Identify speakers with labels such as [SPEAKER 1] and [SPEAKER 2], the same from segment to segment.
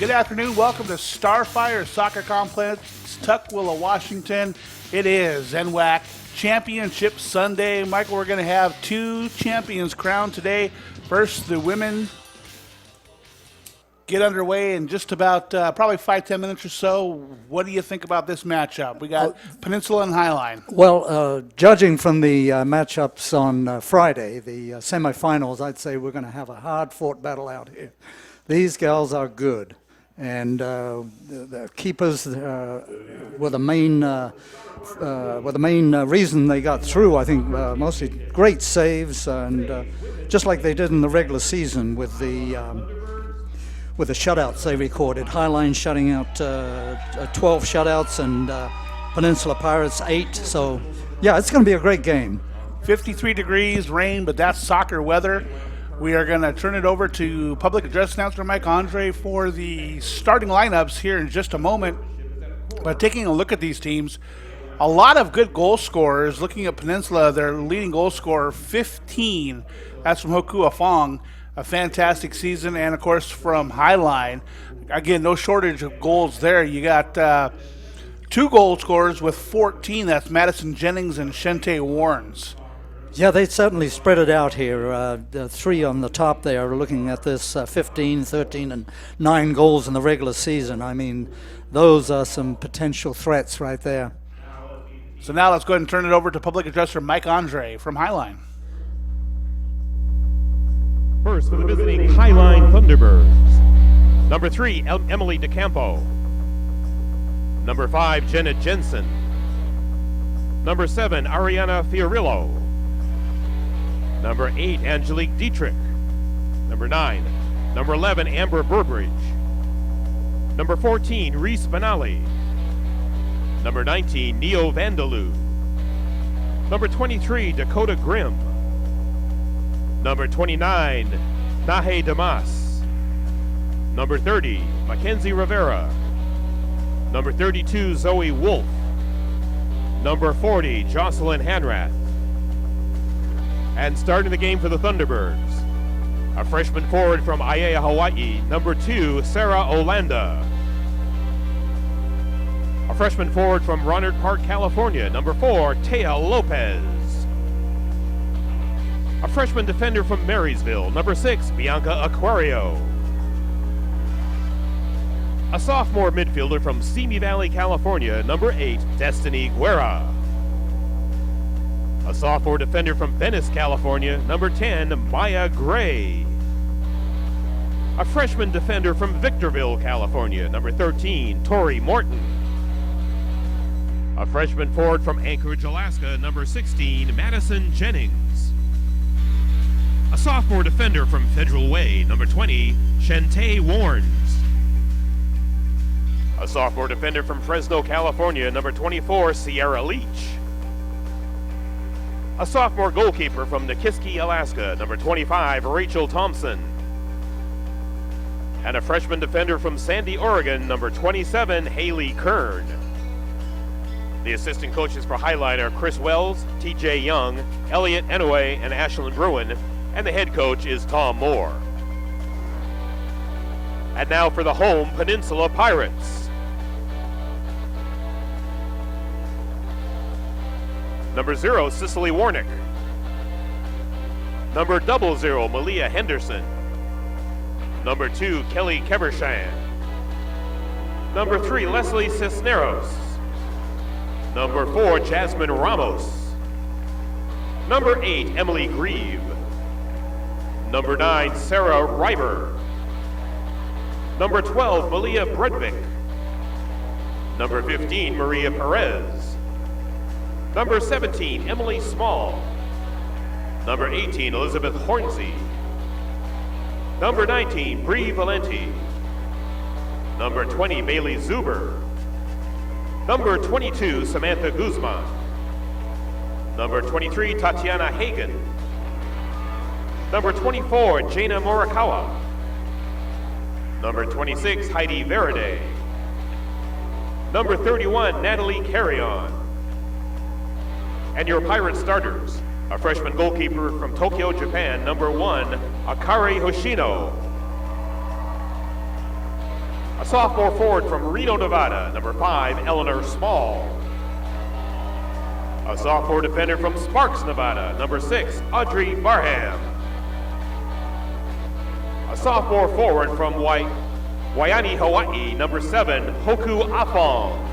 [SPEAKER 1] Good afternoon. Welcome to Starfire Soccer Complex, Tukwila, Washington. It is NWAC Championship Sunday. Michael, we're going to have two champions crowned today. First, the women get underway in just about probably 5-10 minutes or so. What do you think about this matchup? We got Peninsula and Highline.
[SPEAKER 2] Well, judging from the matchups on Friday, the semifinals, I'd say we're going to have a hard-fought battle out here. These gals are good, and the keepers were the main reason they got through. I think mostly great saves, and just like they did in the regular season with the shutouts they recorded. Highline shutting out 12 shutouts and Peninsula Pirates 8. So, yeah, it's going to be a great game. 53
[SPEAKER 1] degrees, rain, but that's soccer weather. We are going to turn it over to public address announcer Mike Andre for the starting lineups here in just a moment. But taking a look at these teams, a lot of good goal scorers. Looking at Peninsula, their leading goal scorer, 15. That's from Hoku Afong. A fantastic season, and of course from Highline. Again, no shortage of goals there. You got two goal scorers with 14. That's Madison Jennings and Shente Warrens.
[SPEAKER 2] Yeah, they certainly spread it out here. The three on the top there are looking at this 15, 13, and 9 goals in the regular season. I mean, those are some potential threats right there.
[SPEAKER 1] So now let's go ahead and turn it over to public addresser Mike Andre from Highline.
[SPEAKER 3] First for the visiting Highline Thunderbirds. Number 3, Emily DeCampo. Number 5, Jenna Jensen. Number 7, Ariana Fiorillo. Number 8, Angelique Dietrich. Number 9, number 11, Amber Burbridge. Number 14, Reese Benali. Number 19, Neo Vandaloo. Number 23, Dakota Grimm. Number 29, Nahe Damas. Number 30, Mackenzie Rivera. Number 32, Zoe Wolf. Number 40, Jocelyn Hanrath. And starting the game for the Thunderbirds, a freshman forward from Aiea, Hawaii, number 2, Sarah Olanda. A freshman forward from Rohnert Park, California, number 4, Tea Lopez. A freshman defender from Marysville, number 6, Bianca Aquario. A sophomore midfielder from Simi Valley, California, number 8, Destiny Guerra. A sophomore defender from Venice, California, number 10, Maya Gray. A freshman defender from Victorville, California, number 13, Tori Morton. A freshman forward from Anchorage, Alaska, number 16, Madison Jennings. A sophomore defender from Federal Way, number 20, Shente Warrens. A sophomore defender from Fresno, California, number 24, Sierra Leach. A sophomore goalkeeper from Nikiski, Alaska, number 25, Rachel Thompson. And a freshman defender from Sandy, Oregon, number 27, Haley Kern. The assistant coaches for Highline are Chris Wells, TJ Young, Elliot Enoue, and Ashlyn Bruin, and the head coach is Tom Moore. And now for the home Peninsula Pirates. Number 0, Cicely Warnick. Number 00, Malia Henderson. Number 2, Kelly Kevershan. Number 3, Leslie Cisneros. Number 4, Jasmine Ramos. Number 8, Emily Grieve. Number 9, Sarah Reiber. Number 12, Malia Bredvik. Number 15, Maria Perez. Number 17, Emily Small. Number 18, Elizabeth Hornsey. Number 19, Bree Valenti. Number 20, Bailey Zuber. Number 22, Samantha Guzman. Number 23, Tatiana Hagen. Number 24, Jaina Morikawa. Number 26, Heidi Veraday. Number 31, Natalie Carrion. And your Pirate starters, a freshman goalkeeper from Tokyo, Japan, number 1, Akari Hoshino. A sophomore forward from Reno, Nevada, number 5, Eleanor Small. A sophomore defender from Sparks, Nevada, number 6, Audrey Barham. A sophomore forward from Waianae, Hawaii, number 7, Hoku Afong.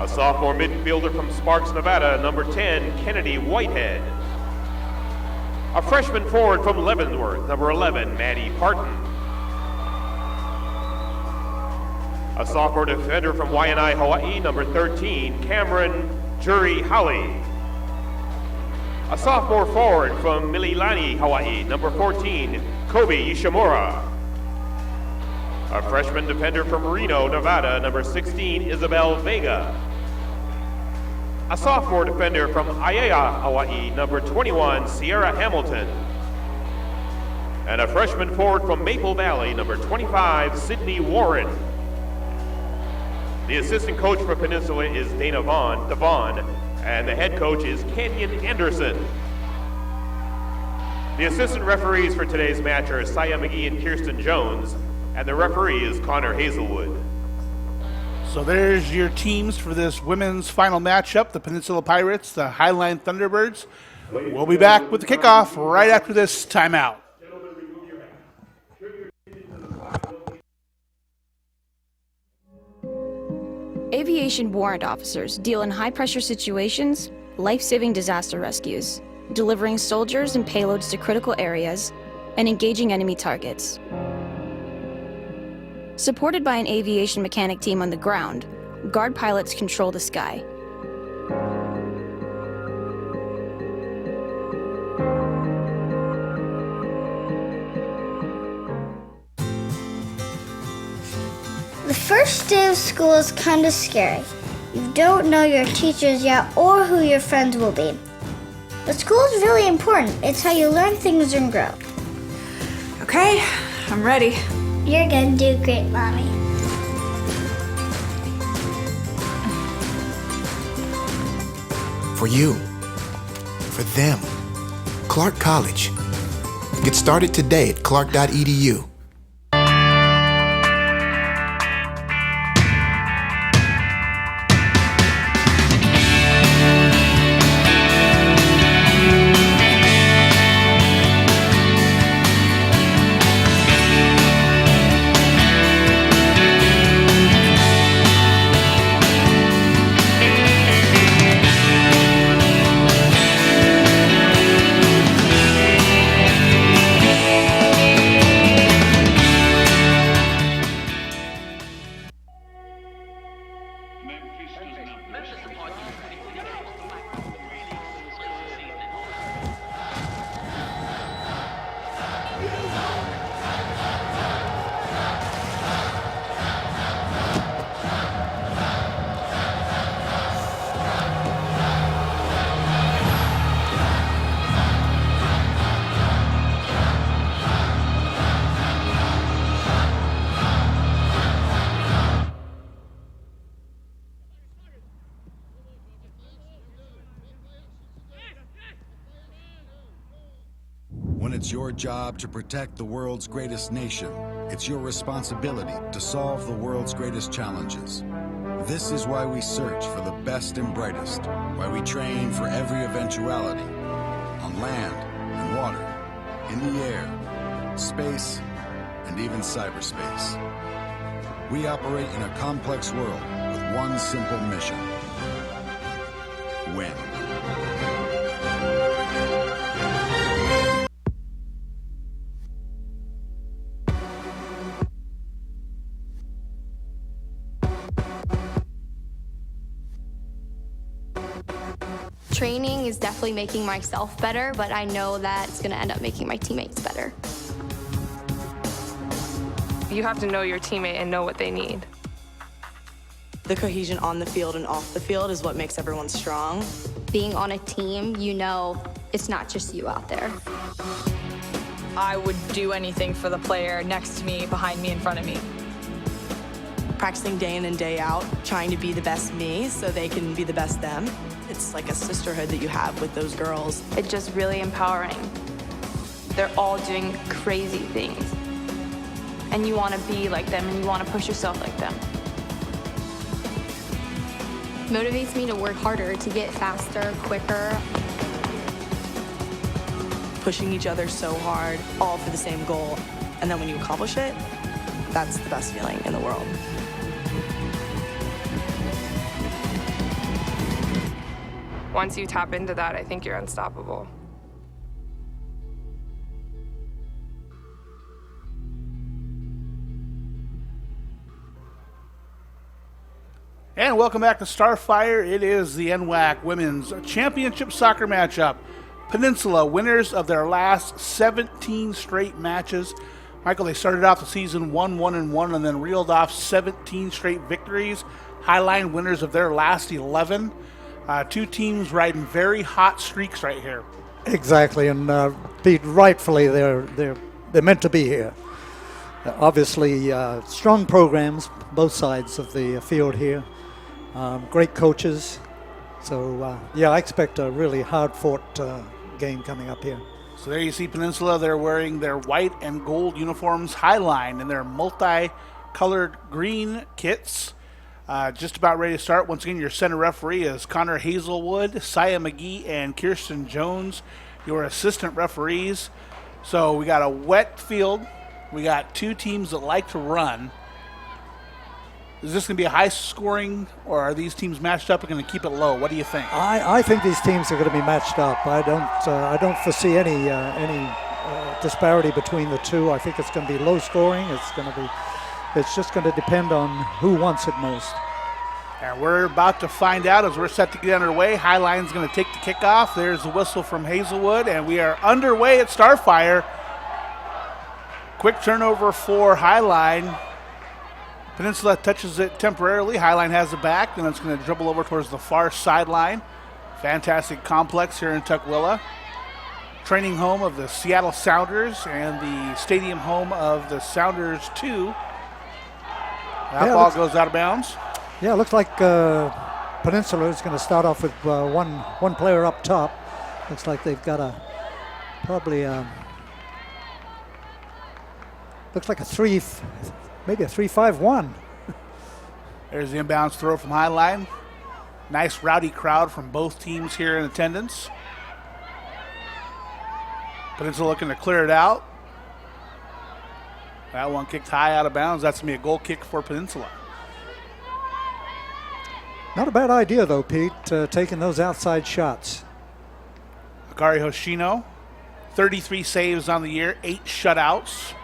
[SPEAKER 3] A sophomore midfielder from Sparks, Nevada, number 10, Kennedy Whitehead. A freshman forward from Leavenworth, number 11, Maddie Parton. A sophomore defender from Waianae, Hawaii, number 13, Cameron Jury Howley. A sophomore forward from Mililani, Hawaii, number 14, Kobe Ishimura. A freshman defender from Reno, Nevada, number 16, Isabel Vega. A sophomore defender from Aiea, Hawaii, number 21, Sierra Hamilton. And a freshman forward from Maple Valley, number 25, Sydney Warren. The assistant coach for Peninsula is Dana Devon, and the head coach is Kenyon Anderson. The assistant referees for today's match are Saya McGee and Kirsten Jones, and the referee is Connor Hazelwood.
[SPEAKER 1] So there's your teams for this women's final matchup, the Peninsula Pirates, the Highline Thunderbirds. We'll be back with the kickoff right after this timeout.
[SPEAKER 4] Aviation warrant officers deal in high-pressure situations, life-saving disaster rescues, delivering soldiers and payloads to critical areas, and engaging enemy targets. Supported by an aviation mechanic team on the ground, guard pilots control the sky.
[SPEAKER 5] The first day of school is kind of scary. You don't know your teachers yet or who your friends will be. But school is really important. It's how you learn things and grow.
[SPEAKER 6] Okay, I'm ready.
[SPEAKER 5] You're gonna do great, Mommy.
[SPEAKER 7] For you. For them. Clark College. Get started today at clark.edu.
[SPEAKER 8] When it's your job to protect the world's greatest nation, it's your responsibility to solve the world's greatest challenges. This is why we search for the best and brightest, why we train for every eventuality, on land and water, in the air, space, and even cyberspace. We operate in a complex world with one simple mission: win.
[SPEAKER 9] Training is definitely making myself better, but I know that it's going to end up making my teammates better.
[SPEAKER 6] You have to know your teammate and know what they need.
[SPEAKER 10] The cohesion on the field and off the field is what makes everyone strong.
[SPEAKER 9] Being on a team, you know it's not just you out there.
[SPEAKER 6] I would do anything for the player next to me, behind me, in front of me.
[SPEAKER 10] Practicing day in and day out, trying to be the best me so they can be the best them. It's like a sisterhood that you have with those girls.
[SPEAKER 6] It's just really empowering. They're all doing crazy things. and you want to be like them and you want to push yourself like them.
[SPEAKER 9] Motivates me to work harder, to get faster, quicker.
[SPEAKER 10] Pushing each other so hard, all for the same goal. And then when you accomplish it, that's the best feeling in the world.
[SPEAKER 11] Once you tap into that, I think you're unstoppable.
[SPEAKER 1] And welcome back to Starfire. It is the NWAC Women's Championship Soccer matchup. Peninsula, winners of their last 17 straight matches. Michael, they started off the season 1-1-1 and then reeled off 17 straight victories. Highline, winners of their last 11. Two teams riding very hot streaks right here.
[SPEAKER 2] Exactly, and Pete, rightfully, they're meant to be here. Obviously, strong programs, both sides of the field here. Great coaches. So, I expect a really hard-fought game coming up here.
[SPEAKER 1] So there you see Peninsula. They're wearing their white and gold uniforms, Highline, and their multi-colored green kits. Just about ready to start. Once again, your center referee is Connor Hazelwood, Saya McGee, and Kirsten Jones, your assistant referees. So we got a wet field. We got two teams that like to run. Is this going to be a high scoring, or are these teams matched up and going to keep it low? What do you think?
[SPEAKER 2] I think these teams are going to be matched up. I don't foresee any disparity between the two. I think it's going to be low scoring. It's just going to depend on who wants it most.
[SPEAKER 1] And we're about to find out as we're set to get underway. Highline's going to take the kickoff. There's the whistle from Hazelwood, and we are underway at Starfire. Quick turnover for Highline. Peninsula touches it temporarily. Highline has the back, then it's going to dribble over towards the far sideline. Fantastic complex here in Tukwila. Training home of the Seattle Sounders and the stadium home of the Sounders 2. That ball goes out of bounds.
[SPEAKER 2] Yeah, it looks like Peninsula is going to start off with one player up top. Looks like they've got looks like maybe a 3-5-1.
[SPEAKER 1] There's the inbounds throw from Highline. Nice rowdy crowd from both teams here in attendance. Peninsula looking to clear it out. That one kicked high out of bounds. That's going to be a goal kick for Peninsula.
[SPEAKER 2] Not a bad idea, though, Pete, taking those outside shots.
[SPEAKER 1] Akari Hoshino, 33 saves on the year, 8 shutouts.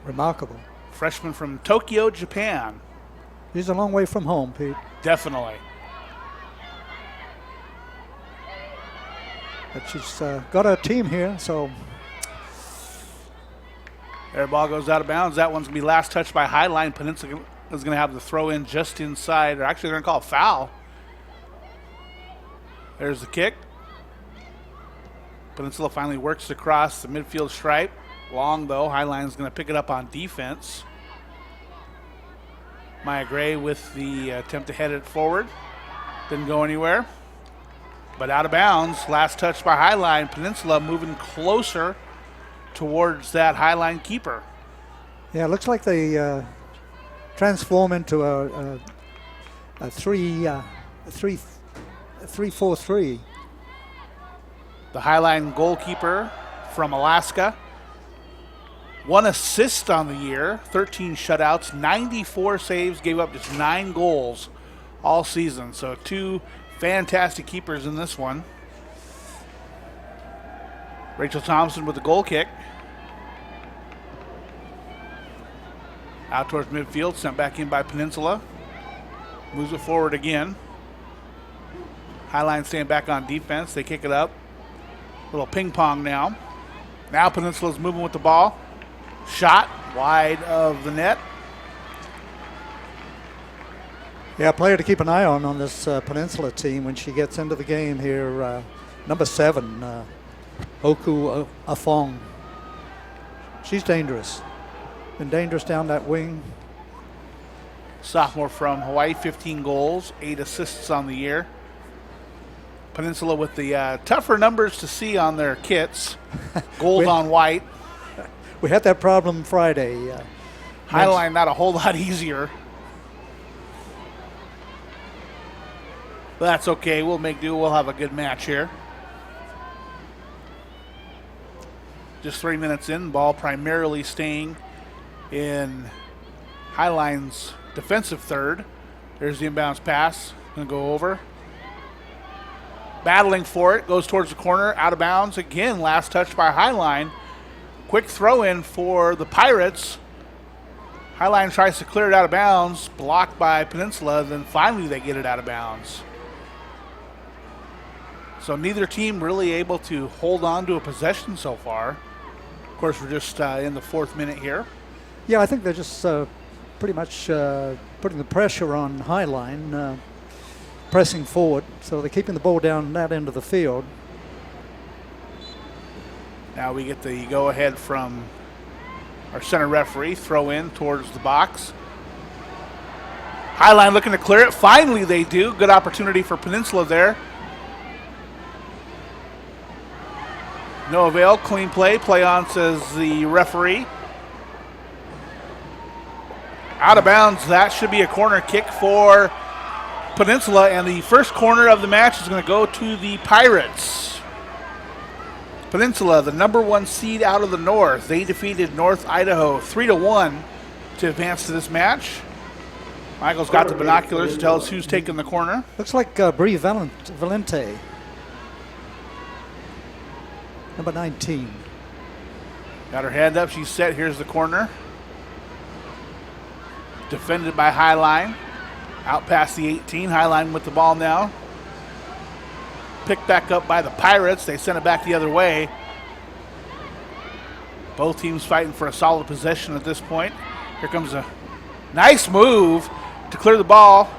[SPEAKER 2] Remarkable.
[SPEAKER 1] Freshman from Tokyo, Japan.
[SPEAKER 2] He's a long way from home, Pete.
[SPEAKER 1] Definitely.
[SPEAKER 2] But she's got a team here, so.
[SPEAKER 1] Their ball goes out of bounds. That one's going to be last touched by Highline. Peninsula is going to have the throw in just inside. Or actually, they're going to call a foul. There's the kick. Peninsula finally works across the midfield stripe. Long, though. Highline's going to pick it up on defense. Maya Gray with the attempt to head it forward. Didn't go anywhere. But out of bounds. Last touch by Highline. Peninsula moving closer towards that Highline keeper.
[SPEAKER 2] Yeah, it looks like they transform into a 3-4-3.
[SPEAKER 1] The Highline goalkeeper from Alaska. 1 assist on the year, 13 shutouts, 94 saves, gave up just 9 goals all season. So 2 fantastic keepers in this one. Rachel Thompson with the goal kick. Out towards midfield, sent back in by Peninsula. Moves it forward again. Highline staying back on defense. They kick it up. Little ping pong now. Now Peninsula's moving with the ball. Shot wide of the net.
[SPEAKER 2] Yeah, a player to keep an eye on this Peninsula team when she gets into the game here. Number 7, Oku Afong. She's dangerous. Been dangerous down that wing.
[SPEAKER 1] Sophomore from Hawaii, 15 goals, 8 assists on the year. Peninsula with the tougher numbers to see on their kits. Gold on white.
[SPEAKER 2] We had that problem Friday.
[SPEAKER 1] Highline not a whole lot easier. But that's okay. We'll make do. We'll have a good match here. Just 3 minutes in. Ball primarily staying in Highline's defensive third. There's the inbounds pass. Going to go over. Battling for it. Goes towards the corner. Out of bounds. Again, last touch by Highline. Quick throw in for the Pirates. Highline tries to clear it out of bounds. Blocked by Peninsula. Then finally they get it out of bounds. So neither team really able to hold on to a possession so far. Of course, we're just in the 4th minute here.
[SPEAKER 2] Yeah, I think they're just pretty much putting the pressure on Highline, pressing forward. So they're keeping the ball down that end of the field.
[SPEAKER 1] Now we get the go-ahead from our center referee. Throw in towards the box. Highline looking to clear it. Finally they do. Good opportunity for Peninsula there. No avail. Clean play. Play on, says the referee. Out of bounds. That should be a corner kick for Peninsula. And the first corner of the match is going to go to the Pirates. Peninsula, the number 1 seed out of the North. They defeated North Idaho 3-1 to advance to this match. Michael's got the binoculars to tell us who's taking the corner.
[SPEAKER 2] Looks like Brie Valente. Number 19.
[SPEAKER 1] Got her hand up. She's set. Here's the corner. Defended by Highline. Out past the 18. Highline with the ball now. Picked back up by the Pirates. They sent it back the other way. Both teams fighting for a solid possession at this point. Here comes a nice move to clear the ball.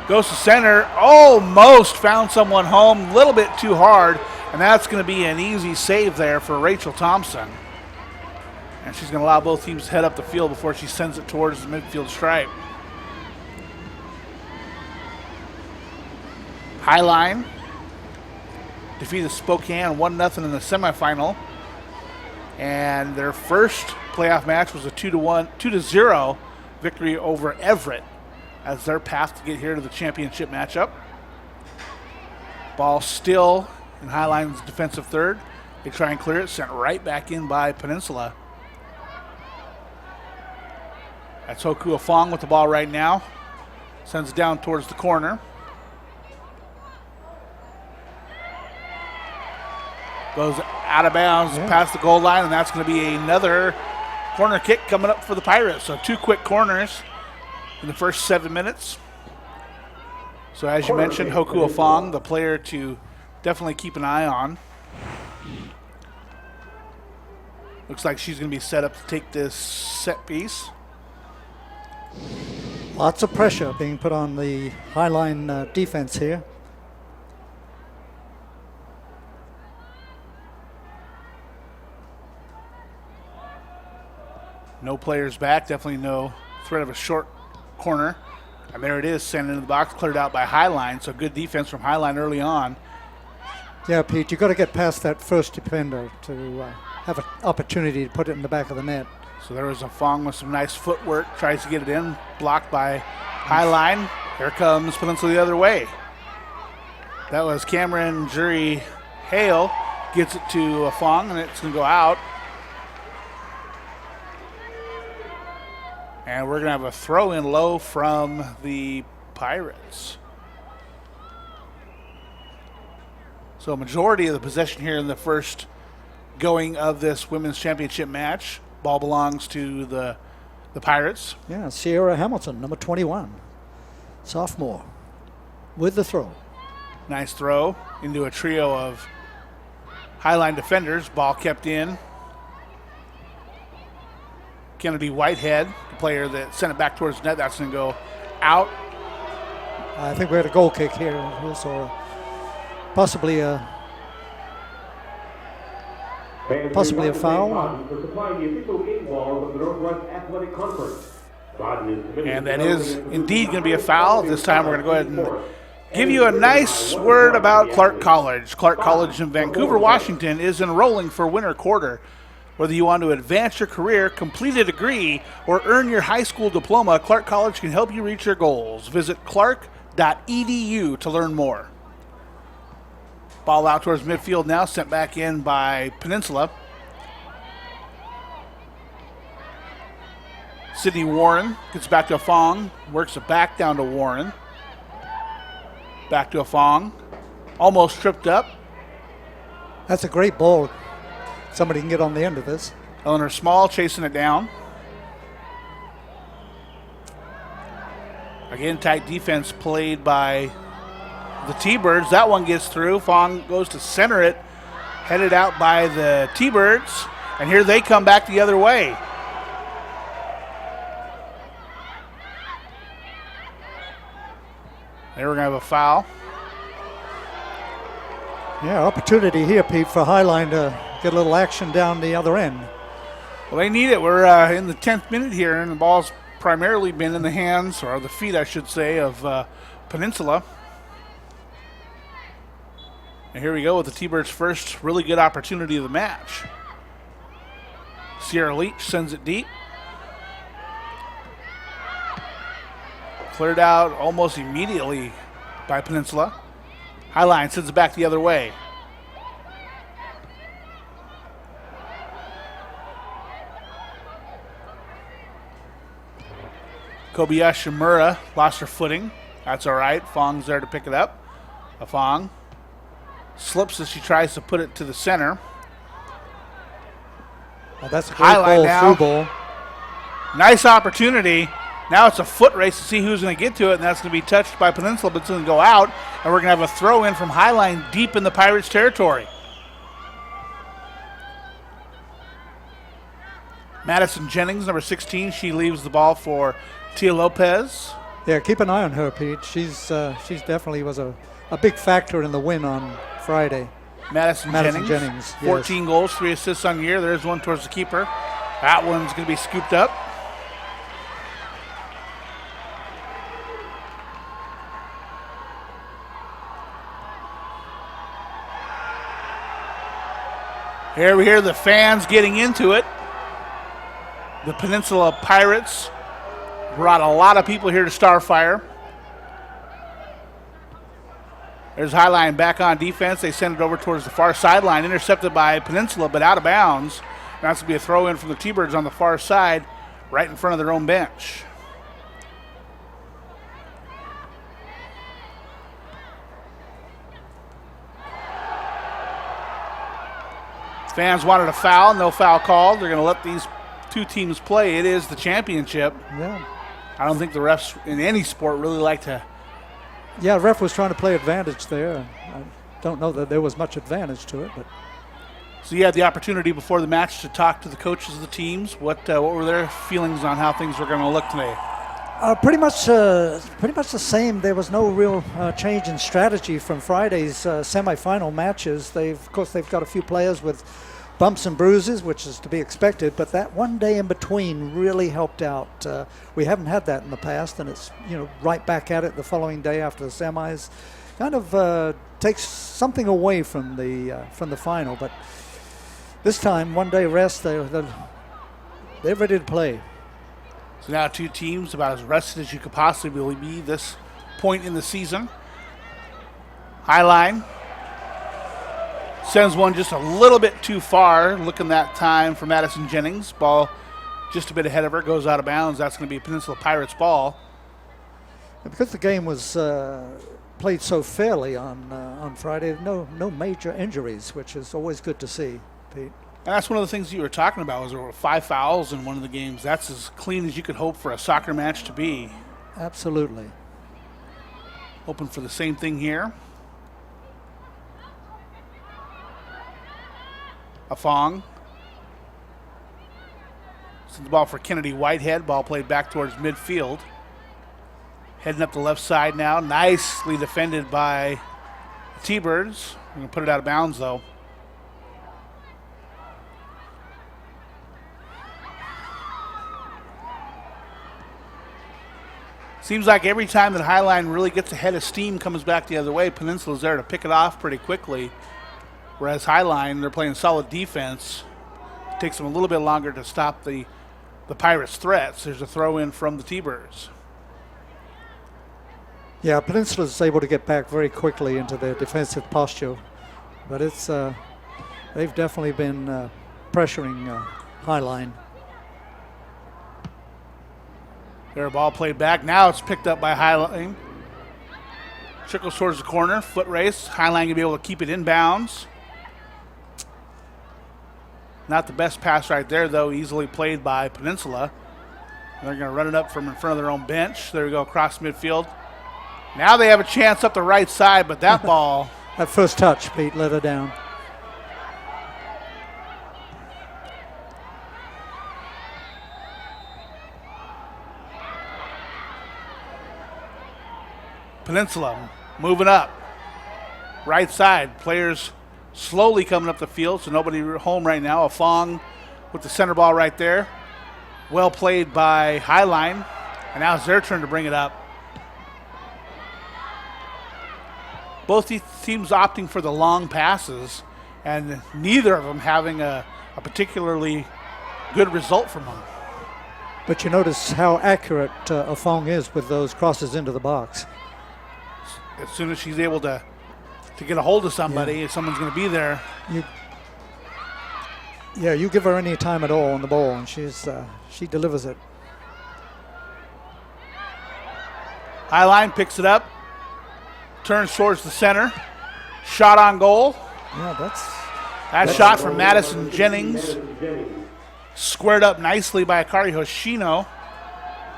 [SPEAKER 1] Goes to center. Almost found someone home. A little bit too hard. And that's going to be an easy save there for Rachel Thompson. And she's going to allow both teams to head up the field before she sends it towards the midfield stripe. Highline defeated Spokane 1-0 in the semifinal. And their first playoff match was a 2-0 victory over Everett as their path to get here to the championship matchup. Ball still in Highline's defensive third. They try and clear it, sent right back in by Peninsula. That's Hoku Afong with the ball right now. Sends it down towards the corner. Goes out of bounds past the goal line, and that's going to be another corner kick coming up for the Pirates. So 2 quick corners in the first 7 minutes. So as you mentioned, Hoku Afong, the player to definitely keep an eye on. Looks like she's going to be set up to take this set piece.
[SPEAKER 2] Lots of pressure being put on the Highline defense here.
[SPEAKER 1] No players back, definitely no threat of a short corner. And there it is, sent into the box, cleared out by Highline. So good defense from Highline early on.
[SPEAKER 2] Yeah, Pete, you've got to get past that first defender to have an opportunity to put it in the back of the net.
[SPEAKER 1] So there was a Fong with some nice footwork, tries to get it in, blocked by Highline. Here comes Peninsula the other way. That was Cameron Jury Hale, gets it to a Fong, and it's going to go out. And we're going to have a throw in low from the Pirates. So a majority of the possession here in the first going of this women's championship match. Ball belongs to the Pirates.
[SPEAKER 2] Yeah, Sierra Hamilton, number 21, sophomore, with the throw.
[SPEAKER 1] Nice throw into a trio of Highline defenders. Ball kept in. Kennedy Whitehead, the player that sent it back towards the net. That's going to go out.
[SPEAKER 2] I think we had a goal kick here, so possibly a foul.
[SPEAKER 1] And that is indeed going to be a foul. This time we're going to go ahead and give you a nice word about Clark College. Clark College in Vancouver, Washington is enrolling for winter quarter. Whether you want to advance your career, complete a degree, or earn your high school diploma, Clark College can help you reach your goals. Visit clark.edu to learn more. Ball out towards midfield now, sent back in by Peninsula. Sydney Warren gets back to Afong, works it back down to Warren. Back to Afong, almost tripped up.
[SPEAKER 2] That's a great ball. Somebody can get on the end of this.
[SPEAKER 1] Eleanor Small chasing it down. Again, tight defense played by the T-Birds. That one gets through. Fong goes to center it. Headed out by the T-Birds. And here they come back the other way. There we're going to have a foul.
[SPEAKER 2] Yeah, opportunity here, Pete, for Highline to get a little action down the other end.
[SPEAKER 1] Well, they need it. We're in the 10th minute here, and the ball's primarily been in the hands, or the feet, I should say, of Peninsula. And here we go with the T-Birds' first really good opportunity of the match. Sierra Leach sends it deep. Cleared out almost immediately by Peninsula. Highline sends it back the other way. Kobayashi Shimura lost her footing. That's all right. Fong's there to pick it up. Fong slips as she tries to put it to the center.
[SPEAKER 2] Well, that's a great
[SPEAKER 1] Highline
[SPEAKER 2] ball,
[SPEAKER 1] now.
[SPEAKER 2] through ball.
[SPEAKER 1] Nice opportunity. Now it's a foot race to see who's going to get to it, and that's going to be touched by Peninsula, but it's going to go out, and we're going to have a throw in from Highline deep in the Pirates' territory. Madison Jennings, number 16, she leaves the ball for Tia Lopez.
[SPEAKER 2] Yeah, keep an eye on her, Pete. She's definitely was a big factor in the win on Friday.
[SPEAKER 1] Madison Jennings 14
[SPEAKER 2] yes.
[SPEAKER 1] goals, 3 assists on the year. There's one towards the keeper. That one's going to be scooped up. Here we hear the fans getting into it. The Peninsula Pirates brought a lot of people here to Starfire. There's Highline back on defense. They send it over towards the far sideline, intercepted by Peninsula, but out of bounds. That's going to be a throw in from the T-Birds on the far side, right in front of their own bench. Fans wanted a foul, no foul called. They're going to let these two teams play. It is the championship.
[SPEAKER 2] Yeah.
[SPEAKER 1] I don't think the refs in any sport really like to.
[SPEAKER 2] Yeah, ref was trying to play advantage there. I don't know that there was much advantage to it, but.
[SPEAKER 1] So you had the opportunity before the match to talk to the coaches of the teams. What were their feelings on how things were going to look today?
[SPEAKER 2] Pretty much the same. There was no real change in strategy from Friday's semifinal matches. Of course, they've got a few players with bumps and bruises, which is to be expected. But that one day in between really helped out. We haven't had that in the past, and it's right back at it the following day after the semis. Kind of takes something away from the final. But this time, one day rest, they're ready to play.
[SPEAKER 1] So now two teams about as rested as you could possibly be this point in the season. Highline sends one just a little bit too far, looking that time for Madison Jennings. Ball just a bit ahead of her, goes out of bounds. That's going to be a Peninsula Pirates ball.
[SPEAKER 2] And because the game was played so fairly on Friday, no major injuries, which is always good to see, Pete.
[SPEAKER 1] And that's one of the things you were talking about, was there were 5 fouls in one of the games. That's as clean as you could hope for a soccer match to be.
[SPEAKER 2] Absolutely.
[SPEAKER 1] Hoping for the same thing here. Afong. Sends the ball for Kennedy Whitehead. Ball played back towards midfield. Heading up the left side now. Nicely defended by the T-Birds. We're going to put it out of bounds, though. Seems like every time that Highline really gets ahead of steam, comes back the other way, Peninsula's there to pick it off pretty quickly. Whereas Highline, they're playing solid defense. takes them a little bit longer to stop the Pirates' threats. There's a throw in from the T-Birds.
[SPEAKER 2] Yeah, Peninsula's able to get back very quickly into their defensive posture, but it's they've definitely been pressuring Highline.
[SPEAKER 1] Their ball played back. Now it's picked up by Highline. Trickles towards the corner. Foot race. Highline going to be able to keep it inbounds. Not the best pass right there, though. Easily played by Peninsula. They're going to run it up from in front of their own bench. There we go, across midfield. Now they have a chance up the right side, but that ball.
[SPEAKER 2] That first touch, Pete, let her down.
[SPEAKER 1] Peninsula moving up. Right side. Players slowly coming up the field, so nobody home right now. Afong with the center ball right there. Well played by Highline. And now it's their turn to bring it up. Both these teams opting for the long passes, and neither of them having a particularly good result from them.
[SPEAKER 2] But you notice how accurate Afong is with those crosses into the box.
[SPEAKER 1] As soon as she's able to get a hold of somebody, someone's going to be there.
[SPEAKER 2] You give her any time at all on the ball, and she delivers it.
[SPEAKER 1] Highline picks it up, turns towards the center, shot on goal.
[SPEAKER 2] Yeah,
[SPEAKER 1] that shot from Madison Jennings, squared up nicely by Akari Hoshino.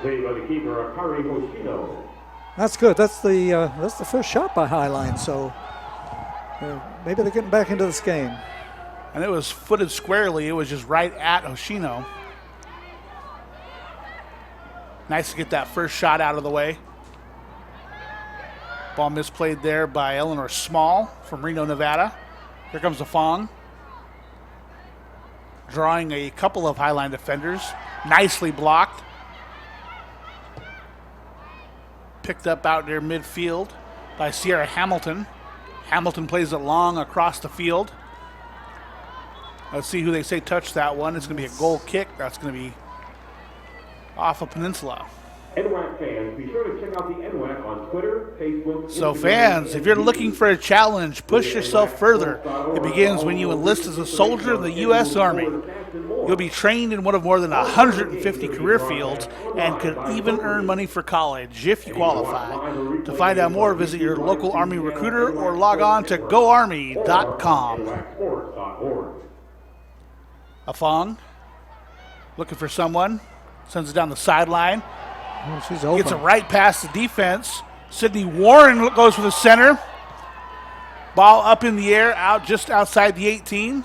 [SPEAKER 3] Played by the keeper, Akari Hoshino.
[SPEAKER 2] That's good. That's the first shot by Highline. So maybe they're getting back into this game.
[SPEAKER 1] And it was footed squarely. It was just right at Hoshino. Nice to get that first shot out of the way. Ball misplayed there by Eleanor Small from Reno, Nevada. Here comes the Fong. Drawing a couple of Highline defenders. Nicely blocked. Picked up out near midfield by Sierra Hamilton. Hamilton plays it long across the field. Let's see who they say touched that one. It's going to be a goal kick. That's going to be off of Peninsula.
[SPEAKER 3] NWAC fans, be sure to check out the NWAC on Twitter, Facebook,
[SPEAKER 1] So fans, if you're looking for a challenge, push yourself further. It begins when you enlist as a soldier in the U.S. Army. You'll be trained in one of more than 150 career fields and could even earn money for college if you qualify. To find out more, visit your local Army recruiter or log on to goarmy.com. Afong looking for someone, sends it down the sideline.
[SPEAKER 2] Oh, she's open.
[SPEAKER 1] Gets it right past the defense. Sydney Warren goes for the center. Ball up in the air, out just outside the 18.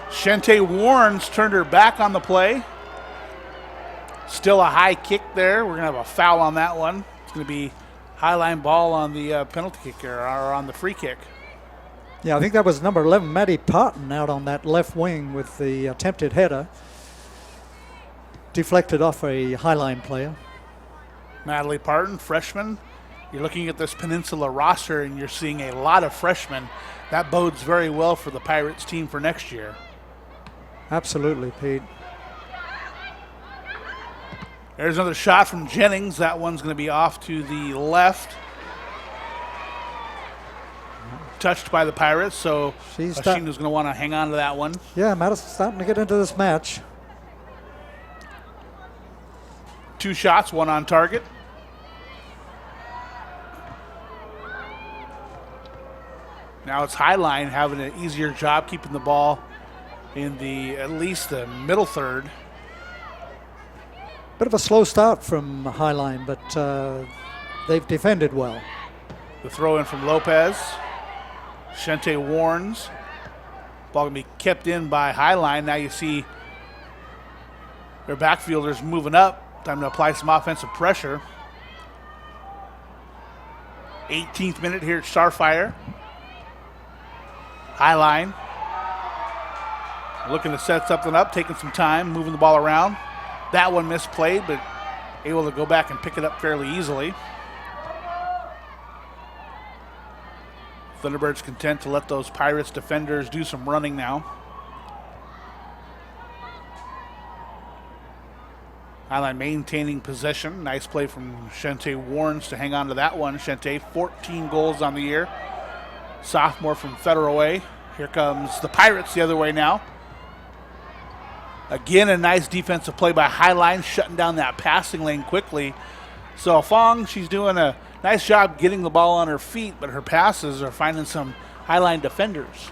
[SPEAKER 1] Shante Warren's turned her back on the play. Still a high kick there. We're going to have a foul on that one. It's going to be Highline ball on the penalty kick or on the free kick.
[SPEAKER 2] Yeah, I think that was number 11, Maddie Parton, out on that left wing with the attempted header. Deflected off a Highline player.
[SPEAKER 1] Natalie Parton, freshman. You're looking at this Peninsula roster and you're seeing a lot of freshmen. That bodes very well for the Pirates team for next year.
[SPEAKER 2] Absolutely, Pete.
[SPEAKER 1] There's another shot from Jennings. That one's going to be off to the left. Touched by the Pirates, so Hoshino's going to want to hang on to that one.
[SPEAKER 2] Yeah, Madison's starting to get into this match.
[SPEAKER 1] 2 shots, 1 on target. Now it's Highline having an easier job keeping the ball in at least the middle third.
[SPEAKER 2] Bit of a slow start from Highline, but they've defended well.
[SPEAKER 1] The throw in from Lopez. Shante Warnes. Ball going to be kept in by Highline. Now you see their backfielders moving up. Time to apply some offensive pressure. 18th minute here at Starfire. Highline looking to set something up, taking some time, moving the ball around. That one misplayed, but able to go back and pick it up fairly easily. Thunderbirds content to let those Pirates defenders do some running now. Highline maintaining possession. Nice play from Shante Warrens to hang on to that one. Shante, 14 goals on the year. Sophomore from Federal Way. Here comes the Pirates the other way now. Again, a nice defensive play by Highline, shutting down that passing lane quickly. So Fong, she's doing a nice job getting the ball on her feet, but her passes are finding some Highline defenders.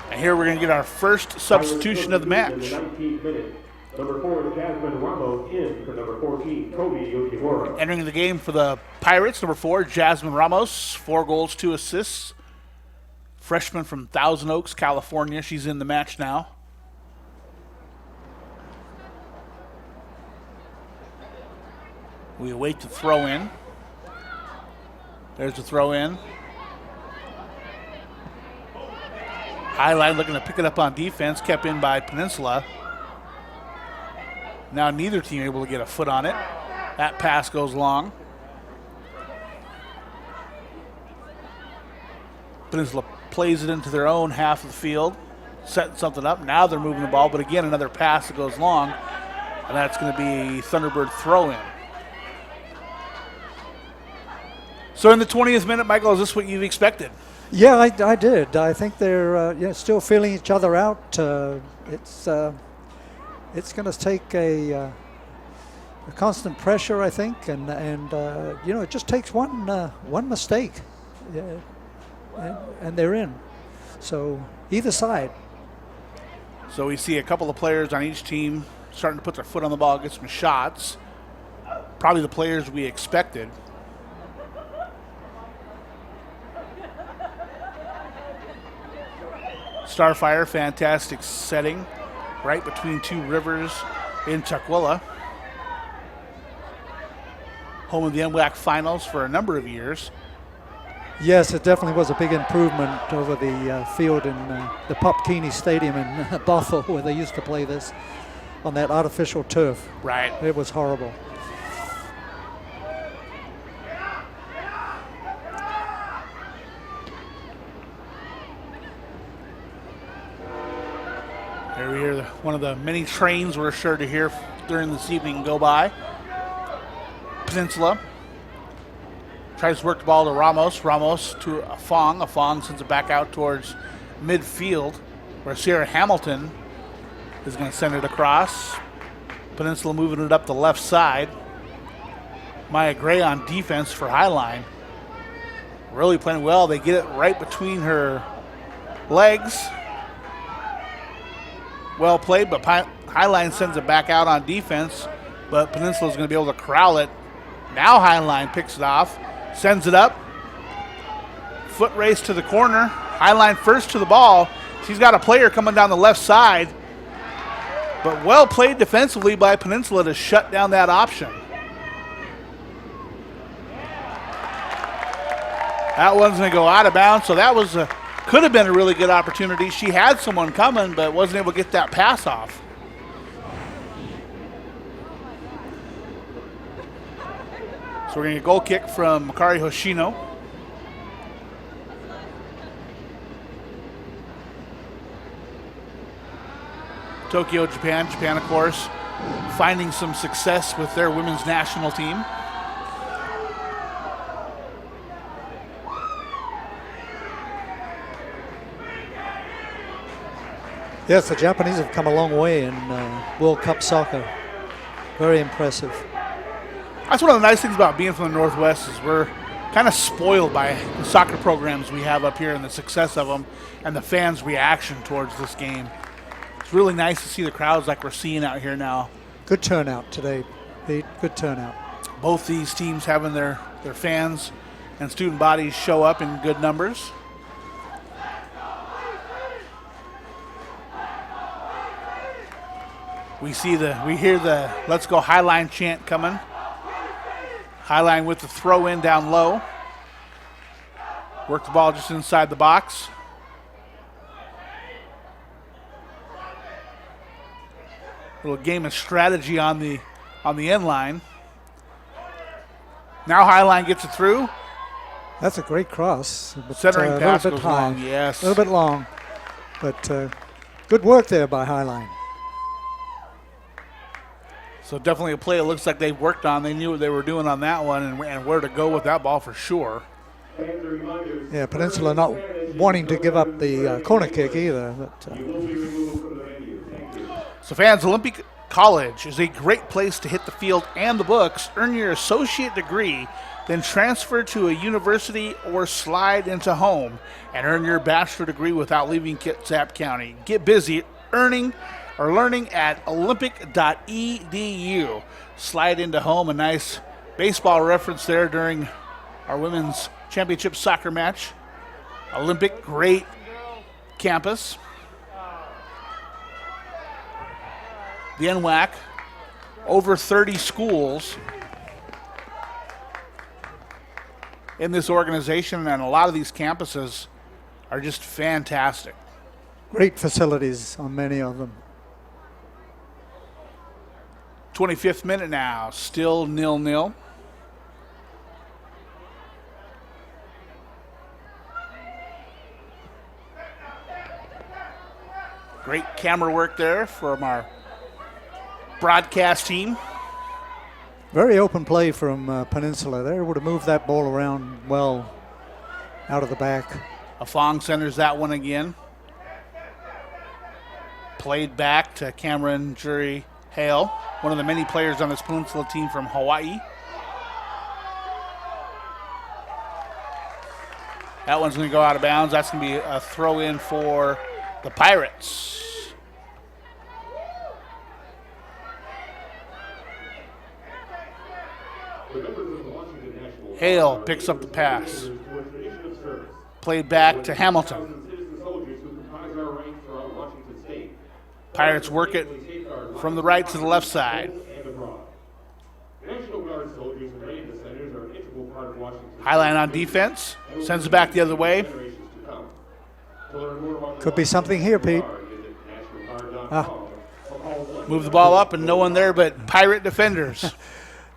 [SPEAKER 1] And here we're going to get our first substitution of the match.
[SPEAKER 3] Number 4, Jasmine Ramos in for number 14, Kobe Yoshimura.
[SPEAKER 1] Entering the game for the Pirates, number 4, Jasmine Ramos, 4 goals, 2 assists. Freshman from Thousand Oaks, California. She's in the match now. We await the throw in. There's the throw in. Highline looking to pick it up on defense, kept in by Peninsula. Now neither team able to get a foot on it. That pass goes long. Peninsula plays it into their own half of the field, setting something up. Now they're moving the ball, but again, another pass that goes long, and that's going to be Thunderbird throw-in. So in the 20th minute, Michael, is this what you've expected?
[SPEAKER 2] Yeah, I did. I think they're still feeling each other out. It's going to take a constant pressure, I think, and it just takes one mistake, and they're in. So either side.
[SPEAKER 1] So we see a couple of players on each team starting to put their foot on the ball, get some shots. Probably the players we expected. Starfire, fantastic setting, right between two rivers in Tukwila. Home of the NWAC finals for a number of years.
[SPEAKER 2] Yes, it definitely was a big improvement over the field in the Pop Keeney Stadium in Bothell, where they used to play this on that artificial turf.
[SPEAKER 1] Right.
[SPEAKER 2] It was horrible.
[SPEAKER 1] There we hear one of the many trains we're sure to hear during this evening go by. Peninsula tries to work the ball to Ramos. Ramos to a Fong. A Fong sends it back out towards midfield, where Sierra Hamilton is going to send it across. Peninsula moving it up the left side. Maya Gray on defense for Highline. Really playing well. They get it right between her legs. Well played, but Highline sends it back out on defense, but Peninsula is going to be able to corral it. Now Highline picks it off, sends it up. Foot race to the corner. Highline first to the ball. She's got a player coming down the left side, but well played defensively by Peninsula to shut down that option. That one's going to go out of bounds, so that was could have been a really good opportunity. She had someone coming, but wasn't able to get that pass off. So we're going to get a goal kick from Makari Hoshino. Tokyo, Japan. Japan, of course, finding some success with their women's national team.
[SPEAKER 2] Yes, the Japanese have come a long way in World Cup soccer. Very impressive.
[SPEAKER 1] That's one of the nice things about being from the Northwest is we're kind of spoiled by the soccer programs we have up here and the success of them and the fans' reaction towards this game. It's really nice to see the crowds like we're seeing out here now.
[SPEAKER 2] Good turnout today, Pete. Good turnout.
[SPEAKER 1] Both these teams having their fans and student bodies show up in good numbers. We hear the "Let's Go Highline" chant coming. Highline with the throw in down low. Work the ball just inside the box. Little game of strategy on the end line. Now Highline gets it through.
[SPEAKER 2] That's a great cross. But,
[SPEAKER 1] Centering pass
[SPEAKER 2] a little bit
[SPEAKER 1] goes
[SPEAKER 2] high.
[SPEAKER 1] long, yes.
[SPEAKER 2] A little bit long, but good work there by Highline.
[SPEAKER 1] So definitely a play it looks like they've worked on. They knew what they were doing on that one and where to go with that ball for sure.
[SPEAKER 2] Yeah, Peninsula not wanting to give up the corner kick either. But,
[SPEAKER 1] So fans, Olympic College is a great place to hit the field and the books, earn your associate degree, then transfer to a university or slide into home and earn your bachelor degree without leaving Kitsap County. Get busy learning at olympic.edu. Slide into home, a nice baseball reference there during our women's championship soccer match. Olympic, great campus. The NWAC, over 30 schools in this organization, and a lot of these campuses are just fantastic.
[SPEAKER 2] great facilities on many of them.
[SPEAKER 1] 25th minute now, still 0-0. Great camera work there from our broadcast team.
[SPEAKER 2] Very open play from Peninsula. They're able to move that ball around well out of the back.
[SPEAKER 1] Afong centers that one again. Played back to Cameron Jury Hale, one of the many players on this Peninsula team from Hawaii. That one's going to go out of bounds. That's going to be a throw in for the Pirates. Hale picks up the pass. Played back to Hamilton. Pirates work it from the right to the left side. Highline on defense. Sends it back the other way.
[SPEAKER 2] Could be something here, Pete.
[SPEAKER 1] Move the ball up and no one there but Pirate defenders.
[SPEAKER 2] A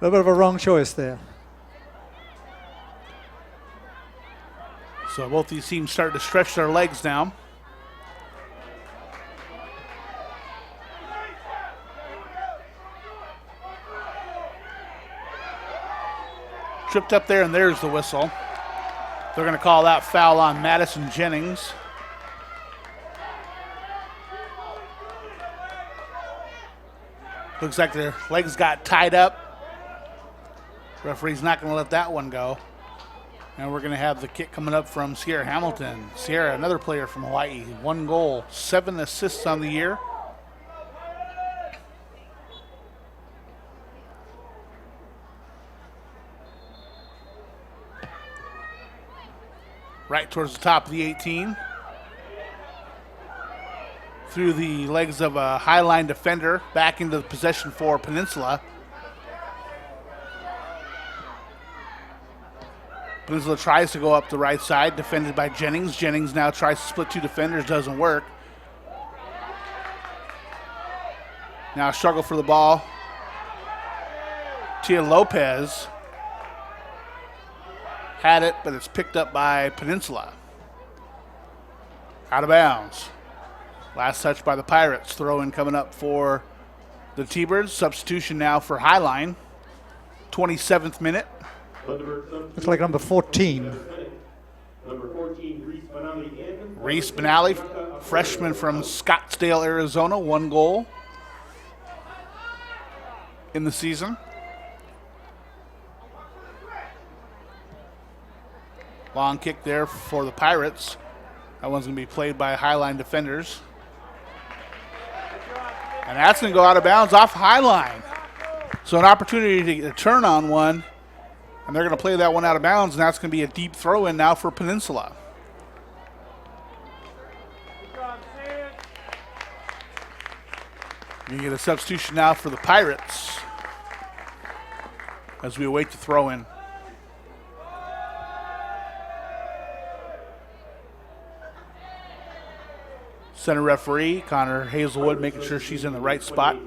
[SPEAKER 2] little bit of a wrong choice there.
[SPEAKER 1] So both these teams start to stretch their legs now. Tripped up there, and there's the whistle. They're going to call that foul on Madison Jennings. Looks like their legs got tied up. Referee's not going to let that one go. And we're going to have the kick coming up from Sierra Hamilton. Sierra, another player from Hawaii, 1 goal, 7 assists on the year. Right towards the top of the 18. Through the legs of a Highline defender, back into the possession for Peninsula. Peninsula tries to go up the right side, defended by Jennings. Jennings now tries to split 2 defenders, doesn't work. Now struggle for the ball. Tia Lopez had it, but it's picked up by Peninsula. Out of bounds. Last touch by the Pirates. Throw in coming up for the T-Birds. Substitution now for Highline. 27th minute.
[SPEAKER 2] Looks like number 14.
[SPEAKER 1] Reese Benally, freshman from Scottsdale, Arizona, 1 goal in the season. Long kick there for the Pirates. That one's going to be played by Highline defenders. And that's going to go out of bounds off Highline. So an opportunity to turn on one. And they're going to play that one out of bounds, and that's going to be a deep throw in now for Peninsula. You get a substitution now for the Pirates as we await the throw in. Center referee, Connor Hazelwood, making sure she's in the right spot.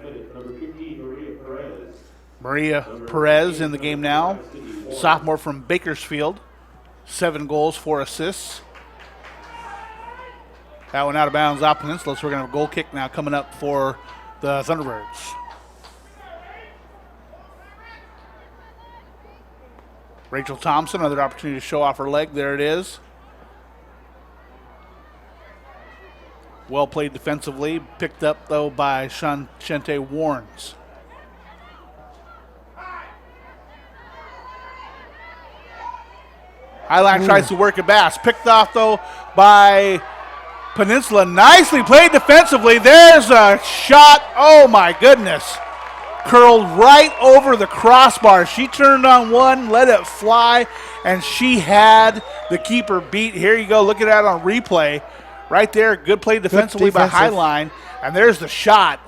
[SPEAKER 1] Maria Perez in the game now. Sophomore from Bakersfield. 7 goals, 4 assists. That one out of bounds off Peninsula, so we're going to have a goal kick now coming up for the Thunderbirds. Rachel Thompson, another opportunity to show off her leg. There it is. Well played defensively. Picked up, though, by Shante Warnes. Highline tries to work it back. Picked off, though, by Peninsula. Nicely played defensively. There's a shot. Oh, my goodness. Curled right over the crossbar. She turned on one, let it fly, and she had the keeper beat. Here you go. Look at that on replay. Right there. Good play defensively by Highline. And there's the shot.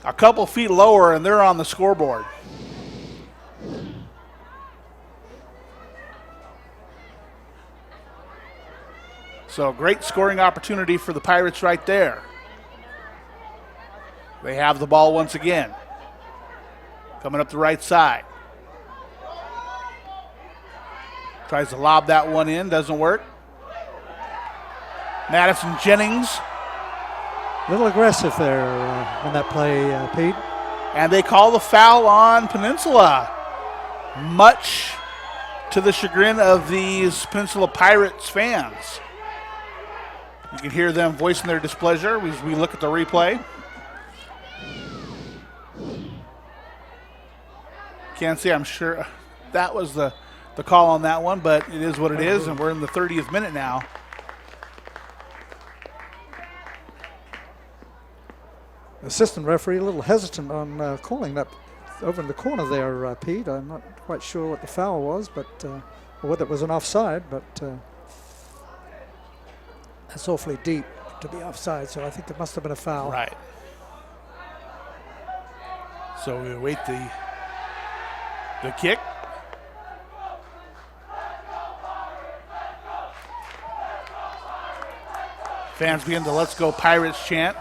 [SPEAKER 1] A couple feet lower, and they're on the scoreboard. So great scoring opportunity for the Pirates right there. They have the ball once again. Coming up the right side. Tries to lob that one in, doesn't work. Madison Jennings.
[SPEAKER 2] A little aggressive there on that play, Pete.
[SPEAKER 1] And they call the foul on Peninsula. Much to the chagrin of these Peninsula Pirates fans. You can hear them voicing their displeasure as we look at the replay. Can't see, I'm sure that was the call on that one, but it is what it is, and we're in the 30th minute now.
[SPEAKER 2] Assistant referee a little hesitant on calling that over in the corner there, Pete. I'm not quite sure what the foul was, but or whether it was an offside, but that's awfully deep to be offside, so I think it must have been a foul.
[SPEAKER 1] Right. So we await the kick. Fans begin to "Let's Go Pirates" chant.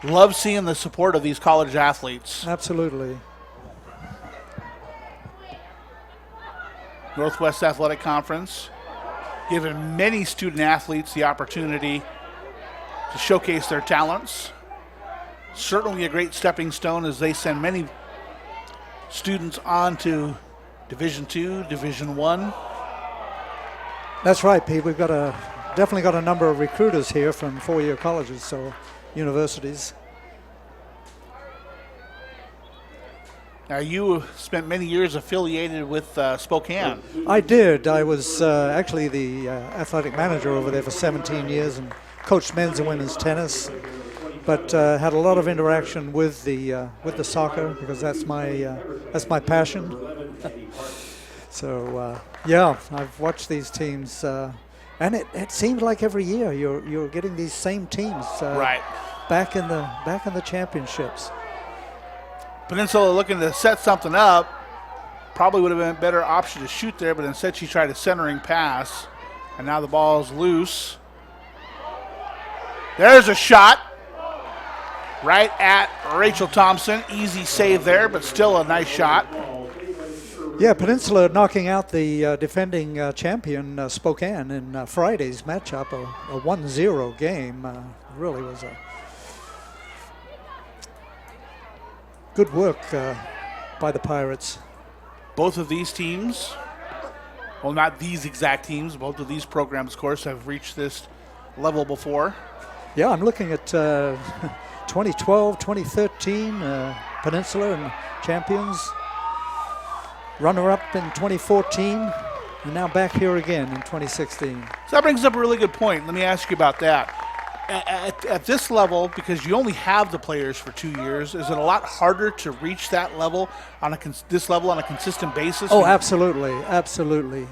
[SPEAKER 1] Love seeing the support of these college athletes.
[SPEAKER 2] Absolutely.
[SPEAKER 1] Northwest Athletic Conference giving many student athletes the opportunity to showcase their talents. Certainly a great stepping stone as they send many students on to Division II, Division I.
[SPEAKER 2] That's right, Pete. We've definitely got a number of recruiters here from four-year colleges, so universities.
[SPEAKER 1] Now, you spent many years affiliated with Spokane.
[SPEAKER 2] I did. I was actually the athletic manager over there for 17 years and coached men's and women's tennis, but had a lot of interaction with the soccer because that's my passion. So yeah, I've watched these teams, and it seems like every year you're getting these same teams
[SPEAKER 1] right
[SPEAKER 2] back in the championships.
[SPEAKER 1] Peninsula looking to set something up. Probably would have been a better option to shoot there, but instead she tried a centering pass, and now the ball's loose. There's a shot right at Rachel Thompson. Easy save there, but still a nice shot.
[SPEAKER 2] Yeah, Peninsula knocking out the defending champion Spokane in Friday's matchup, a 1-0 game. Really was a good work by the Pirates.
[SPEAKER 1] Both of these teams, well, not these exact teams, both of these programs, of course, have reached this level before.
[SPEAKER 2] Yeah, I'm looking at 2012, 2013, Peninsula and champions. Runner-up in 2014, and now back here again in 2016.
[SPEAKER 1] So that brings up a really good point. Let me ask you about that. At this level, because you only have the players for 2 years, is it a lot harder to reach that level on this level on a consistent basis?
[SPEAKER 2] Oh, absolutely, absolutely.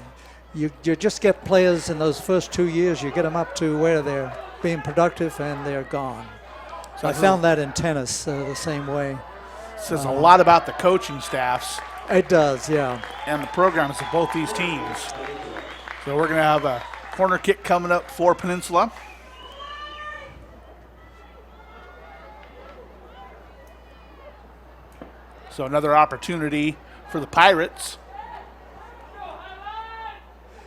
[SPEAKER 2] You just get players in those first 2 years. You get them up to where they're being productive and they're gone. So I found that in tennis the same way.
[SPEAKER 1] It says a lot about the coaching staffs.
[SPEAKER 2] It does, yeah.
[SPEAKER 1] And the programs of both these teams. So we're going to have a corner kick coming up for Peninsula. So another opportunity for the Pirates.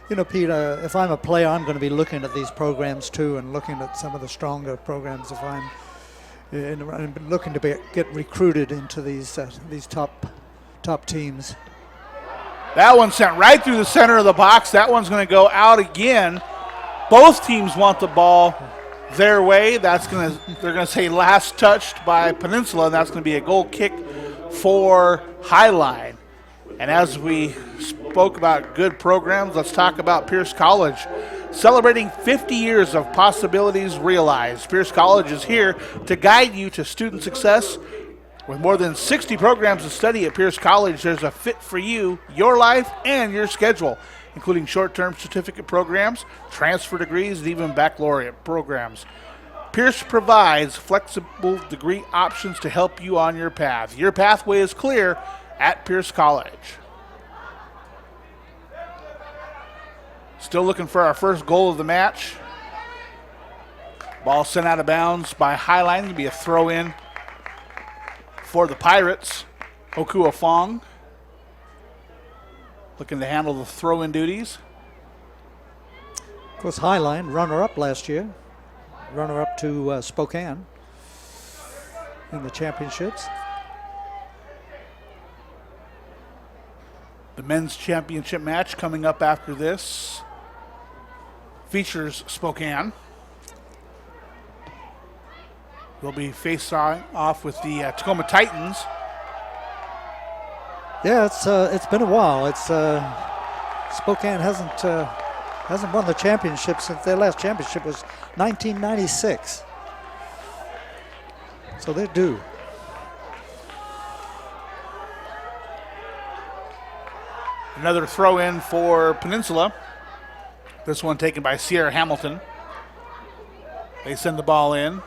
[SPEAKER 2] You know, Pete, if I'm a player, I'm going to be looking at these programs too and looking at some of the stronger programs if I'm looking to get recruited into these top teams.
[SPEAKER 1] That one sent right through the center of the box. That one's going to go out again. Both teams want the ball their way. They're going to say last touched by Peninsula, and that's going to be a goal kick for Highline. And as we spoke about good programs, let's talk about Pierce College. Celebrating 50 years of possibilities realized. Pierce College is here to guide you to student success. With more than 60 programs to study at Pierce College, there's a fit for you, your life, and your schedule, including short-term certificate programs, transfer degrees, and even baccalaureate programs. Pierce provides flexible degree options to help you on your path. Your pathway is clear at Pierce College. Still looking for our first goal of the match. Ball sent out of bounds by Highline. It'll be a throw-in for the Pirates. Okua Fong looking to handle the throw-in duties.
[SPEAKER 2] Of course, Highline, runner-up last year. Runner-up to Spokane in the championships.
[SPEAKER 1] The men's championship match coming up after this features Spokane. They'll be facing off with the Tacoma Titans.
[SPEAKER 2] Yeah, it's been a while. Spokane hasn't won the championship since their last championship was 1996. So they're due.
[SPEAKER 1] Another throw in for Peninsula. This one taken by Sierra Hamilton. They send the ball in.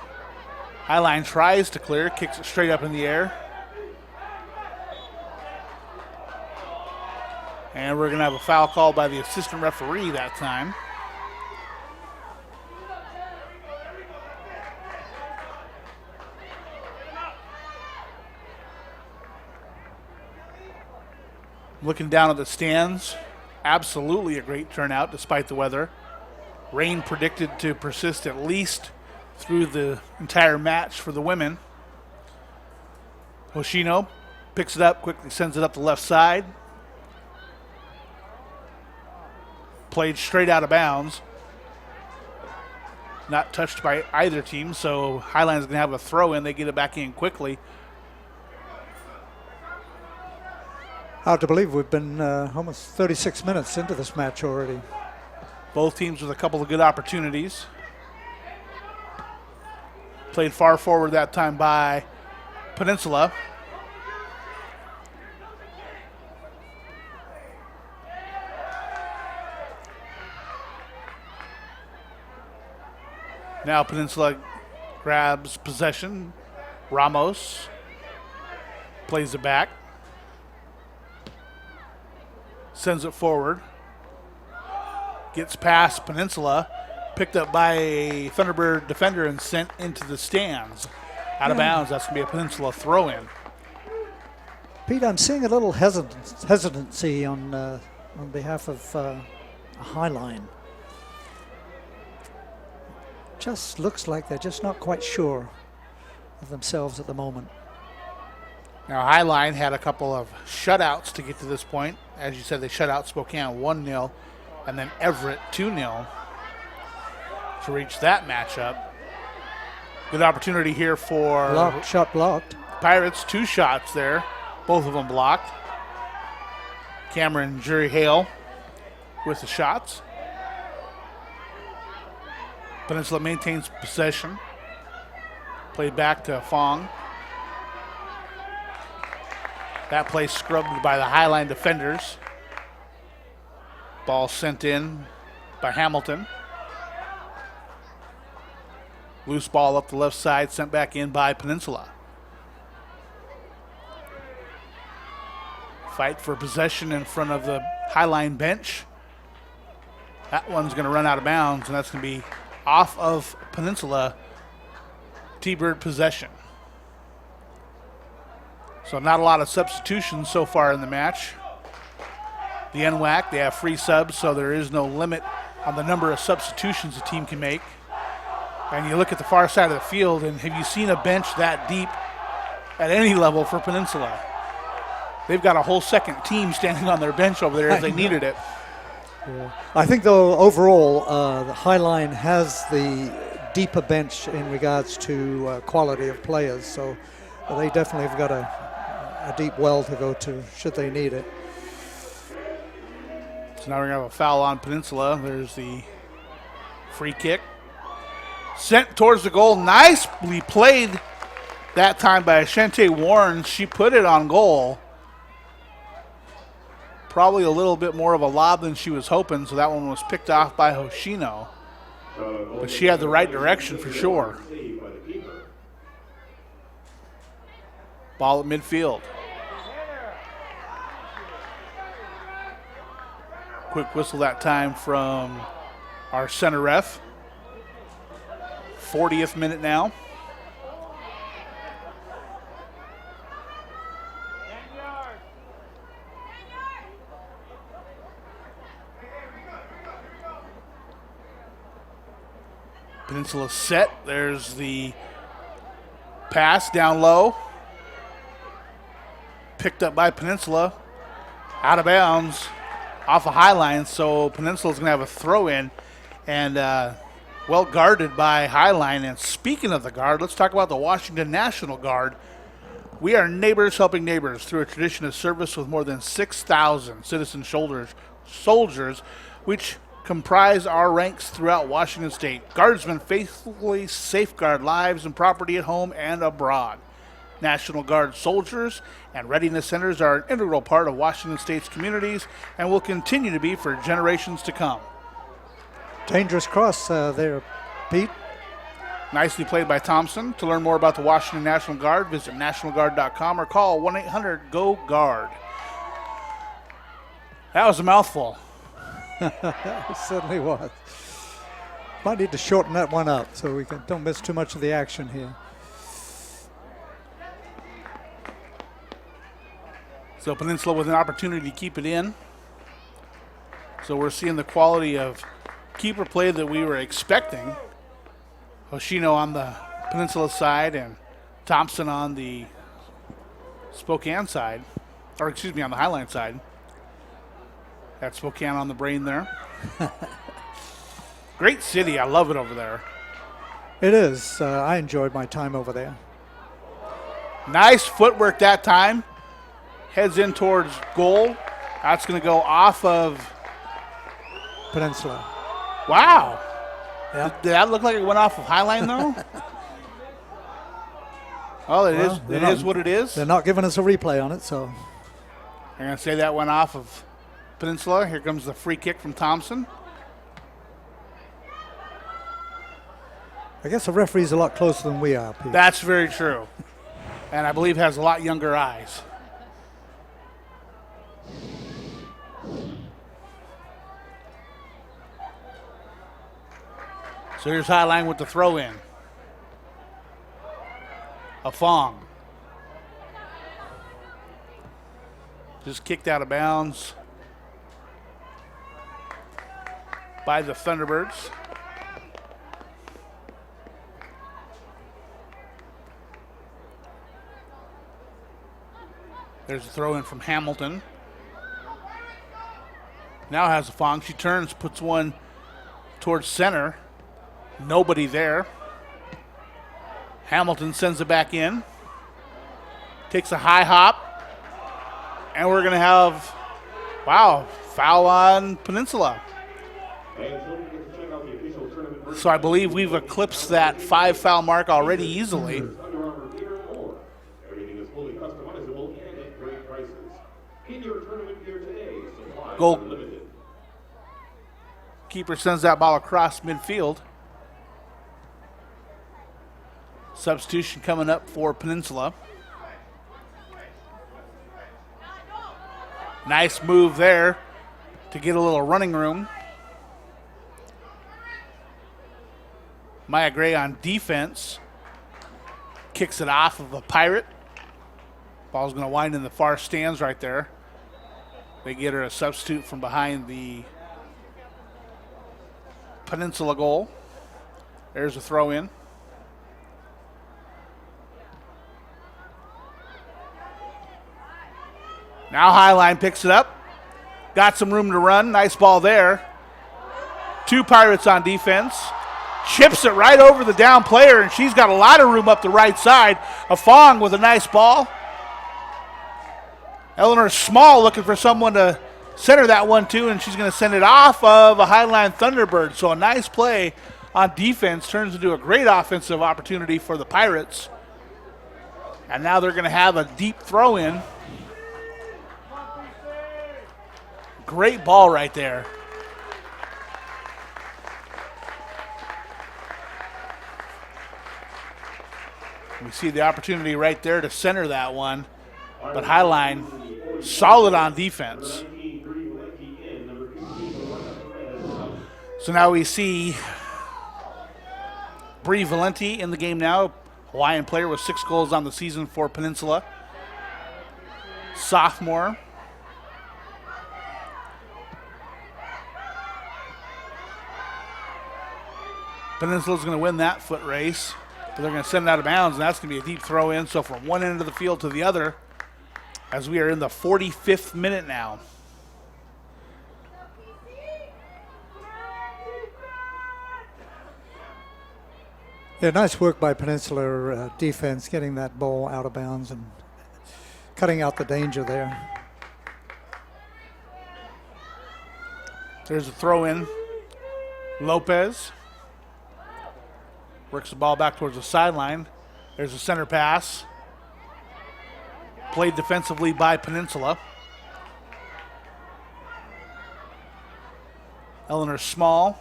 [SPEAKER 1] Highline tries to clear, kicks it straight up in the air. And we're going to have a foul call by the assistant referee that time. Looking down at the stands, absolutely a great turnout despite the weather. Rain predicted to persist at least through the entire match for the women. Hoshino picks it up, quickly sends it up the left side. Played straight out of bounds. Not touched by either team, so Highline's going to have a throw in. They get it back in quickly.
[SPEAKER 2] Hard to believe we've been almost 36 minutes into this match already.
[SPEAKER 1] Both teams with a couple of good opportunities. Played far forward that time by Peninsula. Now Peninsula grabs possession. Ramos plays it back. Sends it forward. Gets past Peninsula. Picked up by a Thunderbird defender and sent into the stands. Out of bounds. That's going to be a Peninsula throw-in.
[SPEAKER 2] Pete, I'm seeing a little hesitancy on behalf of Highline. Just looks like they're just not quite sure of themselves at the moment.
[SPEAKER 1] Now, Highline had a couple of shutouts to get to this point. As you said, they shut out Spokane 1-0 and then Everett 2-0 to reach that matchup. Good opportunity here for
[SPEAKER 2] shot blocked.
[SPEAKER 1] Pirates. 2 shots there, both of them blocked. Cameron Jury Hale with the shots. Peninsula maintains possession. Played back to Fong. That play scrubbed by the Highline defenders. Ball sent in by Hamilton. Loose ball up the left side, sent back in by Peninsula. Fight for possession in front of the Highline bench. That one's going to run out of bounds, and that's going to be off of Peninsula T-Bird possession. So not a lot of substitutions so far in the match. The NWAC, they have free subs, so there is no limit on the number of substitutions a team can make. And you look at the far side of the field, and have you seen a bench that deep at any level for Peninsula? they've got a whole second team standing on their bench over there if they needed it.
[SPEAKER 2] Yeah. I think, though, overall, the Highline has the deeper bench in regards to quality of players, so they definitely have got a deep well to go to should they need it.
[SPEAKER 1] So now we're going to have a foul on Peninsula. There's the free kick. Sent towards the goal. Nicely played that time by Ashante Warren. She put it on goal. Probably a little bit more of a lob than she was hoping, so that one was picked off by Hoshino. But she had the right direction for sure. Ball at midfield. Quick whistle that time from our center ref. 40th minute now. Peninsula set. There's the pass down low. Picked up by Peninsula. Out of bounds. Off a Highline. So Peninsula's going to have a throw in. And well guarded by Highline. And speaking of the guard, let's talk about the Washington National Guard. We are neighbors helping neighbors through a tradition of service with more than 6,000 citizen soldiers, which comprise our ranks throughout Washington State. Guardsmen faithfully safeguard lives and property at home and abroad. National Guard soldiers and readiness centers are an integral part of Washington State's communities and will continue to be for generations to come.
[SPEAKER 2] Dangerous cross there, Pete.
[SPEAKER 1] Nicely played by Thompson. To learn more about the Washington National Guard, visit nationalguard.com or call 1-800-GO-GUARD. That was a mouthful.
[SPEAKER 2] It certainly was. Might need to shorten that one up so we don't miss too much of the action here.
[SPEAKER 1] So Peninsula with an opportunity to keep it in. So we're seeing the quality of keeper play that we were expecting. Hoshino on the Peninsula side and Thompson on the Spokane side, or excuse me, on the Highline side. Got Spokane on the brain there. Great city. I love it over there.
[SPEAKER 2] It is. I enjoyed my time over there.
[SPEAKER 1] Nice footwork that time. Heads in towards goal. That's going to go off of
[SPEAKER 2] Peninsula.
[SPEAKER 1] Wow.
[SPEAKER 2] Yeah.
[SPEAKER 1] Did that look like it went off of Highline, though? Well, it is what it is.
[SPEAKER 2] They're not giving us a replay on it, so.
[SPEAKER 1] I'm going to say that went off of Peninsula. Here comes the free kick from Thompson.
[SPEAKER 2] I guess the referee's a lot closer than we are, Pete.
[SPEAKER 1] That's very true. And I believe has a lot younger eyes. So here's Highline with the throw in. A Fong. Just kicked out of bounds by the Thunderbirds. There's a throw in from Hamilton. Now has a Fong. She turns, puts one towards center. Nobody there. Hamilton sends it back in. Takes a high hop. And we're going to have, wow, foul on Peninsula. So I believe we've eclipsed that 5 foul mark already easily. Goalkeeper sends that ball across midfield. Substitution coming up for Peninsula. Nice move there to get a little running room. Maya Gray on defense. Kicks it off of a Pirate. Ball's going to wind in the far stands right there. They get her a substitute from behind the Peninsula goal. There's a throw in. Now Highline picks it up. Got some room to run. Nice ball there. 2 Pirates on defense. Chips it right over the down player, and she's got a lot of room up the right side. Afong with a nice ball. Eleanor Small looking for someone to center that one to, and she's going to send it off of a Highline Thunderbird. So a nice play on defense turns into a great offensive opportunity for the Pirates. And now they're going to have a deep throw in. Great ball right there. We see the opportunity right there to center that one. But Highline, solid on defense. So now we see Bree Valenti in the game now. Hawaiian player with 6 goals on the season for Peninsula. Sophomore. Peninsula's going to win that foot race, but they're going to send it out of bounds, and that's going to be a deep throw in. So from one end of the field to the other, as we are in the 45th minute now.
[SPEAKER 2] Yeah, nice work by Peninsula defense, getting that ball out of bounds and cutting out the danger there.
[SPEAKER 1] There's a throw in. Lopez works the ball back towards the sideline. There's a center pass. Played defensively by Peninsula. Eleanor Small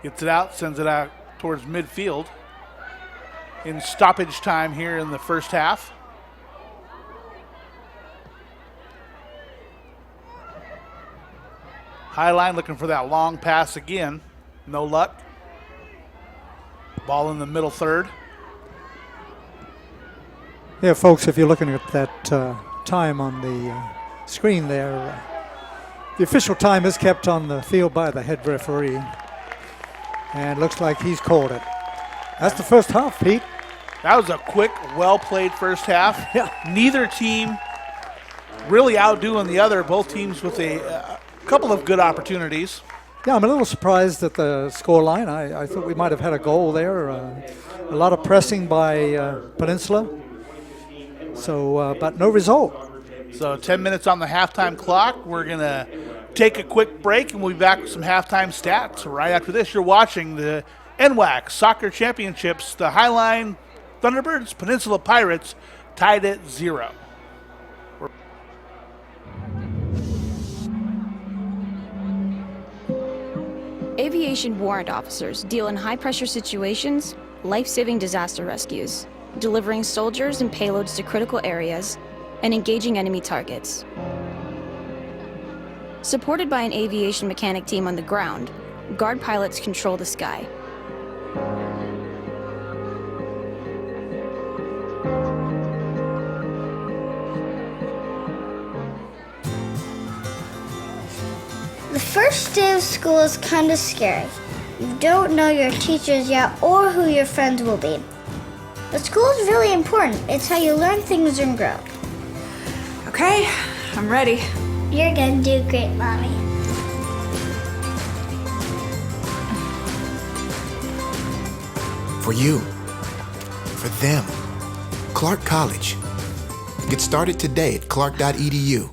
[SPEAKER 1] gets it out, sends it out towards midfield. In stoppage time here in the first half. Highline looking for that long pass again. No luck. Ball in the middle third.
[SPEAKER 2] Yeah, folks, if you're looking at that time on the screen there, the official time is kept on the field by the head referee. And looks like he's called it. That's the first half, Pete.
[SPEAKER 1] That was a quick, well-played first half.
[SPEAKER 2] Yeah.
[SPEAKER 1] Neither team really outdoing the other. Both teams with a couple of good opportunities.
[SPEAKER 2] Yeah, I'm a little surprised at the score line. I thought we might have had a goal there. A lot of pressing by Peninsula. So, but no result.
[SPEAKER 1] So 10 minutes on the halftime clock. We're going to take a quick break, and we'll be back with some halftime stats. Right after this, you're watching the NWAC Soccer Championships. The Highline Thunderbirds, Peninsula Pirates, tied at 0.
[SPEAKER 4] Aviation warrant officers deal in high-pressure situations, life-saving disaster rescues, delivering soldiers and payloads to critical areas, and engaging enemy targets. Supported by an aviation mechanic team on the ground, guard pilots control the sky.
[SPEAKER 5] The first day of school is kind of scary. You don't know your teachers yet or who your friends will be. But school is really important. It's how you learn things and grow.
[SPEAKER 6] Okay, I'm ready.
[SPEAKER 5] You're gonna do great, Mommy.
[SPEAKER 7] For you. For them. Clark College. Get started today at clark.edu.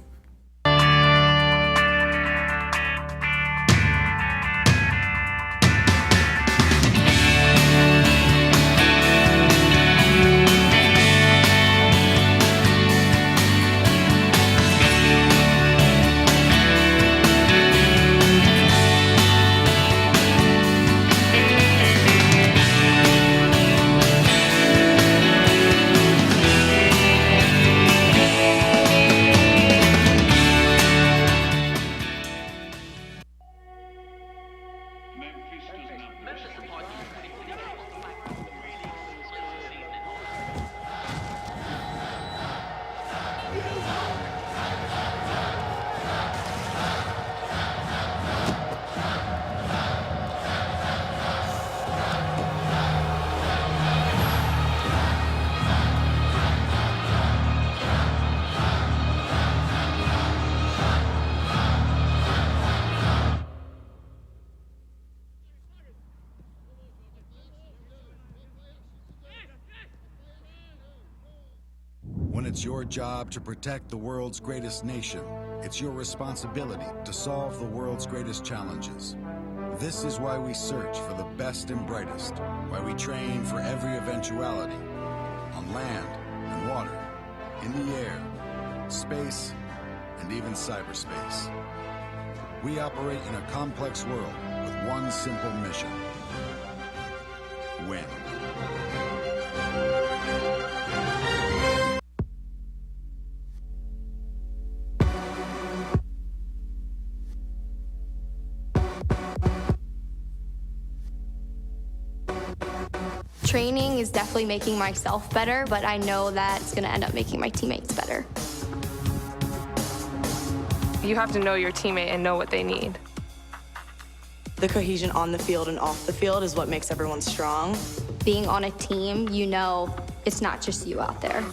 [SPEAKER 8] it's your job to protect the world's greatest nation. It's your responsibility to solve the world's greatest challenges. This is why we search for the best and brightest, why we train for every eventuality, on land and water, in the air, space, and even cyberspace. We operate in a complex world with one simple mission: win.
[SPEAKER 9] Training is definitely making myself better, but I know that it's going to end up making my teammates better.
[SPEAKER 11] You have to know your teammate and know what they need.
[SPEAKER 10] The cohesion on the field and off the field is what makes everyone strong.
[SPEAKER 9] Being on a team, you know it's not just you out there.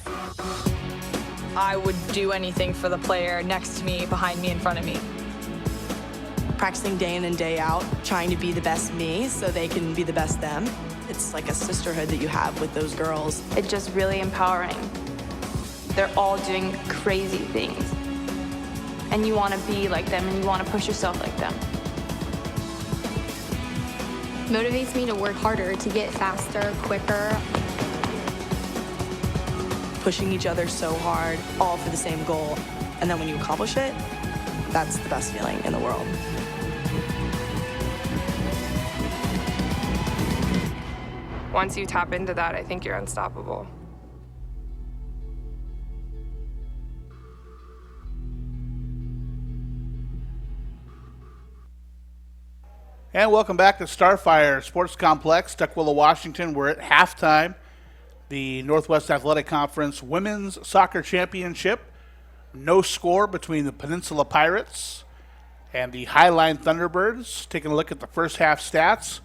[SPEAKER 6] I would do anything for the player next to me, behind me, in front of me.
[SPEAKER 10] Practicing day in and day out, trying to be the best me so they can be the best them. It's like a sisterhood that you have with those girls.
[SPEAKER 11] It's just really empowering. They're all doing crazy things. And you want to be like them, and you want to push yourself like them.
[SPEAKER 9] Motivates me to work harder, to get faster, quicker.
[SPEAKER 10] Pushing each other so hard, all for the same goal. And then when you accomplish it, that's the best feeling in the world.
[SPEAKER 11] Once you tap into that, I think you're unstoppable.
[SPEAKER 1] And welcome back to Starfire Sports Complex, Tukwila, Washington. We're at halftime. The Northwest Athletic Conference Women's Soccer Championship. No score between the Peninsula Pirates and the Highline Thunderbirds. Taking a look at the first half stats.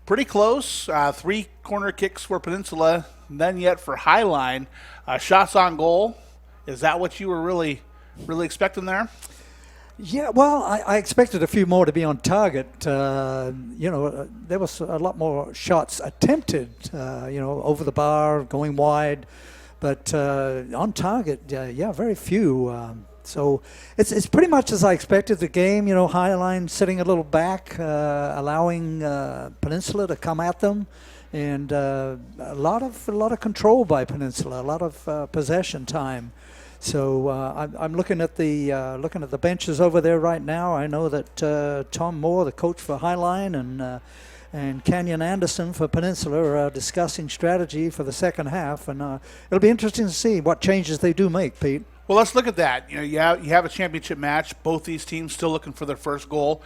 [SPEAKER 1] Pretty close. 3 corner kicks for Peninsula, none yet for Highline. Shots on goal. Is that what you were really expecting there?
[SPEAKER 2] Yeah, well, I expected a few more to be on target. There was a lot more shots attempted, over the bar, going wide. But on target, very few. So it's pretty much as I expected the game. Highline sitting a little back, allowing Peninsula to come at them, and a lot of control by Peninsula, a lot of possession time. So I'm looking at the benches over there right now. I know that Tom Moore, the coach for Highline, and Kenyon Anderson for Peninsula are discussing strategy for the second half, and it'll be interesting to see what changes they do make, Pete.
[SPEAKER 1] Well, let's look at that. You have a championship match. Both these teams still looking for their first goal.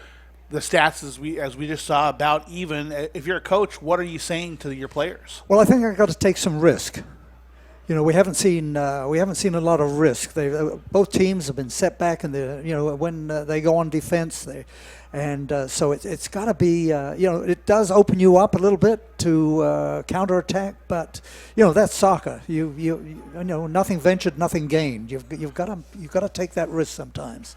[SPEAKER 1] The stats, as we just saw, about even. If you're a coach, what are you saying to your players?
[SPEAKER 2] Well, I think I've got to take some risk. We haven't seen a lot of risk. Both teams have been set back in when they go on defense. So it's got to be it does open you up a little bit to counterattack, but that's soccer. You nothing ventured, nothing gained. You've got to take that risk sometimes.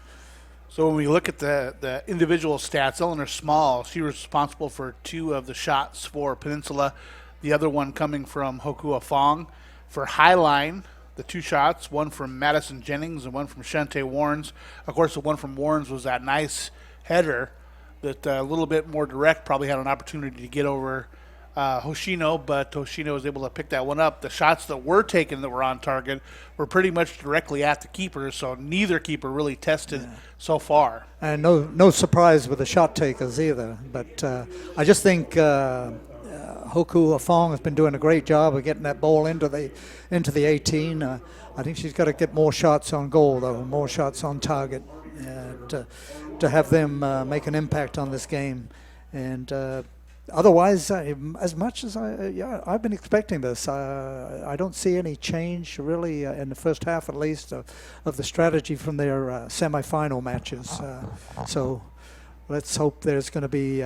[SPEAKER 1] So when we look at the individual stats, Eleanor Small, she was responsible for 2 of the shots for Peninsula, the other one coming from Hoku Afong. For Highline, the 2 shots, one from Madison Jennings and one from Shante Warrens. Of course, the one from Warrens was that nice header that a little bit more direct, probably had an opportunity to get over Hoshino, but Hoshino was able to pick that one up. The shots that were taken that were on target were pretty much directly at the keeper, so neither keeper really tested so far.
[SPEAKER 2] And no surprise with the shot takers either. But I just think Hoku Afong has been doing a great job of getting that ball into the 18. I think she's got to get more shots on goal, though, more shots on target, to have them make an impact on this game. And otherwise, as much as I've been expecting this, I don't see any change really in the first half, at least, of the strategy from their semifinal matches. So let's hope there's going to be.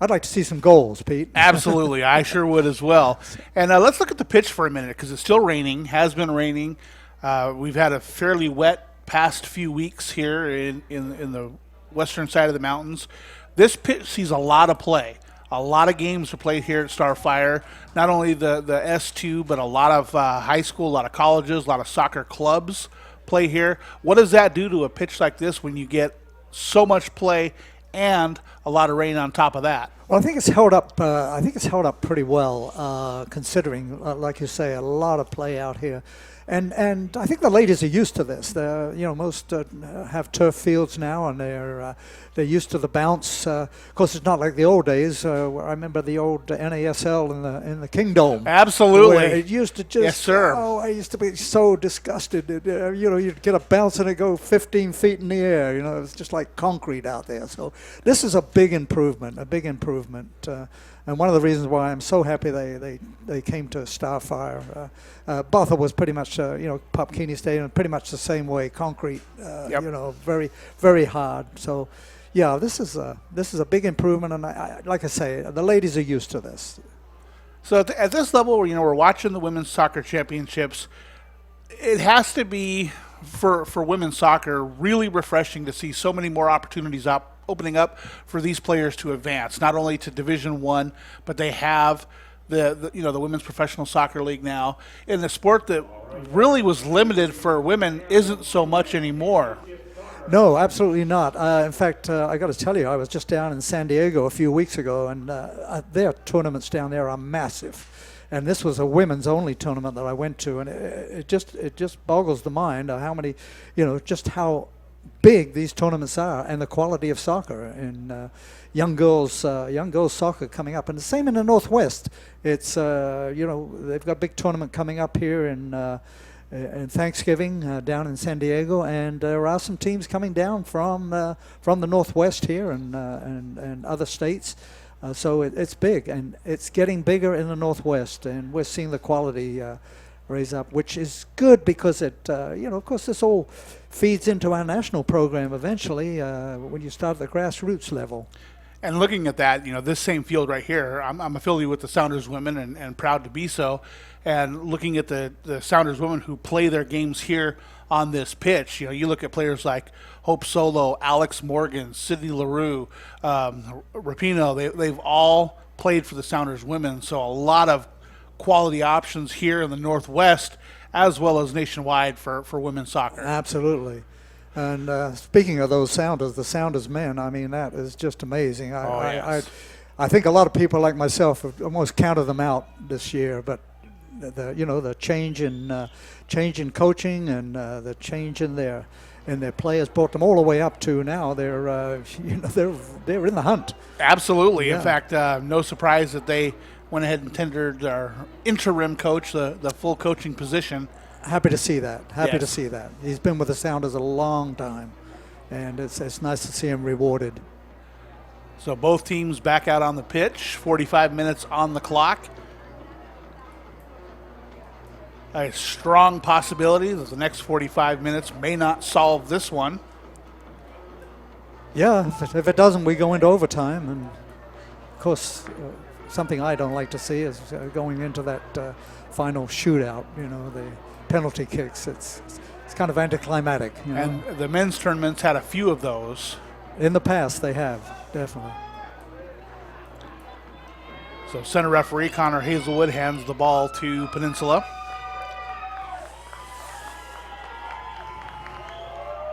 [SPEAKER 2] I'd like to see some goals, Pete.
[SPEAKER 1] Absolutely. I sure would as well. And let's look at the pitch for a minute, because it's still raining, has been raining. We've had a fairly wet past few weeks here in the western side of the mountains. This pitch sees a lot of play. A lot of games are played here at Starfire. Not only the S2, but a lot of high school, a lot of colleges, a lot of soccer clubs play here. What does that do to a pitch like this when you get so much play and a lot of rain on top of that?
[SPEAKER 2] Well, I think it's held up. I think it's held up pretty well, considering, like you say, a lot of play out here, and I think the ladies are used to this. Most have turf fields now, and they're used to the bounce. Of course, it's not like the old days. Where I remember the old NASL in the Kingdome.
[SPEAKER 1] Absolutely,
[SPEAKER 2] where it used to just.
[SPEAKER 1] Yes, sir.
[SPEAKER 2] Oh, I used to be so disgusted. You'd get a bounce and it go 15 feet in the air. It's just like concrete out there. So this is a big improvement. And one of the reasons why I'm so happy they came to Starfire. Botha was pretty much, Pop Keeney Stadium, pretty much the same way, concrete, very, very hard. So, yeah, this is a big improvement, and like I say, the ladies are used to this.
[SPEAKER 1] So at this level, we're watching the women's soccer championships. It has to be, for women's soccer, really refreshing to see so many more opportunities opening up for these players to advance, not only to Division I, but they have the Women's Professional Soccer League now. In the sport that really was limited for women isn't so much anymore.
[SPEAKER 2] No, absolutely not. In fact, I got to tell you, I was just down in San Diego a few weeks ago, and their tournaments down there are massive. And this was a women's only tournament that I went to, and it just boggles the mind how many, just how big these tournaments are, and the quality of soccer and young girls soccer coming up. And the same in the Northwest. It's they've got a big tournament coming up here in Thanksgiving down in San Diego, and there are some teams coming down from the Northwest here and other states. So it's big, and it's getting bigger in the Northwest, and we're seeing the quality raise up, which is good because it, of course, this all feeds into our national program eventually when you start at the grassroots level.
[SPEAKER 1] And looking at that, this same field right here, I'm affiliated with the Sounders women and proud to be so. And looking at the Sounders women who play their games here on this pitch, you look at players like Hope Solo, Alex Morgan, Sydney LaRue, Rapino, they've all played for the Sounders women. So a lot of quality options here in the Northwest as well as nationwide for women's soccer.
[SPEAKER 2] Absolutely. And speaking of those Sounders, the Sounders men, I mean, that is just amazing.
[SPEAKER 1] Yes.
[SPEAKER 2] I think a lot of people like myself have almost counted them out this year, but the change in coaching and the change in their play has brought them all the way up to now they're in the hunt.
[SPEAKER 1] Absolutely.
[SPEAKER 2] Yeah.
[SPEAKER 1] In fact, no surprise that they went ahead and tendered our interim coach the full coaching position.
[SPEAKER 2] Happy to see that.
[SPEAKER 1] Yes.
[SPEAKER 2] To see that. He's been with the Sounders a long time, and it's nice to see him rewarded.
[SPEAKER 1] So both teams back out on the pitch, 45 minutes on the clock. A strong possibility that the next 45 minutes may not solve this one.
[SPEAKER 2] Yeah, if it doesn't, we go into overtime. And, of course, something I don't like to see is going into that final shootout, the penalty kicks. It's kind of anticlimactic.
[SPEAKER 1] And the men's tournaments had a few of those.
[SPEAKER 2] In the past, they have, definitely.
[SPEAKER 1] So center referee Connor Hazelwood hands the ball to Peninsula.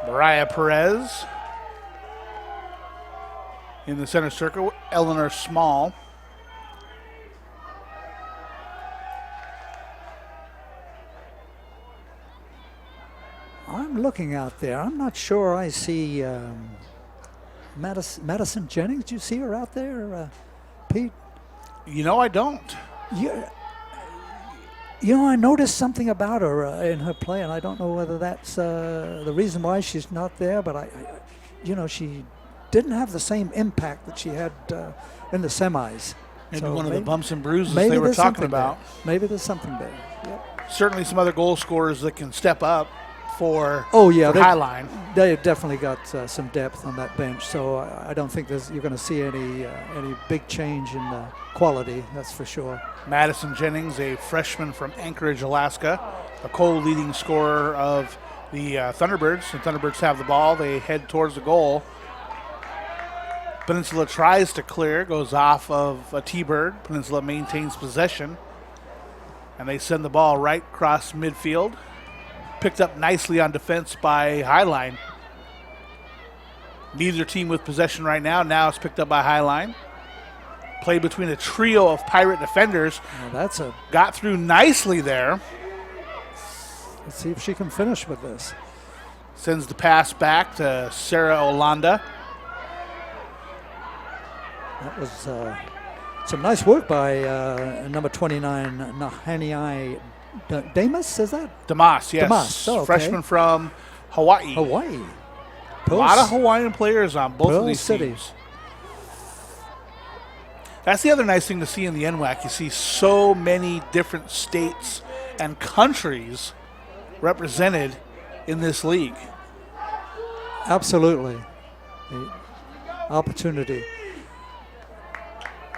[SPEAKER 1] Mariah Perez in the center circle. Eleanor Small.
[SPEAKER 2] I'm looking out there. I'm not sure I see Madison Jennings. Do you see her out there, Pete?
[SPEAKER 1] I don't.
[SPEAKER 2] I noticed something about her in her play, and I don't know whether that's the reason why she's not there, but she didn't have the same impact that she had in the semis.
[SPEAKER 1] Maybe one of the bumps and bruises they were talking about.
[SPEAKER 2] Maybe there's something there. Yep.
[SPEAKER 1] Certainly some other goal scorers that can step up for
[SPEAKER 2] Highline.
[SPEAKER 1] Highline.
[SPEAKER 2] They definitely got some depth on that bench, so I don't think you're going to see any big change in the quality, that's for sure.
[SPEAKER 1] Madison Jennings, a freshman from Anchorage, Alaska, a co-leading scorer of the Thunderbirds. The Thunderbirds have the ball. They head towards the goal. Peninsula tries to clear, goes off of a T-Bird. Peninsula maintains possession. And they send the ball right across midfield. Picked up nicely on defense by Highline. Neither team with possession right now. Now it's picked up by Highline. Play between a trio of Pirate defenders.
[SPEAKER 2] Well,
[SPEAKER 1] got through nicely there.
[SPEAKER 2] Let's see if she can finish with this.
[SPEAKER 1] Sends the pass back to Sarah Olanda.
[SPEAKER 2] That was some nice work by number 29, Nahani Damas, is that?
[SPEAKER 1] Damas, yes.
[SPEAKER 2] Damas, okay.
[SPEAKER 1] Freshman from Hawaii.
[SPEAKER 2] Hawaii.
[SPEAKER 1] A lot of Hawaiian players on both of these
[SPEAKER 2] cities.
[SPEAKER 1] teams. That's the other nice thing to see in the NWAC. You see so many different states and countries represented in this league.
[SPEAKER 2] Absolutely. The opportunity.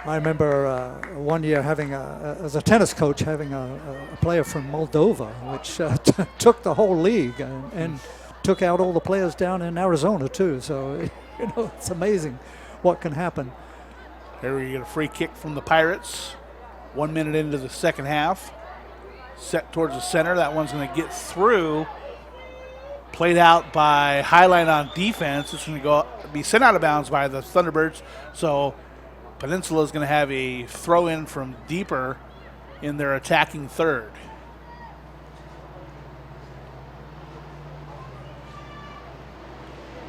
[SPEAKER 2] I remember one year having, as a tennis coach, having a player from Moldova, which took the whole league and took out all the players down in Arizona, too. So, it's amazing what can happen.
[SPEAKER 1] Here we get a free kick from the Pirates. 1 minute into the second half. Set towards the center. That one's going to get through. Played out by Highline on defense. It's going to be sent out of bounds by the Thunderbirds. So Peninsula is going to have a throw in from deeper in their attacking third.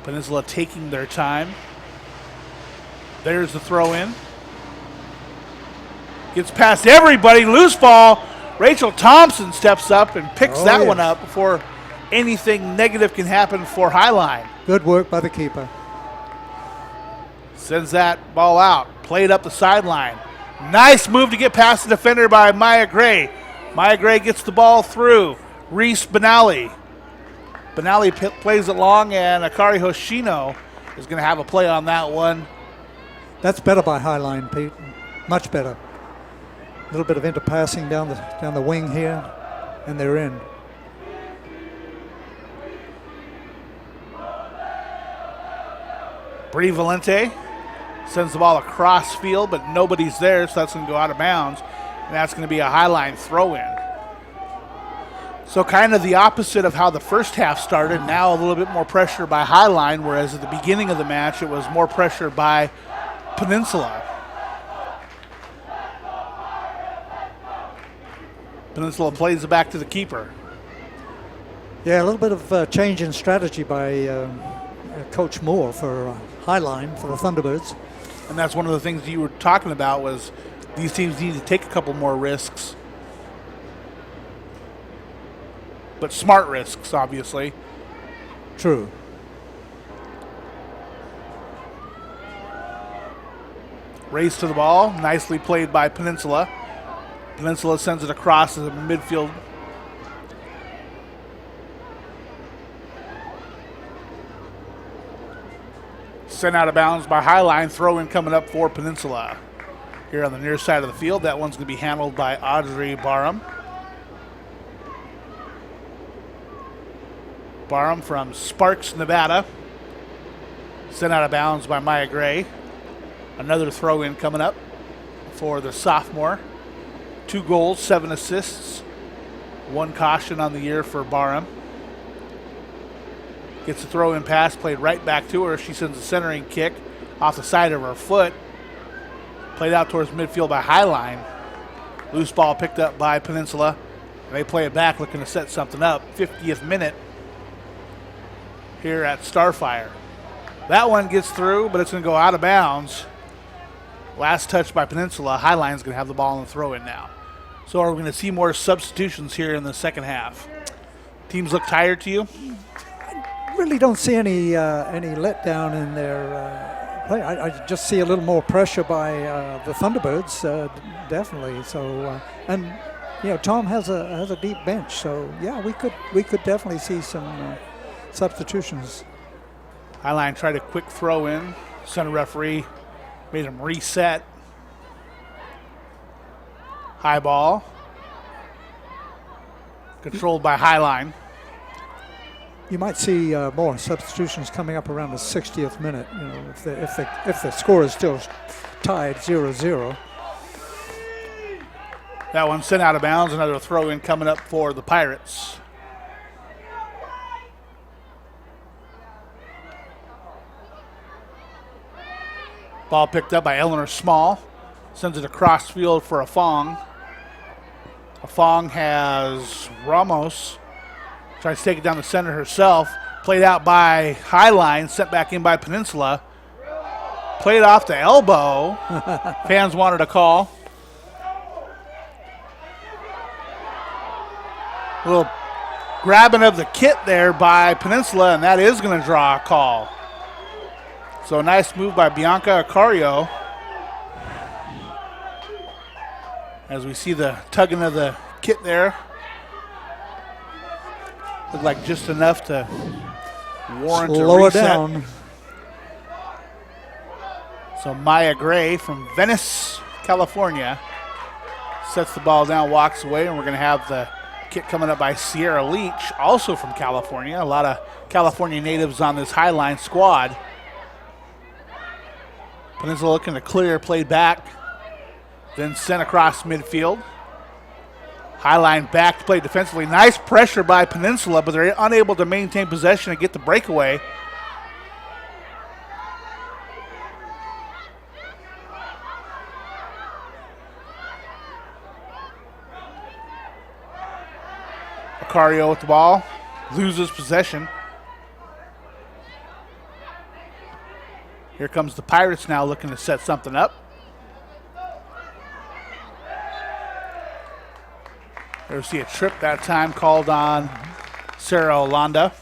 [SPEAKER 1] Peninsula taking their time. There's the throw in. Gets past everybody. Loose ball. Rachel Thompson steps up and picks that one up before anything negative can happen for Highline.
[SPEAKER 2] Good work by the keeper.
[SPEAKER 1] Sends that ball out. Played up the sideline. Nice move to get past the defender by Maya Gray. Maya Gray gets the ball through. Reese Benally. Benally plays it long, and Akari Hoshino is going to have a play on that one.
[SPEAKER 2] That's better by Highline, Pete. Much better. A little bit of interpassing down the wing here, and they're in.
[SPEAKER 1] Bree Valente sends the ball across field, but nobody's there, so that's going to go out of bounds, and that's going to be a Highline throw-in. So kind of the opposite of how the first half started. Now a little bit more pressure by Highline, whereas at the beginning of the match it was more pressure by Peninsula. Peninsula plays it back to the keeper.
[SPEAKER 2] Yeah, a little bit of change in strategy by Coach Moore for Highline, for the Thunderbirds.
[SPEAKER 1] And that's one of the things you were talking about was these teams need to take a couple more risks. But smart risks, obviously.
[SPEAKER 2] True.
[SPEAKER 1] Race to the ball. Nicely played by Peninsula. Peninsula sends it across to the midfield. Sent out of bounds by Highline. Throw in coming up for Peninsula. Here on the near side of the field. That one's going to be handled by Audrey Barham. Barham from Sparks, Nevada. Sent out of bounds by Maya Gray. Another throw in coming up for the sophomore. 2 goals, 7 assists. 1 caution on the year for Barham. Gets a throw in pass, played right back to her. She sends a centering kick off the side of her foot. Played out towards midfield by Highline. Loose ball picked up by Peninsula. And they play it back, looking to set something up. 50th minute here at Starfire. That one gets through, but it's going to go out of bounds. Last touch by Peninsula. Highline's going to have the ball and throw in now. So are we going to see more substitutions here in the second half? Teams look tired to you?
[SPEAKER 2] Really don't see any letdown in their play. I just see a little more pressure by the Thunderbirds, definitely. So and Tom has a deep bench, so yeah, we could definitely see some substitutions.
[SPEAKER 1] Highline tried a quick throw in. Center referee made him reset. High ball. Controlled by Highline.
[SPEAKER 2] you might see more substitutions coming up around the 60th minute. You know, if the score is still tied 0-0.
[SPEAKER 1] That one sent out of bounds. Another throw in coming up for the Pirates. Ball picked up by Eleanor Small. Sends it across field for Afong. Afong has Ramos. Tries to take it down the center herself. Played out by Highline. Sent back in by Peninsula. Played off the elbow. Fans wanted a call. A little grabbing of the kit there by Peninsula, and that is going to draw a call. So a nice move by Bianca Acario. As we see the tugging of the kit there. Looked like just enough to warrant a
[SPEAKER 2] Slow it
[SPEAKER 1] reset.
[SPEAKER 2] down.
[SPEAKER 1] So Maya Gray from Venice, California, sets the ball down, walks away, and we're going to have the kick coming up by Sierra Leach, also from California. A lot of California natives on this Highline squad. Peninsula looking to clear, played back, then sent across midfield. Highline back to play defensively. Nice pressure by Peninsula, but they're unable to maintain possession and get the breakaway. Acario with the ball, loses possession. Here comes the Pirates now looking to set something up. There's see a trip that time called on Sarah Olanda.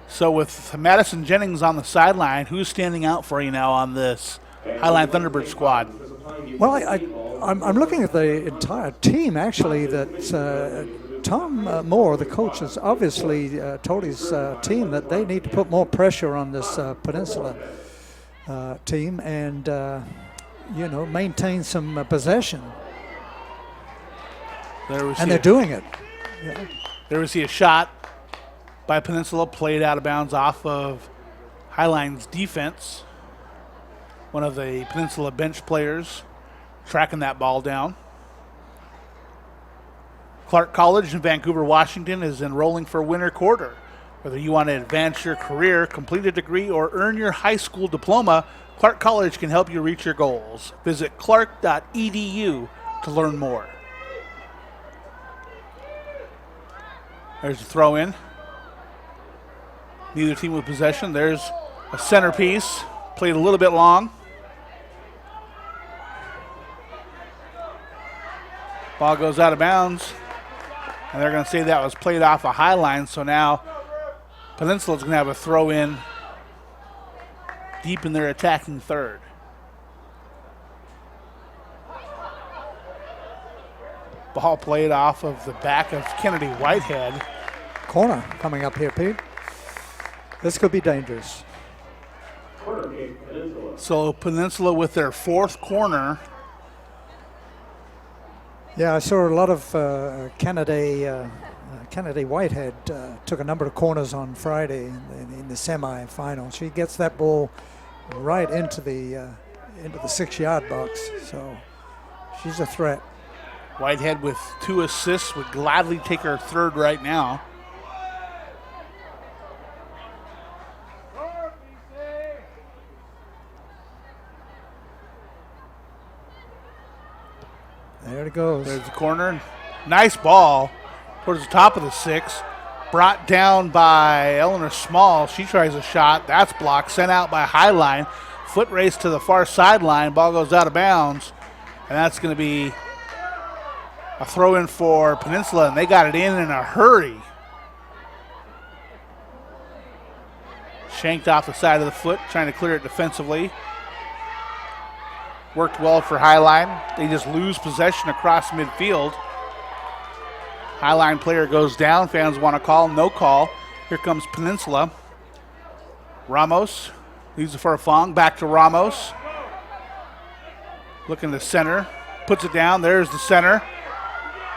[SPEAKER 1] So with Madison Jennings on the sideline, who's standing out for you now on this Highline Thunderbird squad?
[SPEAKER 2] Well, I'm looking at the entire team, actually, that Tom Moore, the coach, has obviously told his team that they need to put more pressure on this Peninsula team and, maintain some possession. And they're doing it. Yeah.
[SPEAKER 1] There we see a shot by Peninsula, played out of bounds off of Highline's defense. One of the Peninsula bench players tracking that ball down. Clark College in Vancouver, Washington is enrolling for winter quarter. Whether you want to advance your career, complete a degree, or earn your high school diploma, Clark College can help you reach your goals. Visit clark.edu to learn more. There's a throw in. Neither team with possession. There's a centerpiece. Played a little bit long. Ball goes out of bounds. And they're going to say that was played off a Highline. So now Peninsula's going to have a throw in deep in their attacking third. Ball played off of the back of Kennedy Whitehead.
[SPEAKER 2] Corner coming up here, Pete. This could be dangerous.
[SPEAKER 1] So Peninsula with their fourth corner.
[SPEAKER 2] Yeah, I saw a lot of Kennedy Whitehead took a number of corners on Friday in the semi-final. She gets that ball right into the 6-yard box, so she's a threat.
[SPEAKER 1] Whitehead with 2 assists would gladly take her third right now.
[SPEAKER 2] There it goes.
[SPEAKER 1] There's the corner. Nice ball towards the top of the 6. Brought down by Eleanor Small. She tries a shot. That's blocked. Sent out by Highline. Foot race to the far sideline. Ball goes out of bounds. And that's going to be a throw in for Peninsula. And they got it in a hurry. Shanked off the side of the foot. Trying to clear it defensively. Worked well for Highline. They just lose possession across midfield. Highline player goes down. Fans want to call. No call. Here comes Peninsula. Ramos leaves it for a Fong. Back to Ramos. Looking to center. Puts it down. There's the center.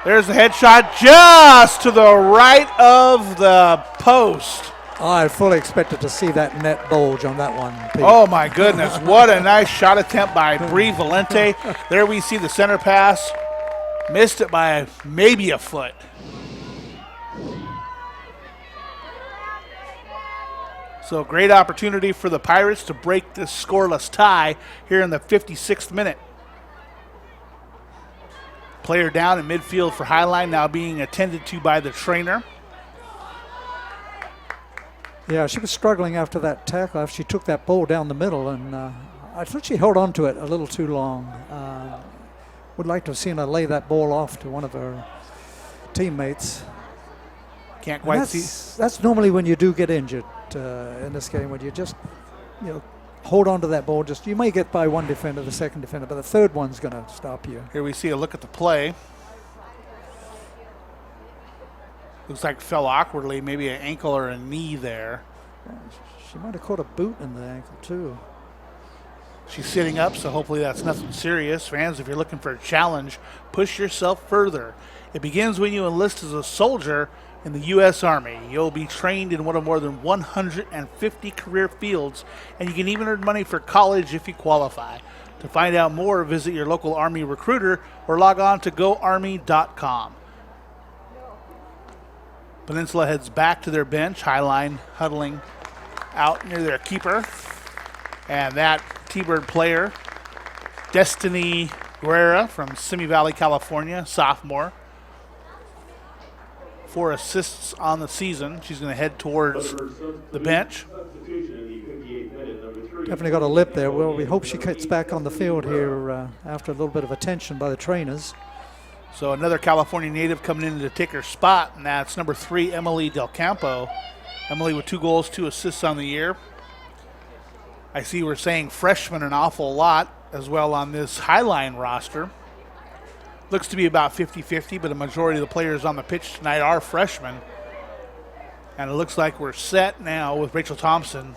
[SPEAKER 1] There's the headshot just to the right of the post.
[SPEAKER 2] I fully expected to see that net bulge on that one, Pete.
[SPEAKER 1] Oh, my goodness. What a nice shot attempt by Bri Valente. There we see the center pass. Missed it by maybe a foot. So great opportunity for the Pirates to break this scoreless tie here in the 56th minute. Player down in midfield for Highline, now being attended to by the trainer.
[SPEAKER 2] Yeah, she was struggling after that tackle, after she took that ball down the middle, and I thought she held on to it a little too long. Would like to have seen her lay that ball off to one of her teammates.
[SPEAKER 1] Can't quite see.
[SPEAKER 2] That's normally when you do get injured in this game, when you just, hold on to that ball. Just you may get by one defender, the second defender, but the third one's going to stop you.
[SPEAKER 1] Here we see a look at the play. Looks like fell awkwardly, maybe an ankle or a knee there.
[SPEAKER 2] She might have caught a boot in the ankle too.
[SPEAKER 1] She's sitting up, so hopefully that's nothing serious. Fans, if you're looking for a challenge, push yourself further. It begins when you enlist as a soldier in the U.S. Army. You'll be trained in one of more than 150 career fields, and you can even earn money for college if you qualify. To find out more, visit your local Army recruiter or log on to goarmy.com. Peninsula heads back to their bench. Highline huddling out near their keeper. And that T-Bird player, Destiny Guerra from Simi Valley, California, sophomore. 4 assists on the season. She's going to head towards the bench.
[SPEAKER 2] Definitely got a lip there. Well, we hope she gets back on the field here after a little bit of attention by the trainers.
[SPEAKER 1] So another California native coming in to take her spot, and that's number 3, Emily Del Campo. Emily with 2 goals, 2 assists on the year. I see we're saying freshman an awful lot as well on this Highline roster. Looks to be about 50-50, but a majority of the players on the pitch tonight are freshmen. And it looks like we're set now with Rachel Thompson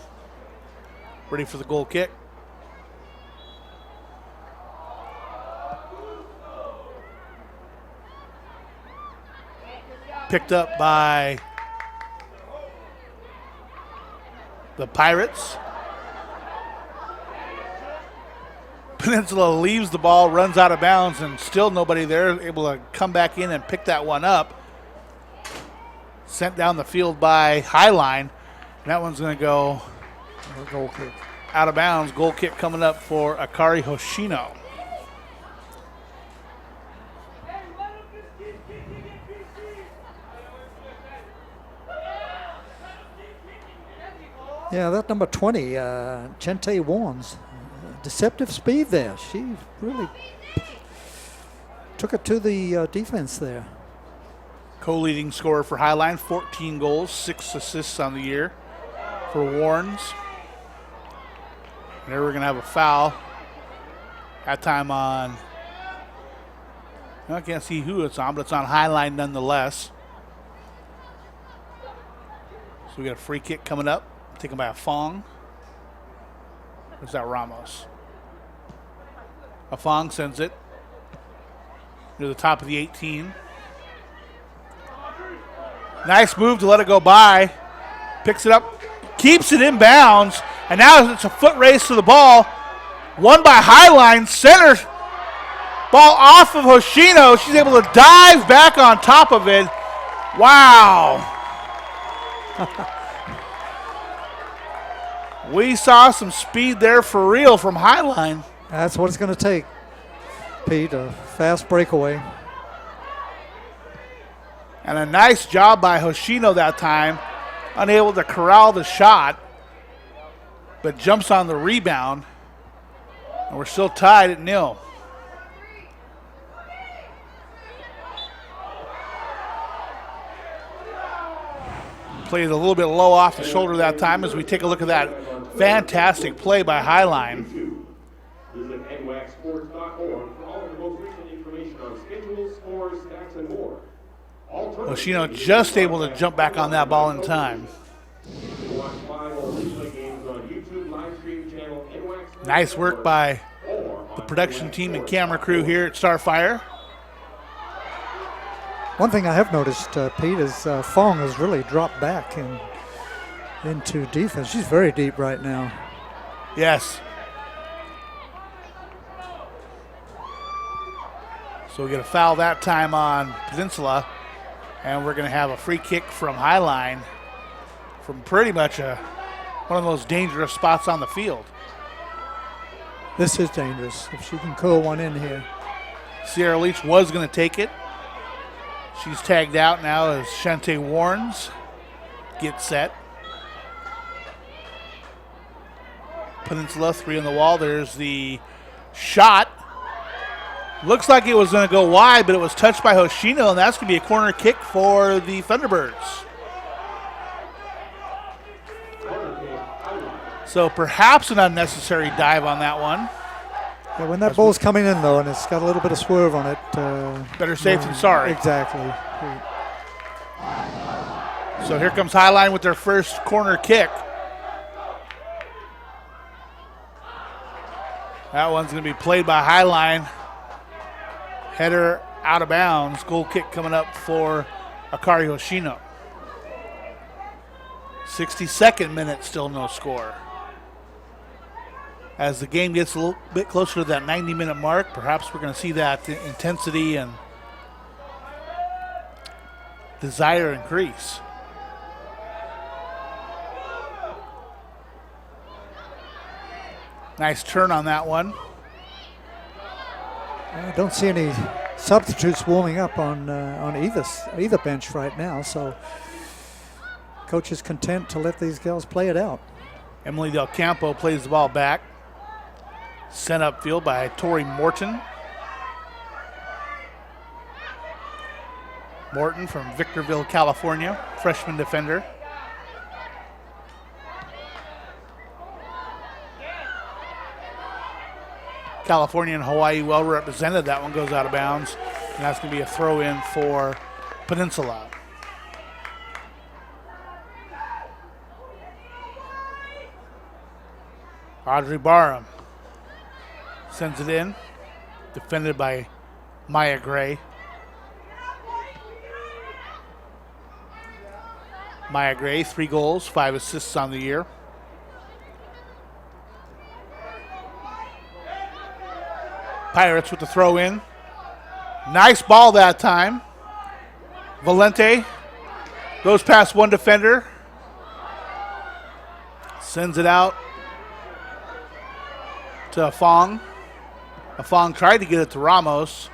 [SPEAKER 1] ready for the goal kick. Picked up by the Pirates. Peninsula leaves the ball, runs out of bounds, and still nobody there, able to come back in and pick that one up. Sent down the field by Highline. And that one's going to go
[SPEAKER 2] goal kick.
[SPEAKER 1] Out of bounds. Goal kick coming up for Akari Hoshino.
[SPEAKER 2] Yeah, that number 20, Chente Warnes. Deceptive speed there. She really took it to the defense there.
[SPEAKER 1] Co-leading scorer for Highline, 14 goals, 6 assists on the year for Warnes. And there we're going to have a foul. That time on, I can't see who it's on, but it's on Highline nonetheless. So we got a free kick coming up, taken by a Fong. Where's that Ramos? Afong sends it near the top of the 18. Nice move to let it go by. Picks it up, keeps it in bounds, and now it's a foot race to the ball. Won by Highline, center. Ball off of Hoshino. She's able to dive back on top of it. Wow. We saw some speed there for real from Highline.
[SPEAKER 2] That's what it's going to take, Pete, a fast breakaway.
[SPEAKER 1] And a nice job by Hoshino that time. Unable to corral the shot, but jumps on the rebound. And we're still tied at 0. Played a little bit low off the shoulder that time as we take a look at that fantastic play by Highline.
[SPEAKER 3] Visit NWACSports.org for all of the most recent information on schedules, scores, stats, and more.
[SPEAKER 1] Hoshino just able to jump back on that ball in time. Nice work by the production team and camera crew here at Starfire.
[SPEAKER 2] One thing I have noticed, Pete, is Fong has really dropped back into defense. She's very deep right now.
[SPEAKER 1] Yes. So we get a foul that time on Peninsula, and we're going to have a free kick from Highline from pretty much one of those dangerous spots on the field.
[SPEAKER 2] This is dangerous if she can curl one in here.
[SPEAKER 1] Sierra Leach was going to take it. She's tagged out now as Shante Warrens gets set. Peninsula, 3 on the wall. There's the shot. Looks like it was going to go wide, but it was touched by Hoshino, and that's going to be a corner kick for the Thunderbirds. So perhaps an unnecessary dive on that one.
[SPEAKER 2] Yeah, when that ball's coming in, though, and it's got a little bit of swerve on it.
[SPEAKER 1] Better safe than sorry.
[SPEAKER 2] Exactly.
[SPEAKER 1] So here comes Highline with their first corner kick. That one's going to be played by Highline. Header out of bounds. Goal kick coming up for Akari Hoshino. 62nd minute, still no score. As the game gets a little bit closer to that 90-minute mark, perhaps we're going to see that intensity and desire increase. Nice turn on that one.
[SPEAKER 2] I don't see any substitutes warming up on either bench right now, so coach is content to let these girls play it out.
[SPEAKER 1] Emily Del Campo plays the ball back. Sent upfield by Tori Morton. Morton from Victorville, California, freshman defender. California and Hawaii well represented. That one goes out of bounds, and that's going to be a throw in for Peninsula. Audrey Barham sends it in, defended by Maya Gray. Maya Gray, 3 goals, 5 assists on the year. Pirates with the throw in. Nice ball that time. Valente goes past one defender. Sends it out to Fong. Fong tried to get it to Ramos.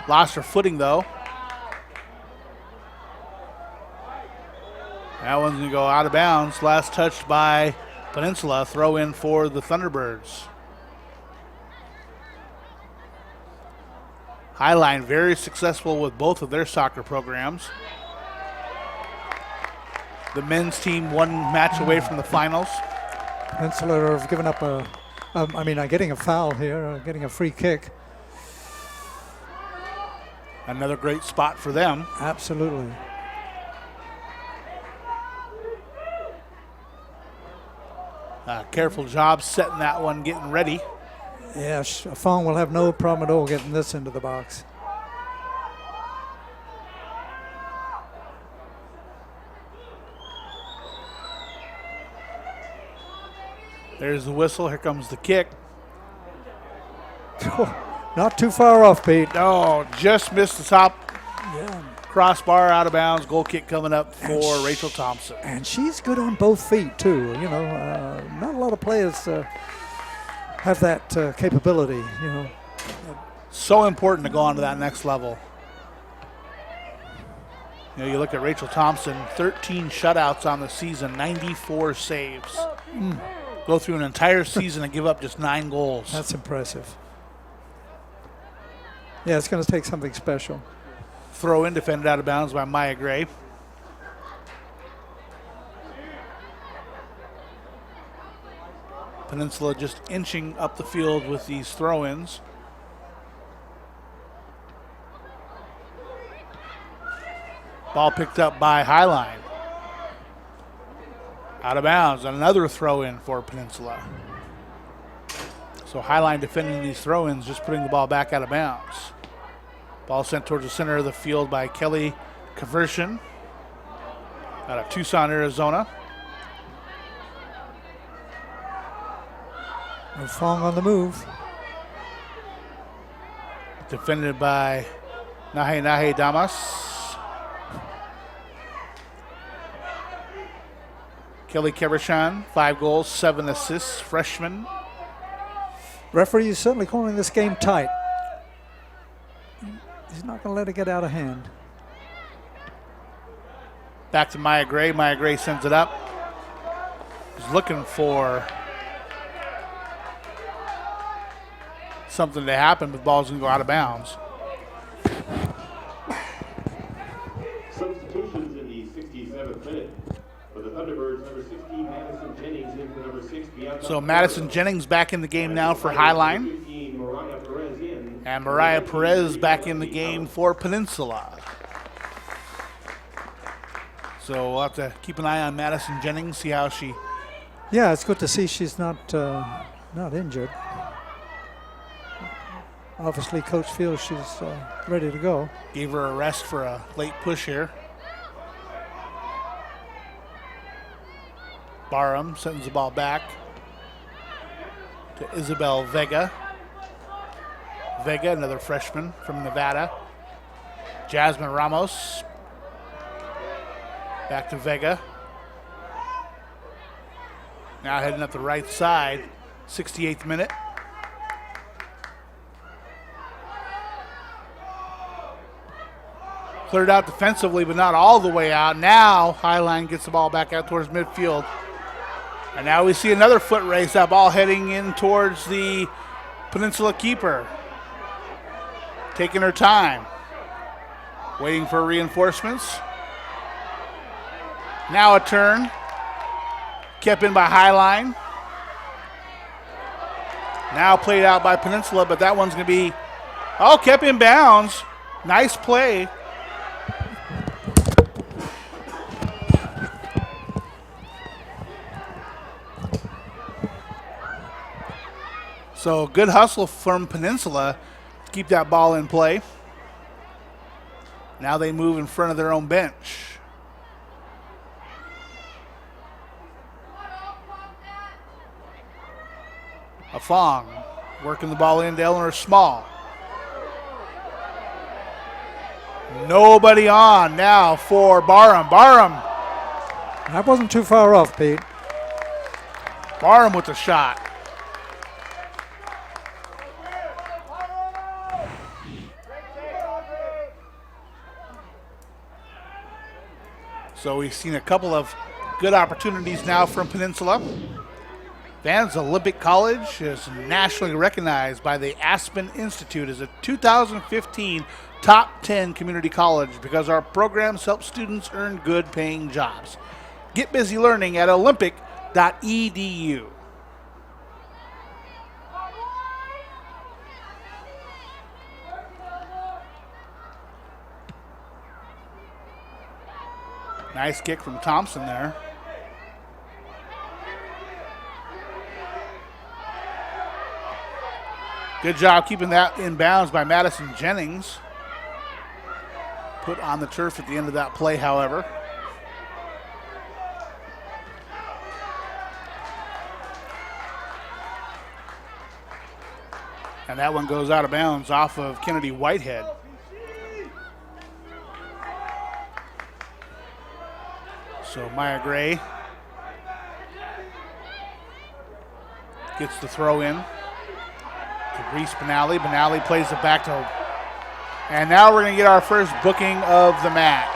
[SPEAKER 1] Lost her footing though. That one's going to go out of bounds. Last touched by Peninsula. Throw in for the Thunderbirds. Highline very successful with both of their soccer programs. The men's team 1 match away from the finals.
[SPEAKER 2] Peninsula have given up getting a foul here, getting a free kick.
[SPEAKER 1] Another great spot for them.
[SPEAKER 2] Absolutely.
[SPEAKER 1] Careful job setting that one, getting ready.
[SPEAKER 2] Yeah, Fong will have no problem at all getting this into the box.
[SPEAKER 1] There's the whistle. Here comes the kick.
[SPEAKER 2] Not too far off, Pete.
[SPEAKER 1] No, just missed the top crossbar, out of bounds. Goal kick coming up for Rachel Thompson.
[SPEAKER 2] And she's good on both feet, too. You know, not a lot of players have that capability, you know.
[SPEAKER 1] So important to go on to that next level. You know, you look at Rachel Thompson, 13 shutouts on the season, 94 saves. Go through an entire season and give up just 9 goals.
[SPEAKER 2] That's impressive. Yeah, it's going to take something special.
[SPEAKER 1] Throw in, defended out of bounds by Maya Gray. Peninsula just inching up the field with these throw-ins. Ball picked up by Highline. Out of bounds, another throw-in for Peninsula. So Highline defending these throw-ins, just putting the ball back out of bounds. Ball sent towards the center of the field by Kelly conversion out of Tucson, Arizona.
[SPEAKER 2] Fong on the move.
[SPEAKER 1] Defended by Nahe Damas. Kelly Kevershan, 5 goals, 7 assists, freshman.
[SPEAKER 2] Referee is certainly calling this game tight. He's not going to let it get out of hand.
[SPEAKER 1] Back to Maya Gray. Maya Gray sends it up. He's looking for something to happen, but the ball's going to go out of bounds.
[SPEAKER 3] Substitutions in the 67th minute. For the Thunderbirds, number 16, Madison Jennings, in for number 6, Bianca.
[SPEAKER 1] So Madison Jennings back in the game now for Highline. And Mariah Perez back in the game for Peninsula. So we'll have to keep an eye on Madison Jennings, see how she...
[SPEAKER 2] Yeah, it's good to see she's not injured. Obviously, Coach feels she's ready to go.
[SPEAKER 1] Gave her a rest for a late push here. Barham sends the ball back to Isabel Vega. Vega, another freshman from Nevada. Jasmine Ramos. Back to Vega. Now heading up the right side, 68th minute. Cleared out defensively, but not all the way out. Now Highline gets the ball back out towards midfield. And now we see another foot race. That ball heading in towards the Peninsula keeper. Taking her time. Waiting for reinforcements. Now a turn. Kept in by Highline. Now played out by Peninsula, but that one's going to be, kept in bounds. Nice play. So good hustle from Peninsula to keep that ball in play. Now they move in front of their own bench. Afong working the ball into Eleanor Small. Nobody on now for Barham. Barham.
[SPEAKER 2] That wasn't too far off, Pete.
[SPEAKER 1] Barham with the shot. So we've seen a couple of good opportunities now from Peninsula. Vans Olympic College is nationally recognized by the Aspen Institute as a 2015 top 10 community college because our programs help students earn good paying jobs. Get busy learning at olympic.edu. Nice kick from Thompson there. Good job keeping that in bounds by Madison Jennings. Put on the turf at the end of that play, however. And that one goes out of bounds off of Kennedy Whitehead. So Maya Gray gets the throw in to Reese Benally. Benally plays it back to, and now we're going to get our first booking of the match.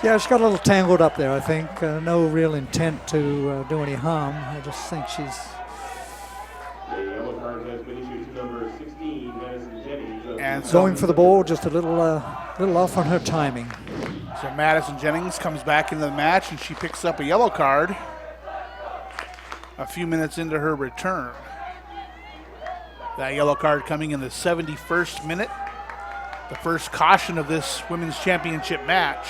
[SPEAKER 2] Yeah, she got a little tangled up there, I think. No real intent to do any harm. I just think she's...
[SPEAKER 1] And so
[SPEAKER 2] going for the ball, just a little off on her timing.
[SPEAKER 1] So Madison Jennings comes back into the match, and she picks up a yellow card a few minutes into her return. That yellow card coming in the 71st minute, the first caution of this women's championship match.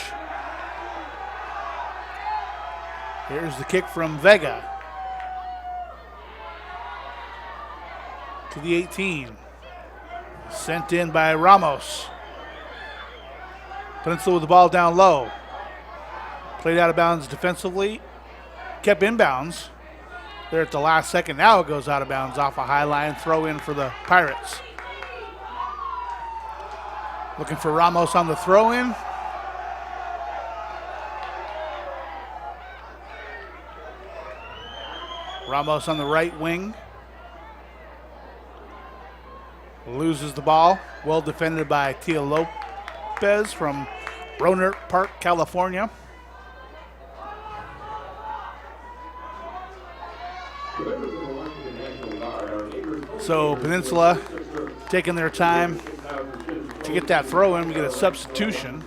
[SPEAKER 1] Here's the kick from Vega to the 18. Sent in by Ramos. Peninsula with the ball down low. Played out of bounds defensively. Kept inbounds there at the last second. Now it goes out of bounds off a Highline. Throw in for the Pirates. Looking for Ramos on the throw in. Ramos on the right wing. Loses the ball. Well defended by Tia Lopez from Rohnert Park, California. So Peninsula taking their time to get that throw in. We get a substitution.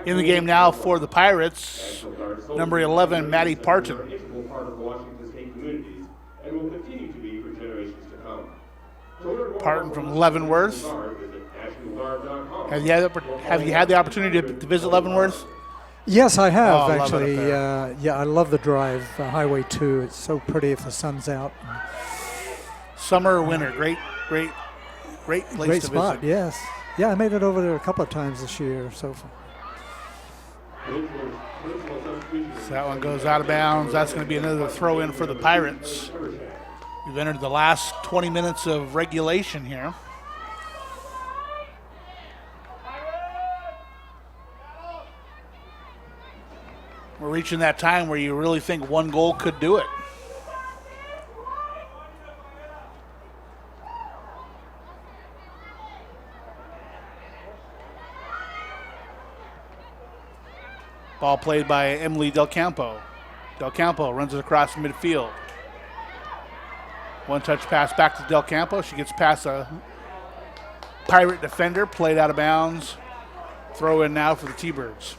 [SPEAKER 1] In the game now for the Pirates, number 11, Maddie Parton. Parton from Leavenworth. Have you had the opportunity to visit Leavenworth?
[SPEAKER 2] Yes, I have,
[SPEAKER 1] Oh, I love it up
[SPEAKER 2] actually.
[SPEAKER 1] there.
[SPEAKER 2] Yeah, I love the drive, Highway 2. It's so pretty if the sun's out.
[SPEAKER 1] Summer or winter, great place
[SPEAKER 2] Great
[SPEAKER 1] to
[SPEAKER 2] spot,
[SPEAKER 1] visit.
[SPEAKER 2] yes. Yeah, I made it over there a couple of times this year. So
[SPEAKER 1] So that one goes out of bounds. That's going to be another throw in for the Pirates. We've entered the last 20 minutes of regulation here. We're reaching that time where you really think one goal could do it. Ball played by Emily Del Campo. Del Campo runs it across midfield. One touch pass back to Del Campo. She gets past a Pirate defender, played out of bounds. Throw in now for the T-Birds.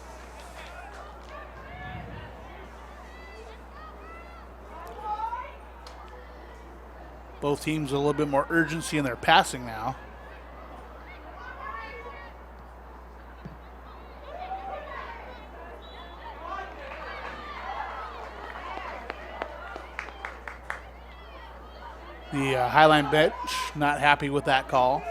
[SPEAKER 1] Both teams a little bit more urgency in their passing now. The Highline bench not happy with that call.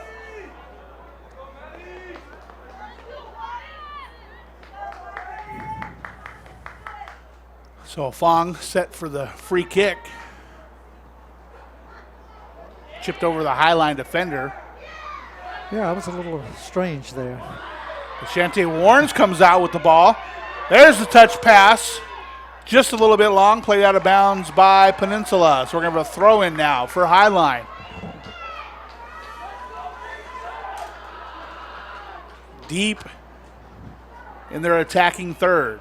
[SPEAKER 1] So Fong set for the free kick. Chipped over the Highline defender.
[SPEAKER 2] yeah, it was a little strange there.
[SPEAKER 1] Shante Warnes comes out with the ball. There's the touch pass. Just a little bit long, played out of bounds by Peninsula. So we're going to have a throw in now for Highline. Deep in their attacking third.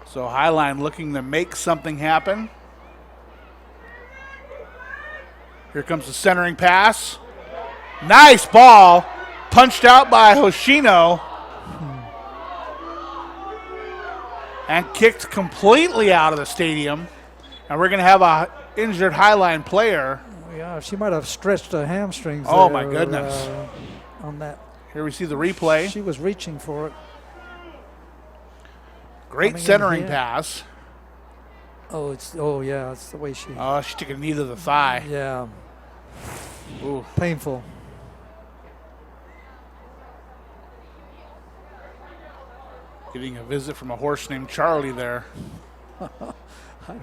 [SPEAKER 1] So Highline looking to make something happen. Here comes the centering pass. Nice ball. Punched out by Hoshino. And kicked completely out of the stadium. And we're going to have a injured Highline player.
[SPEAKER 2] Yeah, she might have stretched her hamstrings.
[SPEAKER 1] Oh,
[SPEAKER 2] there,
[SPEAKER 1] my goodness.
[SPEAKER 2] On that.
[SPEAKER 1] Here we see the replay.
[SPEAKER 2] She was reaching for it.
[SPEAKER 1] Great
[SPEAKER 2] Coming in
[SPEAKER 1] centering
[SPEAKER 2] here.
[SPEAKER 1] pass.
[SPEAKER 2] Oh yeah, it's the way she.
[SPEAKER 1] Oh, she took a knee to the thigh.
[SPEAKER 2] Yeah.
[SPEAKER 1] Ooh.
[SPEAKER 2] Painful.
[SPEAKER 1] Getting a visit from a horse named Charlie there.
[SPEAKER 2] I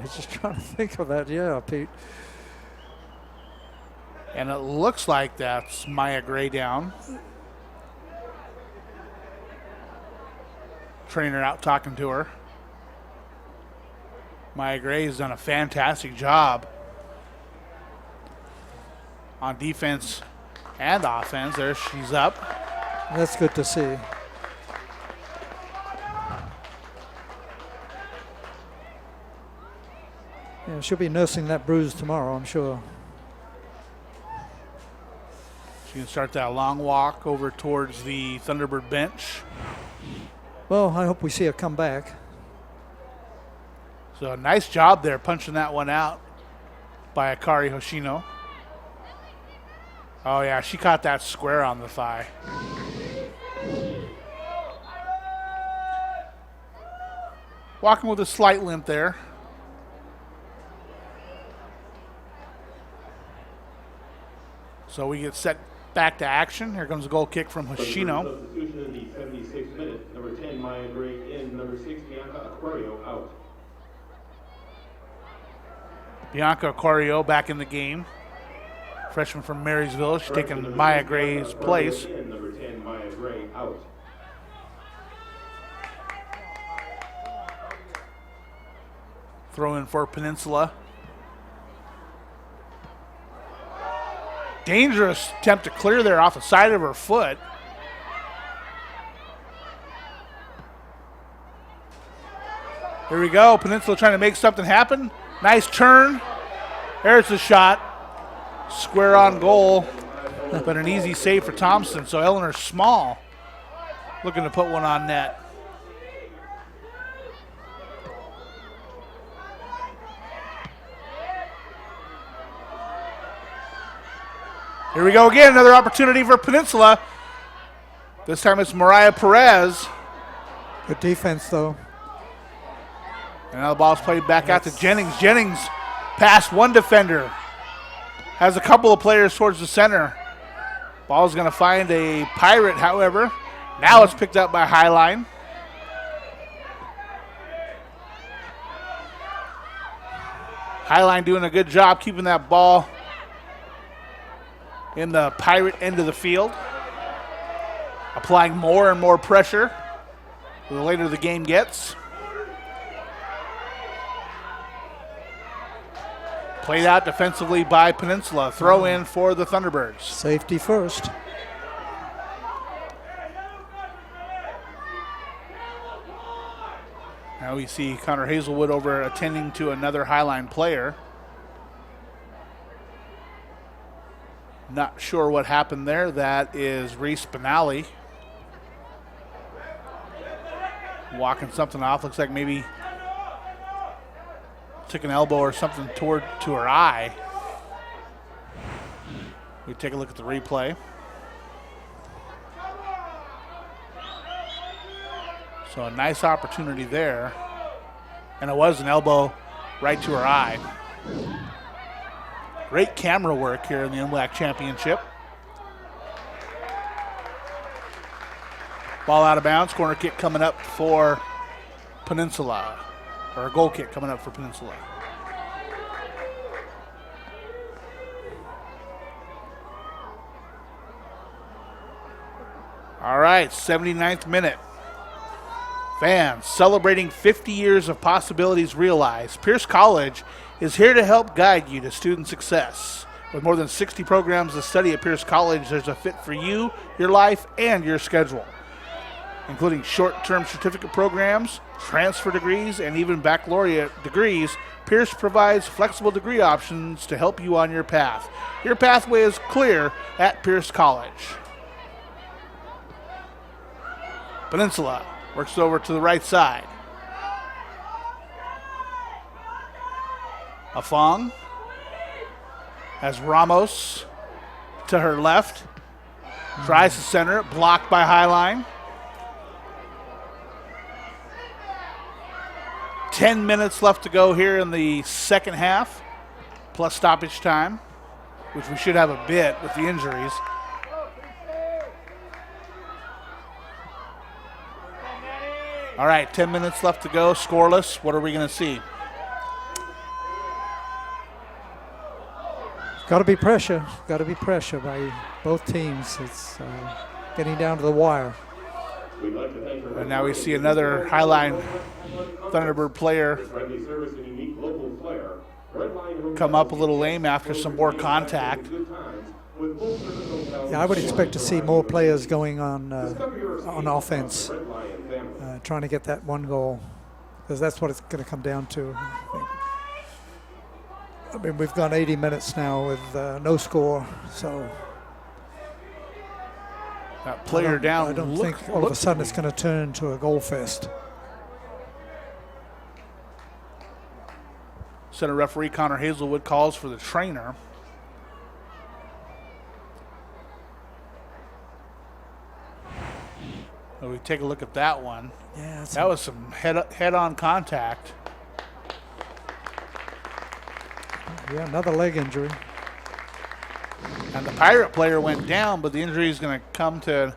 [SPEAKER 2] was just trying to think of that. Yeah, Pete.
[SPEAKER 1] And it looks like that's Maya Gray down. Trainer out talking to her. Maya Gray has done a fantastic job on defense and offense. There she's up.
[SPEAKER 2] That's good to see. Yeah, she'll be nursing that bruise tomorrow, I'm sure.
[SPEAKER 1] She can start that long walk over towards the Thunderbird bench.
[SPEAKER 2] Well, I hope we see her come back.
[SPEAKER 1] So nice job there punching that one out by Akari Hoshino. Oh yeah, she caught that square on the thigh. Walking with a slight limp there. So we get set back to action. Here comes a goal kick from Hoshino.
[SPEAKER 12] Substitution in the 76th minute. Number 10, Maya Gray in. Number 6, Bianca Aquario out.
[SPEAKER 1] Bianca Aquario back in the game. Freshman from Marysville. She's taking Maya Gray's place.
[SPEAKER 12] In. Number 10, Maya Gray out.
[SPEAKER 1] Throw in for Peninsula. Dangerous attempt to clear there off the side of her foot. Here we go. Peninsula trying to make something happen. Nice turn. There's the shot. Square on goal. But an easy save for Thompson. So Eleanor Small looking to put one on net. Here we go again, another opportunity for Peninsula. This time it's Mariah Perez.
[SPEAKER 2] Good defense, though.
[SPEAKER 1] And now the ball's played back out to Jennings. Jennings past one defender. Has a couple of players towards the center. Ball's going to find a Pirate, however. Now it's picked up by Highline. Highline doing a good job keeping that ball in the Pirate end of the field. Applying more and more pressure the later the game gets. Played out defensively by Peninsula. Throw in for the Thunderbirds.
[SPEAKER 2] Safety first.
[SPEAKER 1] Now we see Connor Hazelwood over attending to another Highline player. Not sure what happened there. That is Reese Benally. Walking something off. Looks like maybe took an elbow or something to her eye. We take a look at the replay. So a nice opportunity there. And it was an elbow right to her eye. Great camera work here in the NWAC Championship. Ball out of bounds. Corner kick coming up for Peninsula. Or a goal kick coming up for Peninsula. All right, 79th minute. Fans celebrating 50 years of possibilities realized. Pierce College is here to help guide you to student success. With more than 60 programs to study at Pierce College, there's a fit for you, your life, and your schedule. Including short-term certificate programs, transfer degrees, and even baccalaureate degrees, Pierce provides flexible degree options to help you on your path. Your pathway is clear at Pierce College. Peninsula works over to the right side. Afong has Ramos to her left. Tries to center it, blocked by Highline. 10 minutes left to go here in the second half, plus stoppage time, which we should have a bit with the injuries. All right, 10 minutes left to go, scoreless. What are we going to see?
[SPEAKER 2] Got to be pressure. Got to be pressure by both teams. It's getting down to the wire.
[SPEAKER 1] And now we see another Highline Thunderbird player come up a little lame after some more contact.
[SPEAKER 2] Yeah, I would expect to see more players going on offense, trying to get that one goal, because that's what it's going to come down to. I mean, we've gone 80 minutes now with no score, so
[SPEAKER 1] that player down.
[SPEAKER 2] I don't think all of a sudden it's going to turn to a goal fest.
[SPEAKER 1] Center referee Connor Hazelwood calls for the trainer. So we take a look at that one.
[SPEAKER 2] Yeah,
[SPEAKER 1] that was some head-on contact.
[SPEAKER 2] Yeah, another leg injury.
[SPEAKER 1] And the Pirate player went down, but the injury is going to come to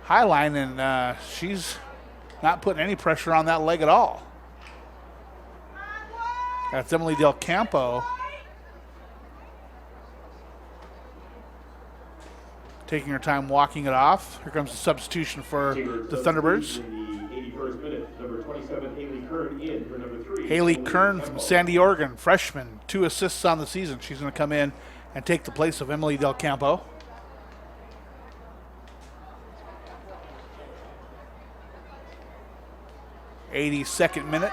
[SPEAKER 1] Highline, and she's not putting any pressure on that leg at all. That's Emily Del Campo taking her time walking it off. Here comes the substitution for the Thunderbirds.
[SPEAKER 12] In the 81st minute, number 27, Haley Kern in for number 3.
[SPEAKER 1] Haley Kern from Sandy, Oregon, freshman, 2 assists on the season. She's going to come in and take the place of Emily Del Campo. '82nd minute.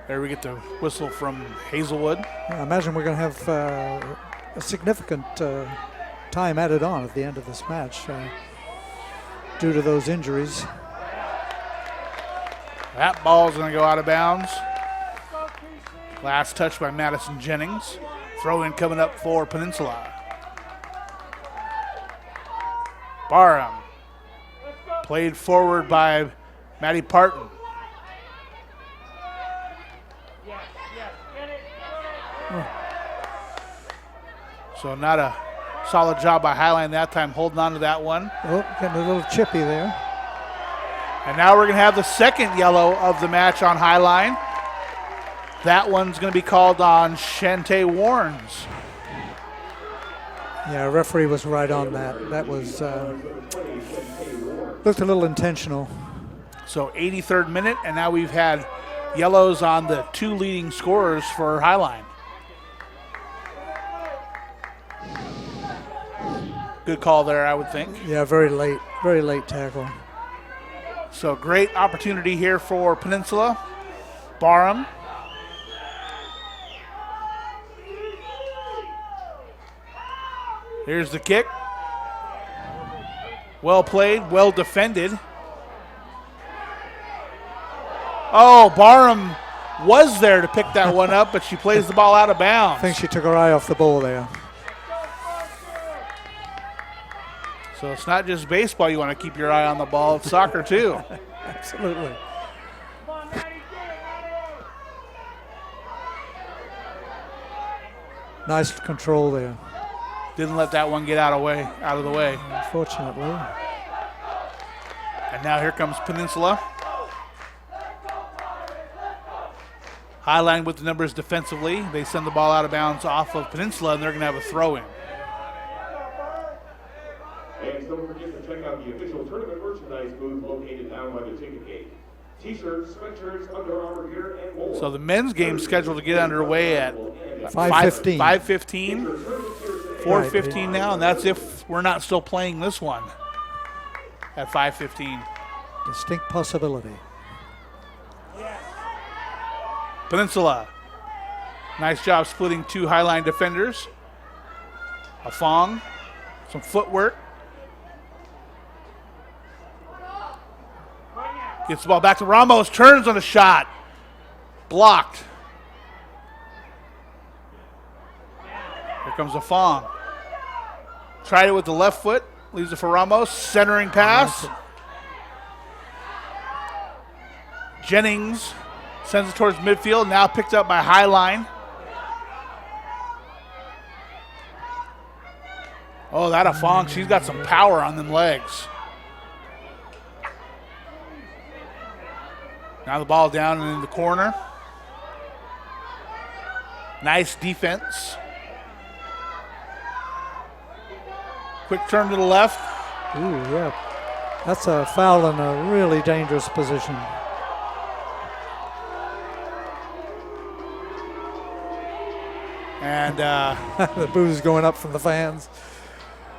[SPEAKER 1] There we get the whistle from Hazelwood.
[SPEAKER 2] I imagine we're going to have a significant time added on at the end of this match due to those injuries.
[SPEAKER 1] That ball's going to go out of bounds. Last touch by Madison Jennings. Throw in coming up for Peninsula. Barham. Played forward by Maddie Parton. So not a solid job by Highline that time, holding on to that one.
[SPEAKER 2] Oh, getting a little chippy there.
[SPEAKER 1] And now we're going to have the second yellow of the match on Highline. That one's going to be called on Shantae Warnes.
[SPEAKER 2] Yeah, referee was right on that. That was looked a little intentional.
[SPEAKER 1] So 83rd minute, and now we've had yellows on the 2 leading scorers for Highline. Good call there, I would think.
[SPEAKER 2] Yeah, very late tackle.
[SPEAKER 1] So great opportunity here for Peninsula. Barham. Here's the kick. Well played, well defended. Oh, Barham was there to pick that one up, but she plays the ball out of bounds.
[SPEAKER 2] I think she took her eye off the ball there.
[SPEAKER 1] So it's not just baseball you want to keep your eye on the ball, it's soccer too.
[SPEAKER 2] Absolutely. Nice control there.
[SPEAKER 1] Didn't let that one get out of the way.
[SPEAKER 2] Unfortunately.
[SPEAKER 1] And now here comes Peninsula. Highline with the numbers defensively. They send the ball out of bounds off of Peninsula, and they're going to have a throw-in.
[SPEAKER 12] And don't forget to check out the official tournament merchandise booth located down by the ticket gate. T-shirts, sweatshirts, Under Armour gear, and more.
[SPEAKER 1] So the men's game scheduled to get underway at
[SPEAKER 2] 5:15.
[SPEAKER 1] 5:15. 4:15 now, and that's if we're not still playing this one at 5:15.
[SPEAKER 2] Distinct possibility.
[SPEAKER 1] Peninsula. Nice job splitting 2 Highline defenders. A Fong. Some footwork. Gets the ball back to Ramos. Turns on a shot. Blocked. Here comes a Fong. Tried it with the left foot. Leaves it for Ramos. Centering pass. Jennings sends it towards midfield. Now picked up by Highline. Oh, that a Fong. She's got some power on them legs. Now the ball down and in the corner. Nice defense. Quick turn to the left.
[SPEAKER 2] Ooh, yeah. That's a foul in a really dangerous position.
[SPEAKER 1] And
[SPEAKER 2] the booze going up from the fans.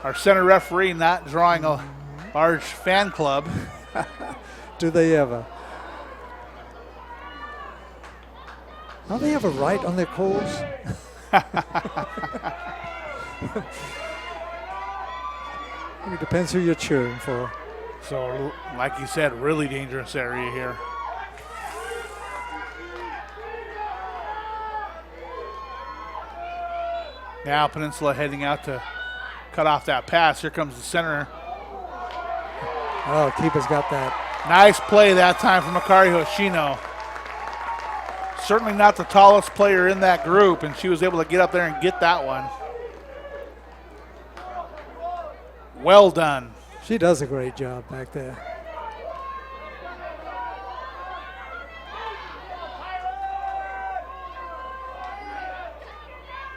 [SPEAKER 1] Our center referee not drawing a large fan club.
[SPEAKER 2] Do they ever? Don't they have a right on their calls? It depends who you're cheering for.
[SPEAKER 1] So, like you said, really dangerous area here. Now Peninsula heading out to cut off that pass. Here comes the center.
[SPEAKER 2] Oh, keeper's got that.
[SPEAKER 1] Nice play that time from Makari Hoshino. Certainly not the tallest player in that group, and she was able to get up there and get that one. Well done.
[SPEAKER 2] She does a great job back there.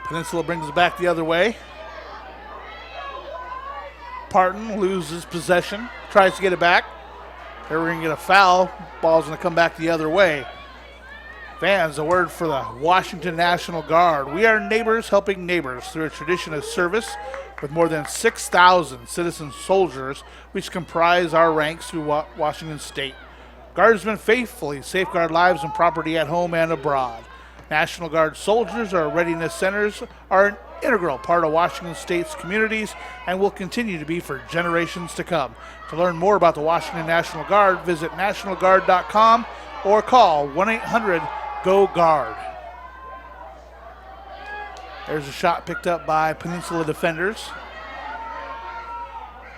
[SPEAKER 1] Peninsula brings it back the other way. Parton loses possession, tries to get it back. Here we're going to get a foul. Ball's going to come back the other way. Fans, a word for the Washington National Guard. We are neighbors helping neighbors through a tradition of service with more than 6,000 citizen soldiers, which comprise our ranks through Washington State. Guardsmen faithfully safeguard lives and property at home and abroad. National Guard soldiers, our readiness centers, are an integral part of Washington State's communities and will continue to be for generations to come. To learn more about the Washington National Guard, visit nationalguard.com or call 1-800-GO-GUARD. There's a shot picked up by Peninsula defenders.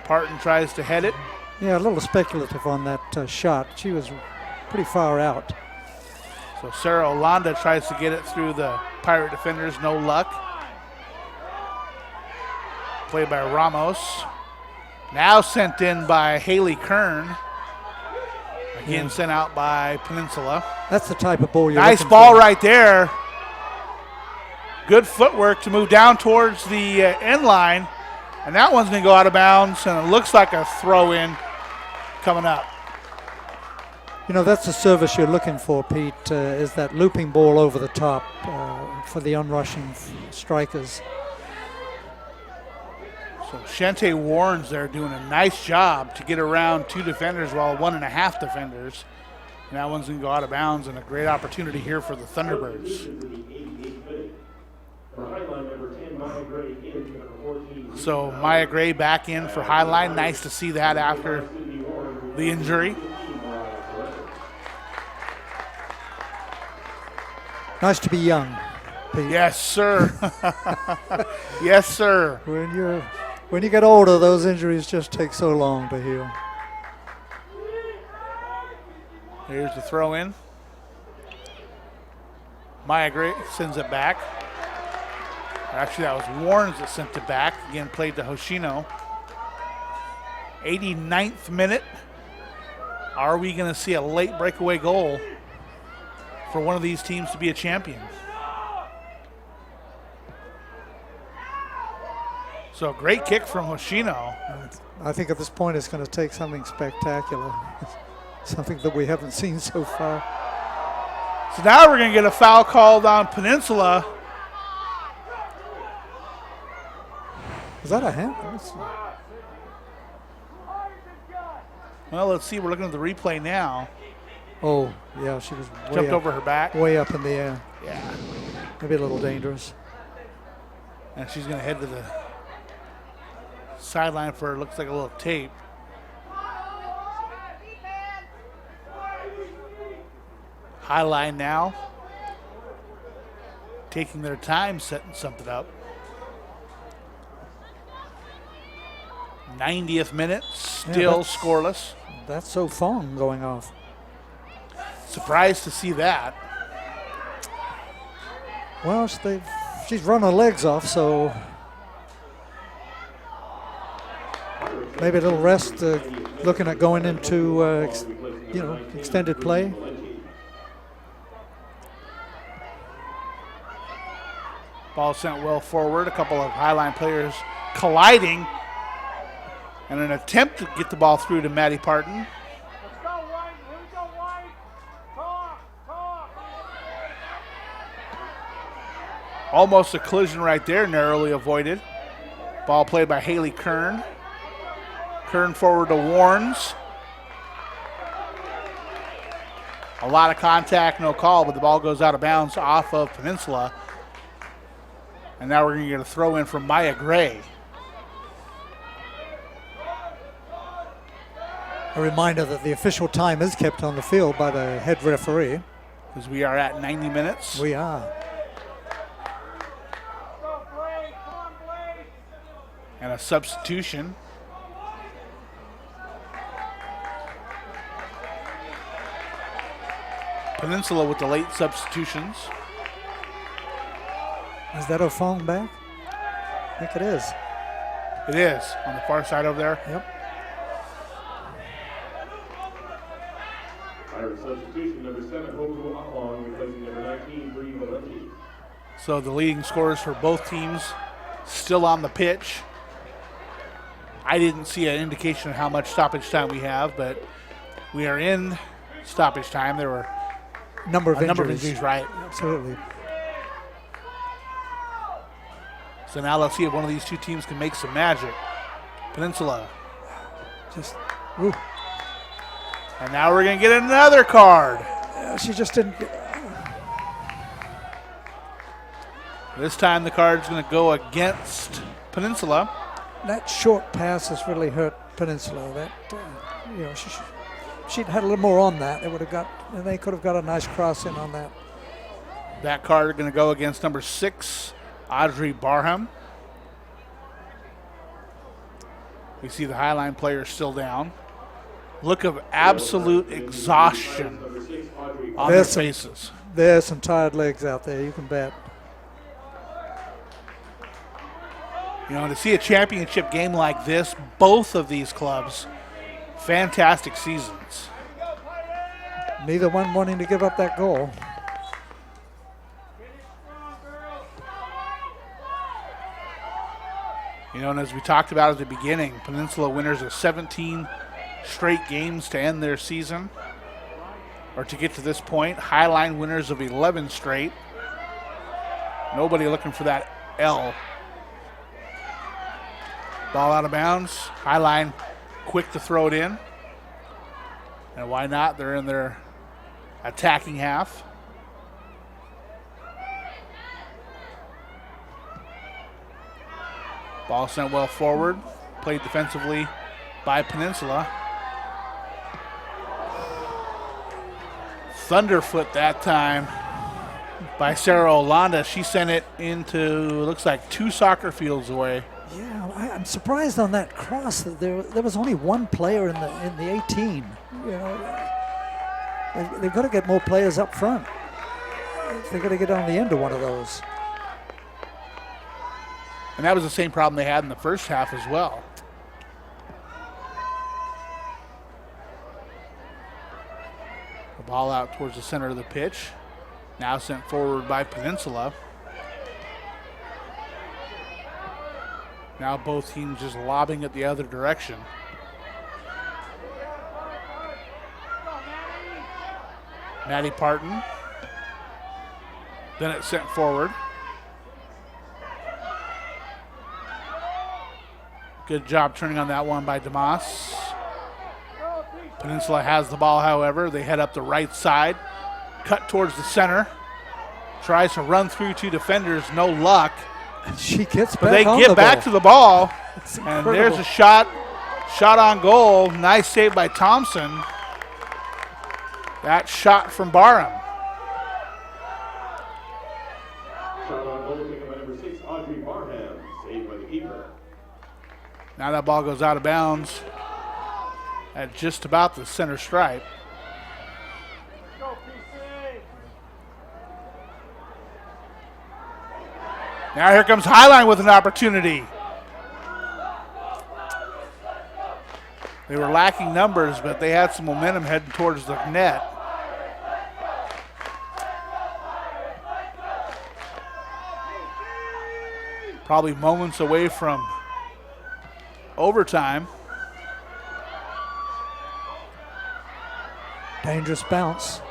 [SPEAKER 1] Parton tries to head it.
[SPEAKER 2] Yeah, a little speculative on that shot. She was pretty far out.
[SPEAKER 1] So Sarah Olanda tries to get it through the Pirate defenders, no luck. Played by Ramos. Now sent in by Haley Kern. Again sent out by Peninsula.
[SPEAKER 2] That's the type of ball you're
[SPEAKER 1] nice
[SPEAKER 2] looking
[SPEAKER 1] ball
[SPEAKER 2] for.
[SPEAKER 1] right there. Good footwork to move down towards the end line. And that one's going to go out of bounds, and it looks like a throw-in coming up.
[SPEAKER 2] You know, that's the service you're looking for, Pete, is that looping ball over the top for the unrushing strikers.
[SPEAKER 1] So Shante Warren's there doing a nice job to get around two defenders while 1.5 defenders. And that one's going to go out of bounds, and a great opportunity here for the Thunderbirds. So Maya Gray back in for Highline. Nice to see that after the injury.
[SPEAKER 2] Nice to be young, Pete.
[SPEAKER 1] Yes, sir. Yes, sir.
[SPEAKER 2] When you get older, those injuries just take so long to heal.
[SPEAKER 1] Here's the throw in. Maya Gray sends it back. Actually, that was Warnes that sent it back. Again, played to Hoshino. 89th minute. Are we going to see a late breakaway goal for one of these teams to be a champion? So great kick from Hoshino.
[SPEAKER 2] I think at this point it's going to take something spectacular, something that we haven't seen so far.
[SPEAKER 1] So now we're going to get a foul called on Peninsula.
[SPEAKER 2] Is that a hand?
[SPEAKER 1] Well, let's see. We're looking at the replay now.
[SPEAKER 2] Oh, yeah, she was
[SPEAKER 1] jumped over her back.
[SPEAKER 2] Way up in the air.
[SPEAKER 1] Yeah.
[SPEAKER 2] Maybe a little dangerous.
[SPEAKER 1] And she's going to head to the sideline for, looks like a little tape. Highline now. Taking their time setting something up. 90th minute, still scoreless.
[SPEAKER 2] That's So Fong going off.
[SPEAKER 1] Surprised to see that.
[SPEAKER 2] Well, she's run her legs off, so maybe a little rest, looking at going into, extended play.
[SPEAKER 1] Ball sent well forward. A couple of Highline players colliding. And an attempt to get the ball through to Maddie Parton. Almost a collision right there, narrowly avoided. Ball played by Haley Kern. Kern forward to Warnes. A lot of contact, no call, but the ball goes out of bounds off of Peninsula. And now we're going to get a throw in from Maya Gray.
[SPEAKER 2] A reminder that the official time is kept on the field by the head referee.
[SPEAKER 1] Because we are at 90 minutes.
[SPEAKER 2] We are.
[SPEAKER 1] And a substitution. Peninsula with the late substitutions.
[SPEAKER 2] Is that O'Fong back? I think it is.
[SPEAKER 1] It is on the far side over there.
[SPEAKER 2] Yep.
[SPEAKER 12] Irish substitution number 7, Hoku Akwong, replacing number 19, Bree Valenti.
[SPEAKER 1] So the leading scorers for both teams still on the pitch. I didn't see an indication of how much stoppage time we have, but we are in stoppage time. There were
[SPEAKER 2] number of
[SPEAKER 1] injuries, right?
[SPEAKER 2] Absolutely.
[SPEAKER 1] So now let's see if one of these two teams can make some magic. Peninsula.
[SPEAKER 2] Just, ooh.
[SPEAKER 1] And now we're going to get another card.
[SPEAKER 2] She just didn't.
[SPEAKER 1] This time the card's going to go against Peninsula.
[SPEAKER 2] That short pass has really hurt Peninsula. That she'd had a little more on that. It would have got, and they could have got a nice cross in on that.
[SPEAKER 1] That card going to go against number 6, Audrey Barham. We see the Highline players still down. Look of absolute exhaustion on their faces.
[SPEAKER 2] There's some tired legs out there, you can bet.
[SPEAKER 1] You know, to see a championship game like this, both of these clubs, fantastic seasons.
[SPEAKER 2] Neither one wanting to give up that goal.
[SPEAKER 1] You know, and as we talked about at the beginning, Peninsula winners of 17 straight games to end their season, or to get to this point. Highline winners of 11 straight. Nobody looking for that L. Ball out of bounds. Highline quick to throw it in. And why not? They're in their attacking half. Ball sent well forward. Played defensively by Peninsula. Thunderfoot that time by Sarah Olanda. She sent it into, looks like 2 soccer fields away.
[SPEAKER 2] Yeah, I'm surprised on that cross. There was only one player in the 18. You know, they've got to get more players up front. They've got to get on the end of one of those.
[SPEAKER 1] And that was the same problem they had in the first half as well. The ball out towards the center of the pitch. Now sent forward by Peninsula. Now both teams just lobbing it the other direction. Maddie Parton. Then it's sent forward. Good job turning on that one by DeMoss. Peninsula has the ball, however. They head up the right side. Cut towards the center. Tries to run through 2 defenders. No luck.
[SPEAKER 2] She gets back
[SPEAKER 1] but they
[SPEAKER 2] on
[SPEAKER 1] get
[SPEAKER 2] the
[SPEAKER 1] back
[SPEAKER 2] ball.
[SPEAKER 1] to the ball.
[SPEAKER 2] It's
[SPEAKER 1] and
[SPEAKER 2] incredible.
[SPEAKER 1] there's a shot. Shot on goal. Nice save by Thompson. That shot from Barham.
[SPEAKER 12] Shot on goal taken by number 6, Audrey Barham, saved by the keeper.
[SPEAKER 1] Now that ball goes out of bounds at just about the center stripe. Now here comes Highline with an opportunity. They were lacking numbers, but they had some momentum heading towards the net. Probably moments away from overtime.
[SPEAKER 2] Dangerous bounce.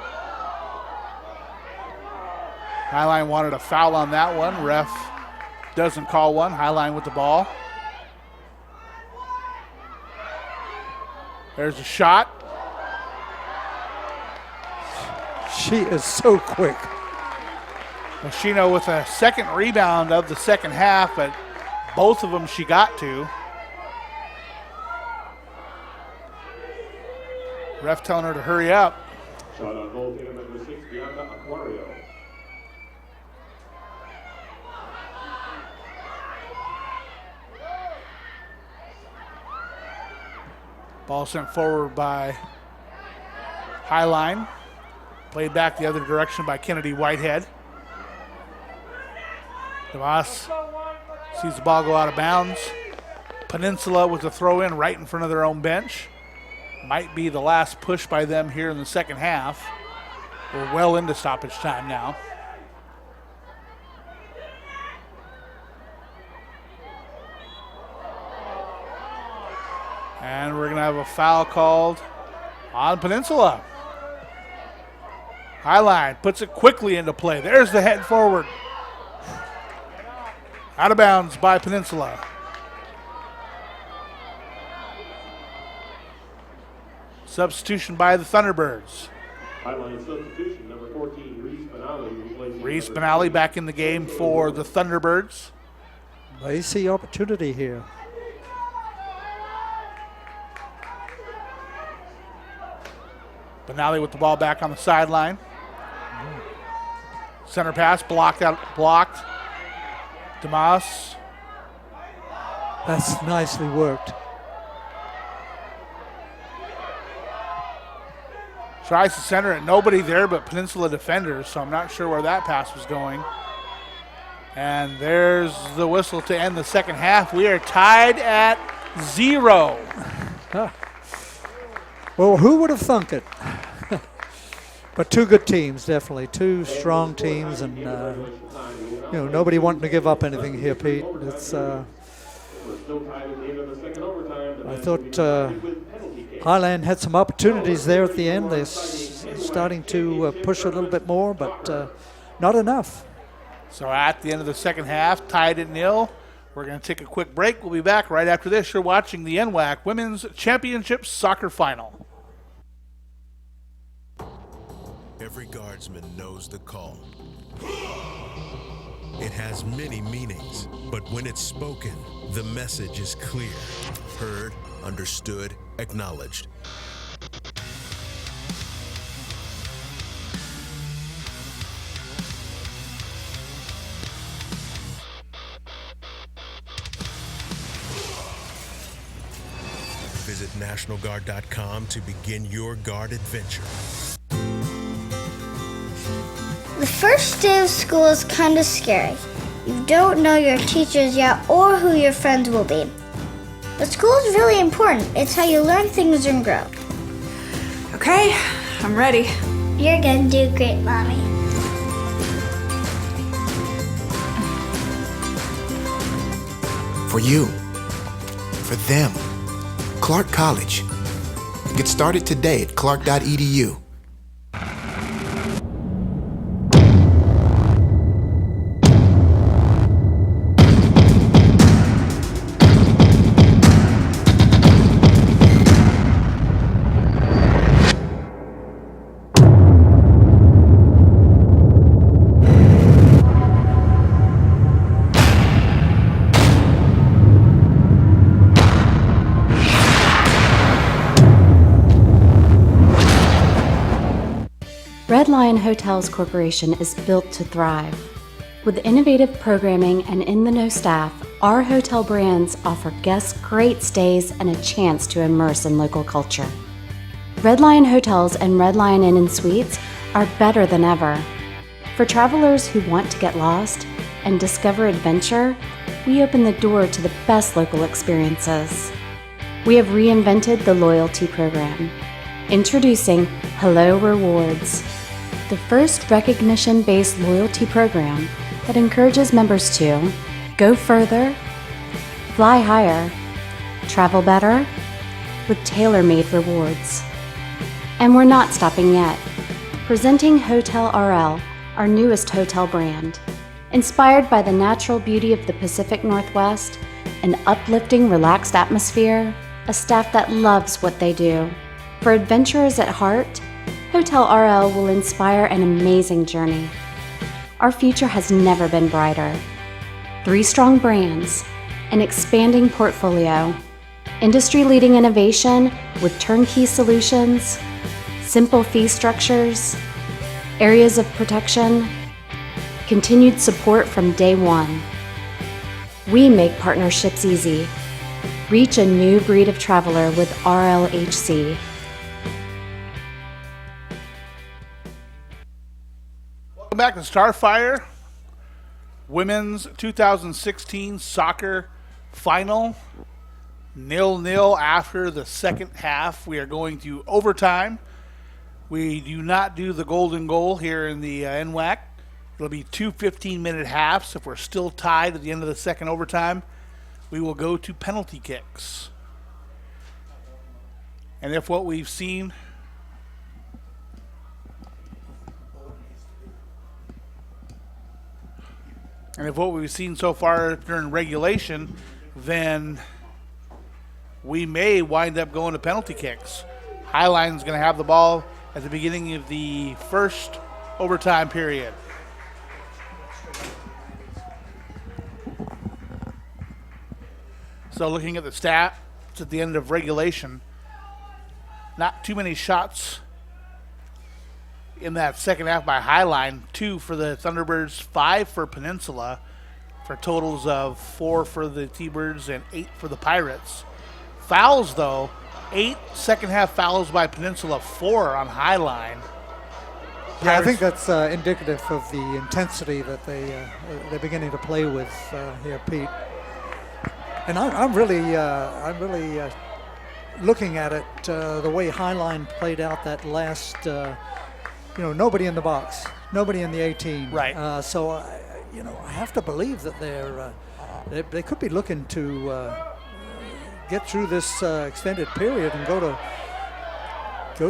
[SPEAKER 1] Highline wanted a foul on that one. Ref doesn't call one. Highline with the ball. There's a shot.
[SPEAKER 2] She is so quick.
[SPEAKER 1] Machino with a second rebound of the second half, but both of them she got to. Ref telling her to hurry up.
[SPEAKER 12] Shot on goal taken by number 6, Bianca Aquario.
[SPEAKER 1] Ball sent forward by Highline. Played back the other direction by Kennedy Whitehead. DeMoss sees the ball go out of bounds. Peninsula with a throw in right in front of their own bench. Might be the last push by them here in the second half. We're well into stoppage time now. And we're going to have a foul called on Peninsula. Highline puts it quickly into play. There's the head forward. Out of bounds by Peninsula. Substitution by the Thunderbirds.
[SPEAKER 12] Highline substitution, number 14, Reese Benally. replacing
[SPEAKER 1] Reese
[SPEAKER 12] number
[SPEAKER 1] Benally back in the game for the Thunderbirds.
[SPEAKER 2] They see opportunity here.
[SPEAKER 1] Benally with the ball back on the sideline. Center pass blocked. DeMoss.
[SPEAKER 2] That's nicely worked.
[SPEAKER 1] Tries to center it. Nobody there but Peninsula defenders, so I'm not sure where that pass was going. And there's the whistle to end the second half. We are tied at 0.
[SPEAKER 2] Well, who would have thunk it? But two good teams, definitely. Two strong teams, and nobody wanting to give up anything here, Pete. It's I thought Highland had some opportunities there at the end. They're starting to push a little bit more, but not enough.
[SPEAKER 1] So at the end of the second half, tied at 0. We're going to take a quick break. We'll be back right after this. You're watching the NWAC Women's Championship Soccer Final.
[SPEAKER 13] Every guardsman knows the call. It has many meanings, but when it's spoken, the message is clear, heard, understood, acknowledged. Visit NationalGuard.com to begin your Guard adventure.
[SPEAKER 5] The first day of school is kind of scary. You don't know your teachers yet or who your friends will be. But school is really important. It's how you learn things and grow.
[SPEAKER 6] Okay, I'm ready.
[SPEAKER 5] You're gonna do great, Mommy.
[SPEAKER 7] For you, for them, Clark College. Get started today at clark.edu.
[SPEAKER 14] Red Lion Hotels Corporation is built to thrive. With innovative programming and in-the-know staff, our hotel brands offer guests great stays and a chance to immerse in local culture. Red Lion Hotels and Red Lion Inn and Suites are better than ever. For travelers who want to get lost and discover adventure, we open the door to the best local experiences. We have reinvented the loyalty program. Introducing Hello Rewards, the first recognition-based loyalty program that encourages members to go further, fly higher, travel better, with tailor-made rewards. And we're not stopping yet. Presenting Hotel RL, our newest hotel brand. Inspired by the natural beauty of the Pacific Northwest, an uplifting, relaxed atmosphere, a staff that loves what they do. For adventurers at heart, Hotel RL will inspire an amazing journey. Our future has never been brighter. 3 strong brands, an expanding portfolio, industry-leading innovation with turnkey solutions, simple fee structures, areas of protection, continued support from day one. We make partnerships easy. Reach a new breed of traveler with RLHC.
[SPEAKER 1] Welcome back to Starfire. Women's 2016 soccer final. 0-0 after the second half. We are going to overtime. We do not do the golden goal here in the NWAC. It'll be 2 15-minute halves. If we're still tied at the end of the second overtime, we will go to penalty kicks. And if what we've seen so far during regulation, then we may wind up going to penalty kicks. Highline's going to have the ball at the beginning of the first overtime period. So looking at the stats at the end of regulation, not too many shots in that second half by Highline. 2 for the Thunderbirds, 5 for Peninsula, for totals of 4 for the T-Birds and 8 for the Pirates. Fouls, though, 8 second half fouls by Peninsula, 4 on Highline.
[SPEAKER 2] Yeah, I think that's indicative of the intensity that they're beginning to play with here, Pete. And I'm really looking at it the way Highline played out that last. Nobody in the box, nobody in the 18.
[SPEAKER 1] Right.
[SPEAKER 2] So I have to believe that they could be looking to get through this extended period and go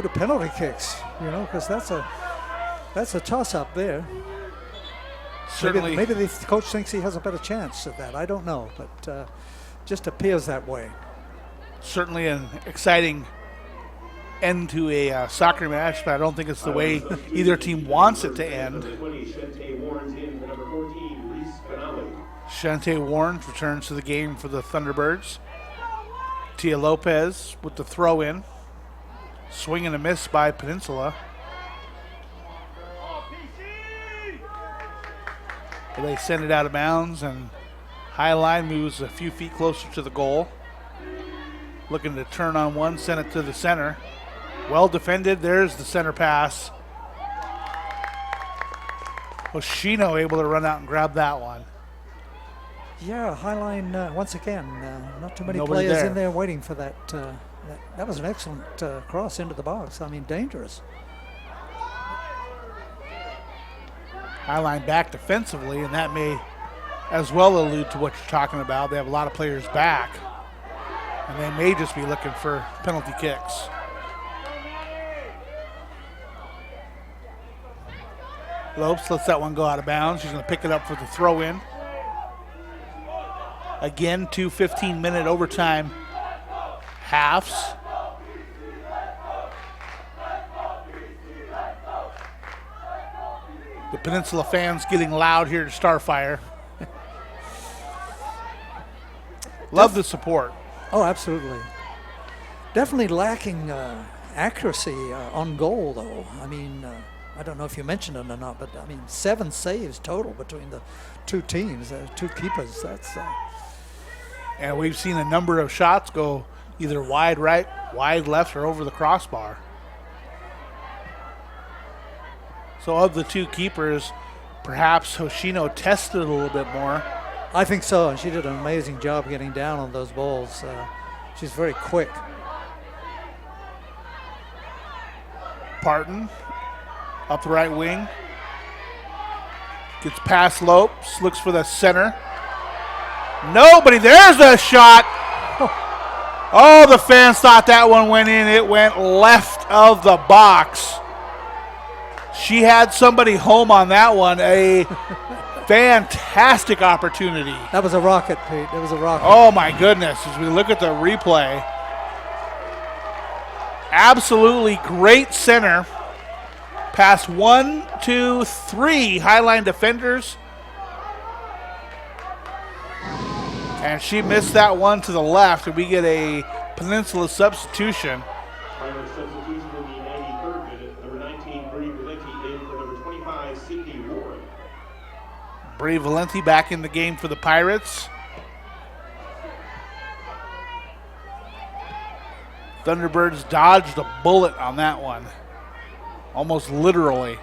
[SPEAKER 2] to penalty kicks. Because that's a toss-up there.
[SPEAKER 1] Certainly.
[SPEAKER 2] Maybe the coach thinks he has a better chance at that. I don't know, but just appears that way.
[SPEAKER 1] Certainly an exciting end to a soccer match, but I don't think it's the way either team wants it to end. Shante Warren returns to the game for the Thunderbirds. Tia Lopez with the throw in. Swing and a miss by Peninsula. They send it out of bounds, and Highline moves a few feet closer to the goal. Looking to turn on one, send it to the center. Well defended. There's the center pass. Oshino able to run out and grab that one.
[SPEAKER 2] Yeah, Highline, once again, not too many
[SPEAKER 1] Nobody
[SPEAKER 2] players
[SPEAKER 1] there.
[SPEAKER 2] in there waiting for that. That was an excellent cross into the box. I mean, dangerous.
[SPEAKER 1] Highline back defensively, and that may as well allude to what you're talking about. They have a lot of players back, and they may just be looking for penalty kicks. Lopes lets that one go out of bounds. She's going to pick it up for the throw in. Again, 2 15-minute overtime halves. The Peninsula fans getting loud here to Starfire. Love the support.
[SPEAKER 2] Oh, absolutely. Definitely lacking accuracy on goal, though. I mean, I don't know if you mentioned it or not, but I mean, 7 saves total between the two teams, 2 keepers. That's.
[SPEAKER 1] And we've seen a number of shots go either wide right, wide left, or over the crossbar. So of the 2 keepers, perhaps Hoshino tested a little bit more.
[SPEAKER 2] I think so, and she did an amazing job getting down on those balls. She's very quick.
[SPEAKER 1] Parton up the right wing. Gets past Lopes, looks for the center. Nobody, there's the shot. Oh, the fans thought that one went in. It went left of the box. She had somebody home on that one. A fantastic opportunity.
[SPEAKER 2] That was a rocket, Pete. That was a rocket.
[SPEAKER 1] Oh, my goodness. As we look at the replay, absolutely great center. Past 1, 2, 3 Highline defenders. And she missed that one to the left, and we get a Peninsula substitution.
[SPEAKER 12] Minor substitution in the 93rd minute. Number 19, Bree Valenti, in for number 25, Sydney Warren.
[SPEAKER 1] Bree Valenti back in the game for the Pirates. Thunderbirds dodged a bullet on that one. Almost literally.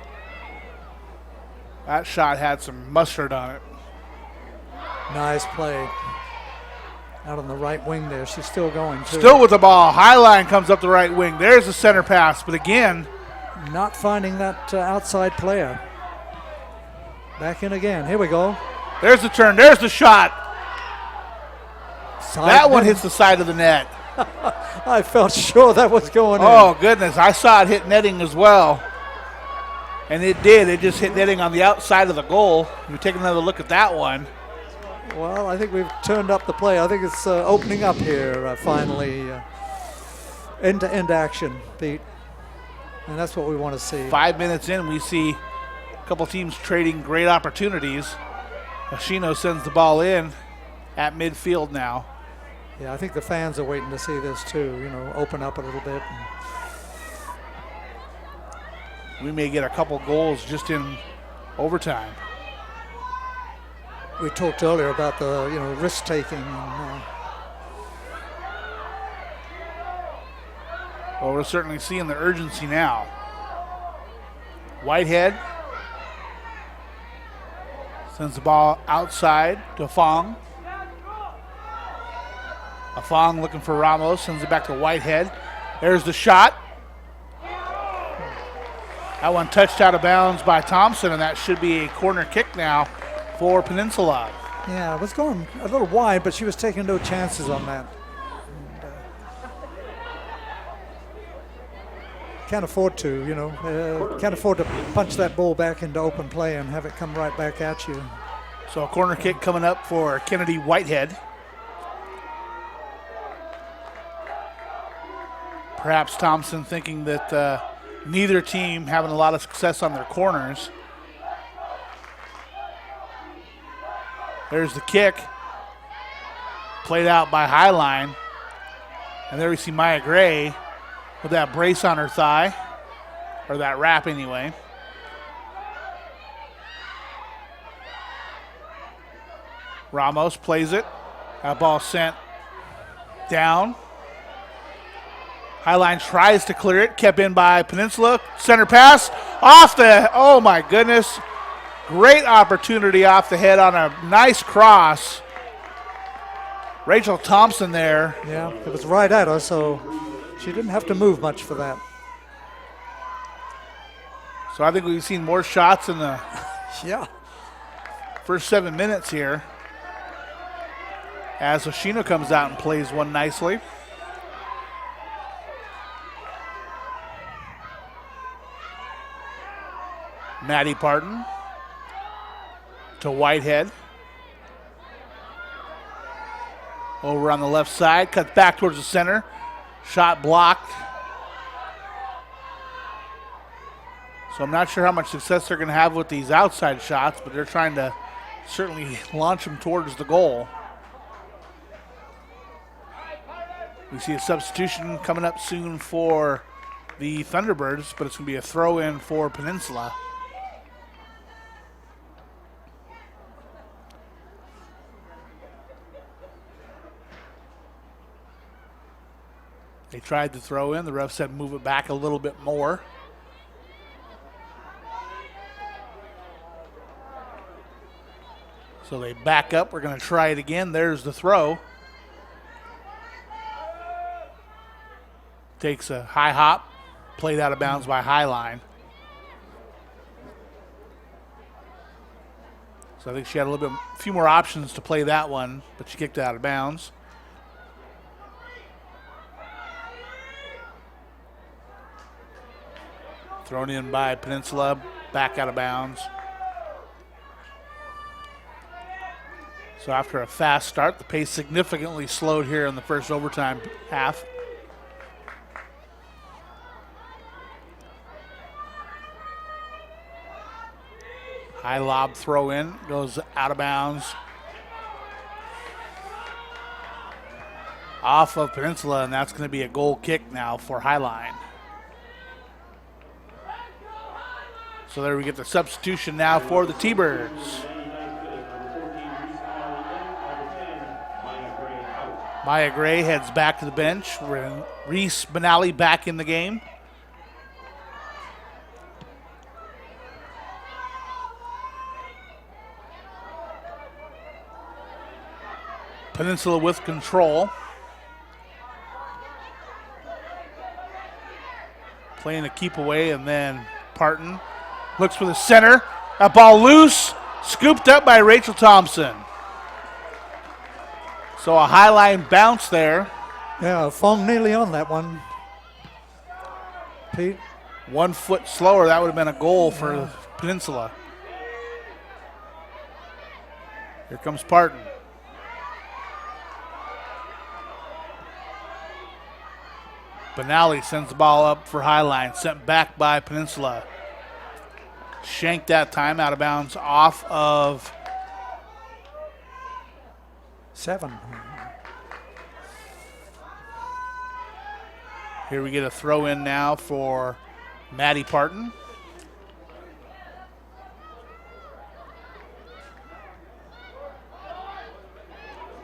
[SPEAKER 1] That shot had some mustard on it.
[SPEAKER 2] Nice play. Out on the right wing there. She's still going, too.
[SPEAKER 1] Still with the ball. Highline comes up the right wing. There's the center pass. But again,
[SPEAKER 2] not finding that outside player. Back in again. Here we go.
[SPEAKER 1] There's the turn. There's the shot.
[SPEAKER 2] Side
[SPEAKER 1] that one
[SPEAKER 2] net.
[SPEAKER 1] hits the side of the net.
[SPEAKER 2] I felt sure that was going in.
[SPEAKER 1] Oh, goodness. I saw it hit netting as well. And it did. It just hit netting on the outside of the goal. You take another look at that one.
[SPEAKER 2] Well, I think we've turned up the play. I think it's opening up here finally. End-to-end action, Pete. And that's what we want to see.
[SPEAKER 1] 5 minutes in, we see a couple teams trading great opportunities. Ashino sends the ball in at midfield now.
[SPEAKER 2] Yeah, I think the fans are waiting to see this too, open up a little bit.
[SPEAKER 1] We may get a couple goals just in overtime.
[SPEAKER 2] We talked earlier about the, risk-taking.
[SPEAKER 1] Well, we're certainly seeing the urgency now. Whitehead sends the ball outside to Fong. Fong looking for Ramos, sends it back to Whitehead. There's the shot. That one touched out of bounds by Thompson, and that should be a corner kick now for Peninsula.
[SPEAKER 2] Yeah, it was going a little wide, but she was taking no chances on that. Can't afford to, can't afford to punch that ball back into open play and have it come right back at you.
[SPEAKER 1] So a corner kick coming up for Kennedy Whitehead. Perhaps Thompson thinking that neither team having a lot of success on their corners. There's the kick. Played out by Highline. And there we see Maya Gray with that brace on her thigh. Or that wrap anyway. Ramos plays it. That ball sent down. Highline tries to clear it. Kept in by Peninsula. Center pass. Off the, oh my goodness. Great opportunity off the head on a nice cross. Rachel Thompson there.
[SPEAKER 2] Yeah, it was right at her, so she didn't have to move much for that.
[SPEAKER 1] So I think we've seen more shots in the first 7 minutes here. As Oshino comes out and plays one nicely. Maddie Parton to Whitehead. Over on the left side, cuts back towards the center. Shot blocked. So I'm not sure how much success they're going to have with these outside shots, but they're trying to certainly launch them towards the goal. We see a substitution coming up soon for the Thunderbirds, but it's going to be a throw-in for Peninsula. They tried to throw in. The ref said move it back a little bit more. So they back up. We're going to try it again. There's the throw. Takes a high hop. Played out of bounds by Highline. So I think she had a few more options to play that one, but she kicked it out of bounds. Thrown in by Peninsula, back out of bounds. So after a fast start, the pace significantly slowed here in the first overtime half. High lob throw in, goes out of bounds. Off of Peninsula, and that's going to be a goal kick now for Highline. So there we get the substitution now for the T-Birds. Maya Gray heads back to the bench. Reese Benally back in the game. Peninsula with control. Playing a keep away, and then Parton looks for the center. That ball loose, scooped up by Rachel Thompson. So a Highline bounce there.
[SPEAKER 2] Yeah, Fong nearly on that one. Pete?
[SPEAKER 1] 1 foot slower, that would have been a goal for Peninsula. Here comes Parton. Benally sends the ball up for Highline, sent back by Peninsula. Shanked that time out of bounds off of
[SPEAKER 2] 7.
[SPEAKER 1] Here we get a throw in now for Maddie Parton.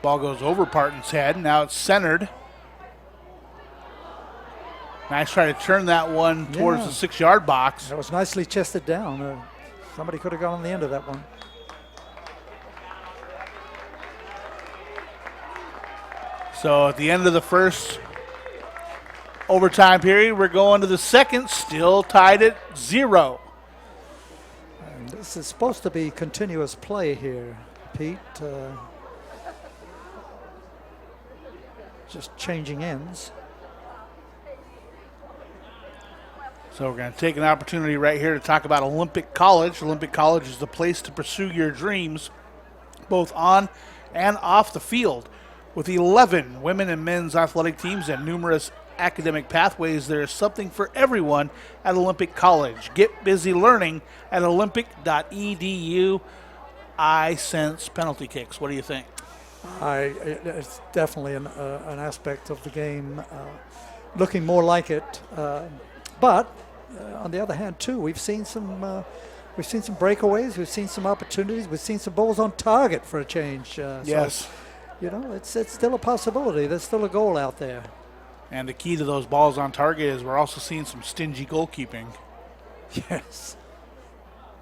[SPEAKER 1] Ball goes over Parton's head. Now it's centered. Nice try to turn that one towards the 6-yard box.
[SPEAKER 2] That was nicely chested down. Somebody could have gone on the end of that one.
[SPEAKER 1] So at the end of the first overtime period, we're going to the second, still tied at 0.
[SPEAKER 2] And this is supposed to be continuous play here, Pete. Just changing ends.
[SPEAKER 1] So we're going to take an opportunity right here to talk about Olympic College. Olympic College is the place to pursue your dreams, both on and off the field. With 11 women and men's athletic teams and numerous academic pathways, there is something for everyone at Olympic College. Get busy learning at olympic.edu. I sense penalty kicks. What do you think?
[SPEAKER 2] It's definitely an aspect of the game looking more like it. But on the other hand, too, we've seen some breakaways, we've seen some opportunities, we've seen some balls on target for a change.
[SPEAKER 1] Yes.
[SPEAKER 2] So, you know, it's still a possibility. There's still a goal out there.
[SPEAKER 1] And the key to those balls on target is we're also seeing some stingy goalkeeping.
[SPEAKER 2] Yes.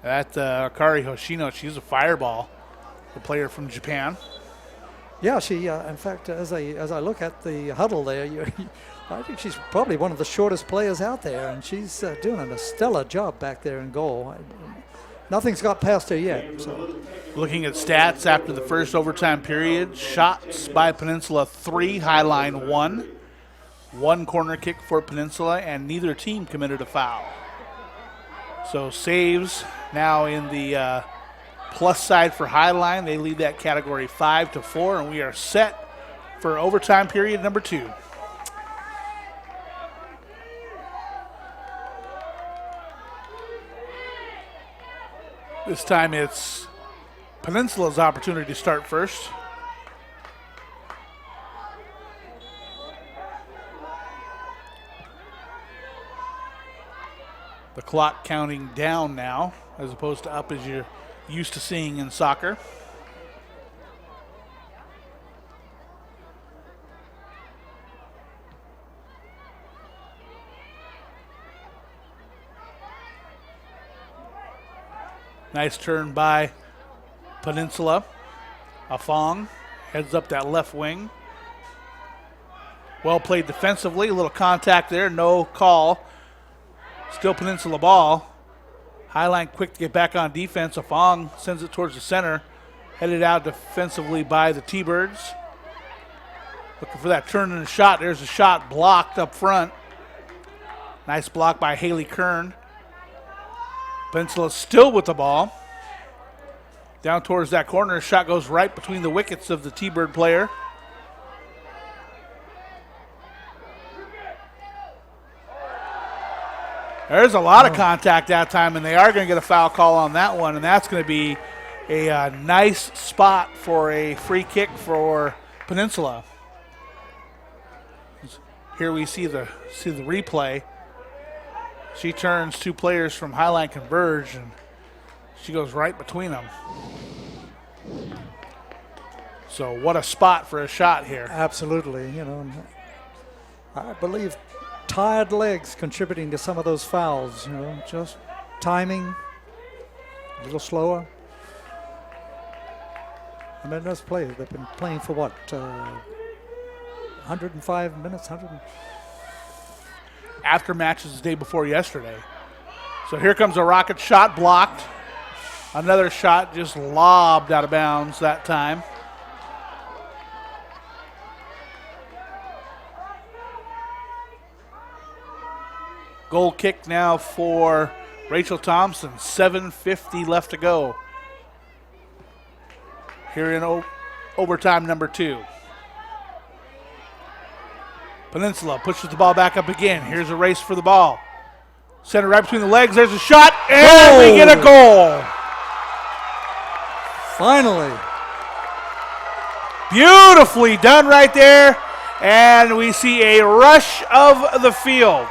[SPEAKER 1] That Akari Hoshino, she's a fireball, the player from Japan.
[SPEAKER 2] Yeah, she. In fact, as I look at the huddle there, I think she's probably one of the shortest players out there, and she's doing a stellar job back there in goal. Nothing's got past her yet. So.
[SPEAKER 1] Looking at stats after the first overtime period, shots by Peninsula 3, Highline 1. 1 corner kick for Peninsula, and neither team committed a foul. So saves now in the plus side for Highline. They lead that category 5-4, and we are set for overtime period number 2. This time it's Peninsula's opportunity to start first. The clock counting down now, as opposed to up as you're used to seeing in soccer. Nice turn by Peninsula. Afong heads up that left wing. Well played defensively. A little contact there. No call. Still Peninsula ball. Highline quick to get back on defense. Afong sends it towards the center. Headed out defensively by the T-Birds. Looking for that turn and a shot. There's a shot blocked up front. Nice block by Haley Kern. Peninsula still with the ball. Down towards that corner. Shot goes right between the wickets of the T-Bird player. There's a lot of contact that time, and they are going to get a foul call on that one, and that's going to be a nice spot for a free kick for Peninsula. Here we see the replay. She turns, 2 players from Highline converge, and she goes right between them. So what a spot for a shot here.
[SPEAKER 2] Absolutely. You know, I believe tired legs contributing to some of those fouls. You know, just timing, a little slower. I mean, they've been playing for what, 105 minutes, 100.
[SPEAKER 1] After matches the day before yesterday. So here comes a rocket shot blocked. Another shot just lobbed out of bounds that time. Goal kick now for Rachel Thompson. 7:50 left to go here in overtime number 2. Peninsula pushes the ball back up again. Here's a race for the ball. Center right between the legs. There's a shot, and we get a goal.
[SPEAKER 2] Finally.
[SPEAKER 1] Beautifully done right there. And we see a rush of the field.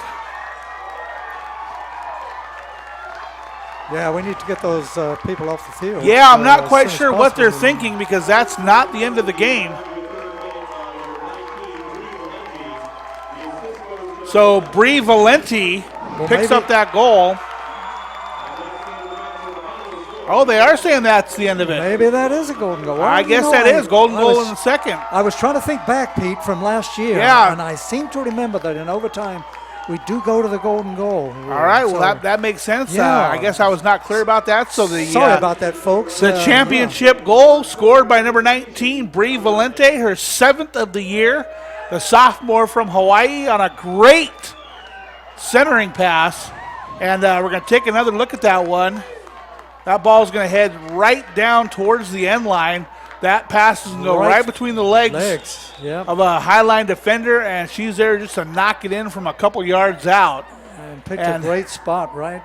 [SPEAKER 2] Yeah, we need to get those people off the field.
[SPEAKER 1] Yeah, I'm not quite sure what they're thinking because that's not the end of the game. So Bree Valenti picks up that goal. Oh, they are saying that's the end of it.
[SPEAKER 2] Maybe that is a golden goal. Well,
[SPEAKER 1] I guess that is golden goal in the second.
[SPEAKER 2] I was trying to think back, Pete, from last year.
[SPEAKER 1] Yeah.
[SPEAKER 2] And I seem to remember that in overtime, we do go to the golden goal.
[SPEAKER 1] All right, well, that makes sense.
[SPEAKER 2] Yeah.
[SPEAKER 1] I guess I was not clear about that. So
[SPEAKER 2] Sorry about that, folks.
[SPEAKER 1] The championship goal scored by number 19, Bree Valente, her 7th of the year. The sophomore from Hawaii on a great centering pass. And we're going to take another look at that one. That ball's going to head right down towards the end line. That pass is going to go right between the legs of a Highline defender, and she's there just to knock it in from a couple yards out.
[SPEAKER 2] And picked a great spot, right?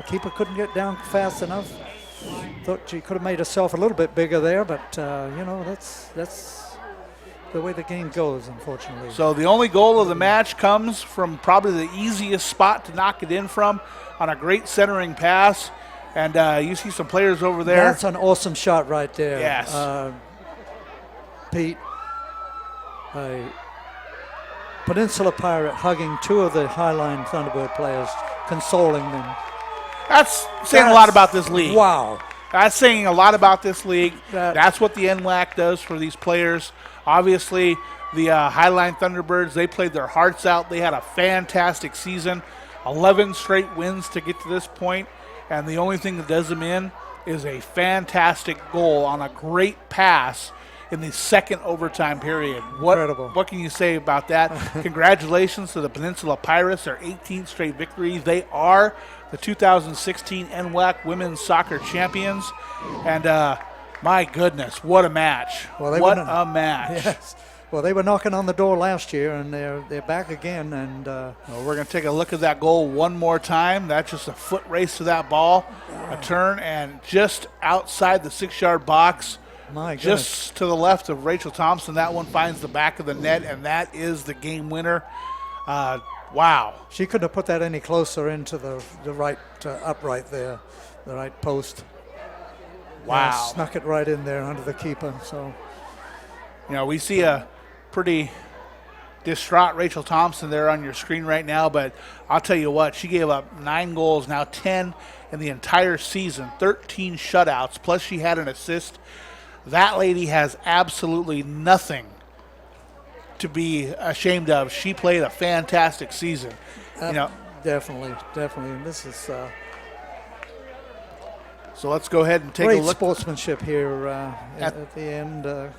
[SPEAKER 2] Keeper couldn't get down fast enough. Thought she could have made herself a little bit bigger there, but, that's the way the game goes, unfortunately.
[SPEAKER 1] So the only goal of the match comes from probably the easiest spot to knock it in from on a great centering pass. And you see some players over there.
[SPEAKER 2] That's an awesome shot right there.
[SPEAKER 1] Yes.
[SPEAKER 2] Pete, a Peninsula Pirate hugging 2 of the Highline Thunderbird players, consoling them.
[SPEAKER 1] That's saying a lot about this league.
[SPEAKER 2] Wow.
[SPEAKER 1] That's saying a lot about this league. That's what the NWAC does for these players. Obviously, the Highline Thunderbirds, they played their hearts out. They had a fantastic season, 11 straight wins to get to this point. And the only thing that does them in is a fantastic goal on a great pass in the second overtime period.
[SPEAKER 2] Incredible.
[SPEAKER 1] What can you say about that? Congratulations to the Peninsula Pirates, their 18th straight victory. They are the 2016 NWAC Women's Soccer Champions. And my goodness, what a match.
[SPEAKER 2] Well,
[SPEAKER 1] what a match.
[SPEAKER 2] Yes. Well, they were knocking on the door last year, and they're back again. And
[SPEAKER 1] we're going to take a look at that goal one more time. That's just a foot race to that ball, a turn, and just outside the 6-yard box,
[SPEAKER 2] my goodness,
[SPEAKER 1] just to the left of Rachel Thompson. That one finds the back of the net, and that is the game winner. Wow.
[SPEAKER 2] She couldn't have put that any closer into the right upright there, the right post.
[SPEAKER 1] Wow.
[SPEAKER 2] Snuck it right in there under the keeper. So,
[SPEAKER 1] we see a pretty distraught Rachel Thompson there on your screen right now, but I'll tell you what, she gave up 9 goals, now 10 in the entire season, 13 shutouts, plus she had an assist. That lady has absolutely nothing to be ashamed of. She played a fantastic season.
[SPEAKER 2] Definitely. And this is
[SPEAKER 1] so let's go ahead and take a
[SPEAKER 2] great
[SPEAKER 1] look.
[SPEAKER 2] Sportsmanship here at the end.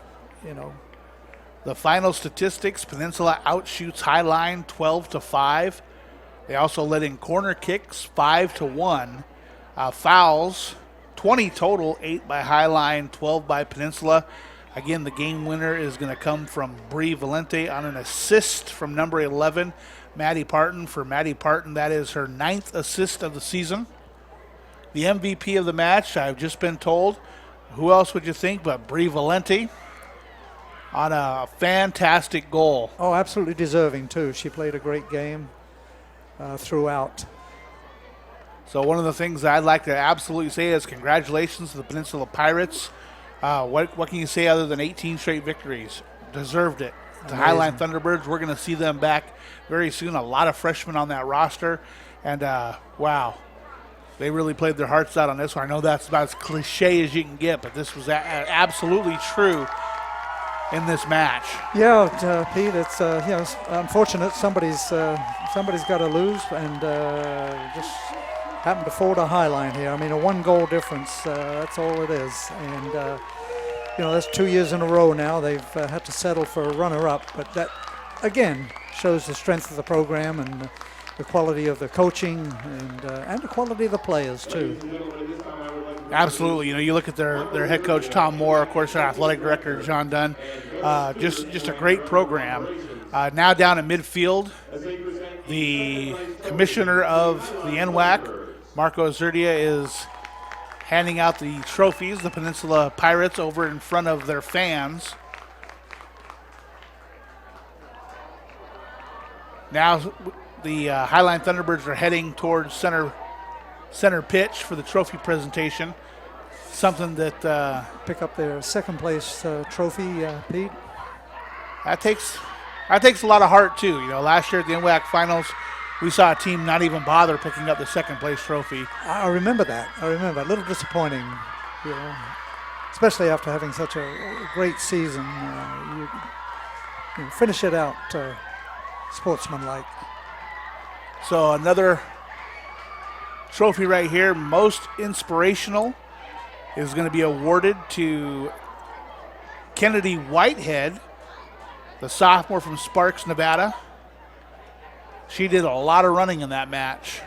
[SPEAKER 1] The final statistics: Peninsula outshoots Highline 12-5. They also let in corner kicks 5-1. Fouls 20 total, 8 by Highline, 12 by Peninsula. Again, the game winner is going to come from Bree Valente on an assist from number 11, Maddie Parton. For Maddie Parton, that is her 9th assist of the season. The MVP of the match, I've just been told. Who else would you think but Bree Valente on a fantastic goal.
[SPEAKER 2] Oh, absolutely deserving, too. She played a great game throughout.
[SPEAKER 1] So one of the things I'd like to absolutely say is congratulations to the Peninsula Pirates. What can you say other than 18 straight victories? Deserved it. The Highline Thunderbirds, we're going to see them back very soon. A lot of freshmen on that roster. And, wow. They really played their hearts out on this one. I know that's about as cliche as you can get, but this was absolutely true in this match.
[SPEAKER 2] Yeah, Pete, it's it's unfortunate somebody's got to lose, and just happened to fall to Highline here. I mean, a 1-goal difference, that's all it is. And that's 2 years in a row now. They've had to settle for a runner-up, but that again shows the strength of the program and the quality of the coaching and the quality of the players too.
[SPEAKER 1] Absolutely. You look at their head coach, Tom Moore, of course, their athletic director, John Dunn. Just a great program. Now down in midfield, the commissioner of the NWAC, Marco Zerdia, is handing out the trophies, the Peninsula Pirates, over in front of their fans. Now the Highline Thunderbirds are heading towards center pitch for the trophy presentation. Something that
[SPEAKER 2] pick up their second place trophy, Pete.
[SPEAKER 1] That takes a lot of heart too. Last year at the NWAC finals, we saw a team not even bother picking up the second place trophy.
[SPEAKER 2] I remember that. A little disappointing, especially after having such a great season. You finish it out sportsmanlike.
[SPEAKER 1] So another trophy right here, most inspirational, is going to be awarded to Kennedy Whitehead, the sophomore from Sparks, Nevada. She did a lot of running in that match.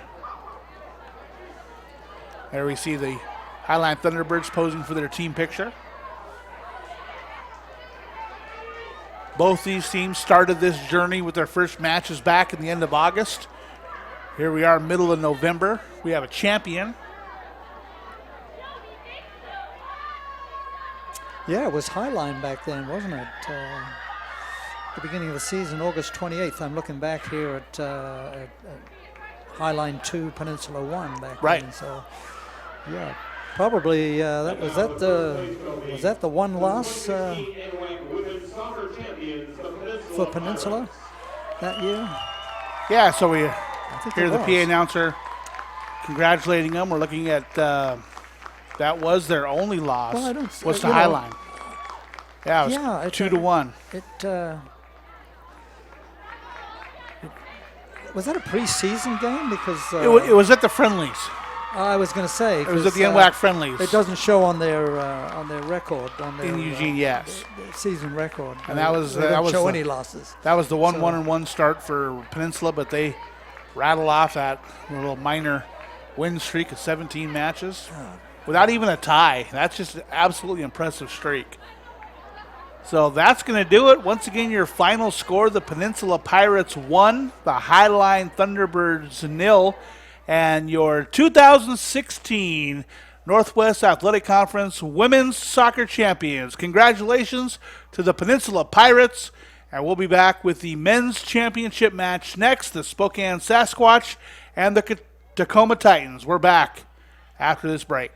[SPEAKER 1] There we see the Highline Thunderbirds posing for their team picture. Both these teams started this journey with their first matches back in the end of August. Here we are, middle of November. We have a champion.
[SPEAKER 2] Yeah, it was Highline back then, wasn't it? The beginning of the season, August 28th. I'm looking back here at Highline 2, Peninsula 1 back then. So, yeah, probably was that the one loss for Peninsula that year?
[SPEAKER 1] Yeah, so we hear the PA announcer congratulating them. We're looking at that was their only loss. Was to Highline. Yeah, it was 2-1.
[SPEAKER 2] Was that a preseason game? Because
[SPEAKER 1] it was at the friendlies.
[SPEAKER 2] I was going to say
[SPEAKER 1] it was at the NWAC friendlies.
[SPEAKER 2] It doesn't show on their record
[SPEAKER 1] in Eugene. Yes,
[SPEAKER 2] the season record.
[SPEAKER 1] And that was
[SPEAKER 2] show any losses.
[SPEAKER 1] That was the 1-1 start for Peninsula, but they rattle off that little minor win streak of 17 matches without even a tie. That's just an absolutely impressive streak. So that's going to do it. Once again, your final score, the Peninsula Pirates 1, the Highline Thunderbirds 0, and your 2016 Northwest Athletic Conference Women's Soccer Champions. Congratulations to the Peninsula Pirates, and we'll be back with the Men's Championship match next, the Spokane Sasquatch and the Tacoma Titans. We're back after this break.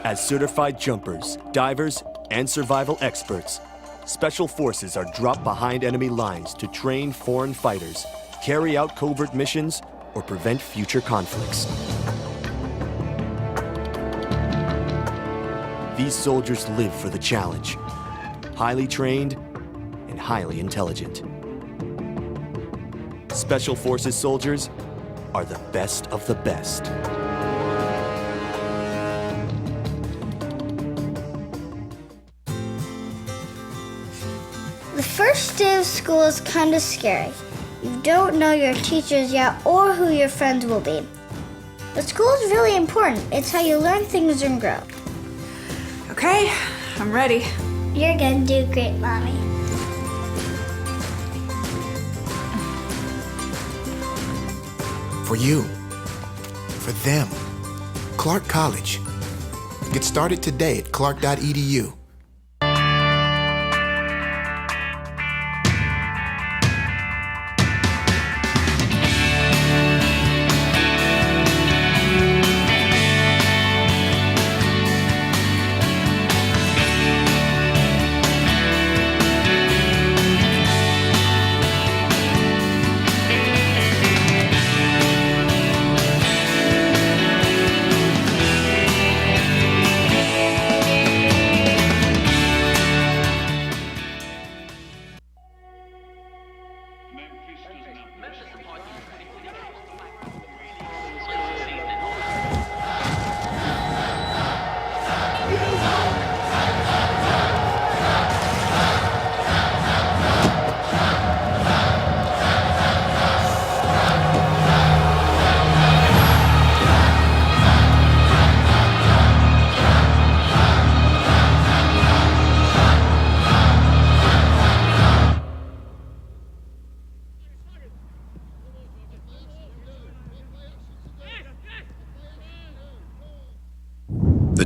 [SPEAKER 15] As certified jumpers, divers, and survival experts, Special Forces are dropped behind enemy lines to train foreign fighters, carry out covert missions, or prevent future conflicts. These soldiers live for the challenge, highly trained and highly intelligent. Special Forces soldiers are the best of the best.
[SPEAKER 5] The first day of school is kind of scary. You don't know your teachers yet or who your friends will be. But school is really important. It's how you learn things and grow.
[SPEAKER 6] Okay, I'm ready.
[SPEAKER 5] You're gonna do great, Mommy.
[SPEAKER 7] For you, for them, Clark College. Get started today at clark.edu.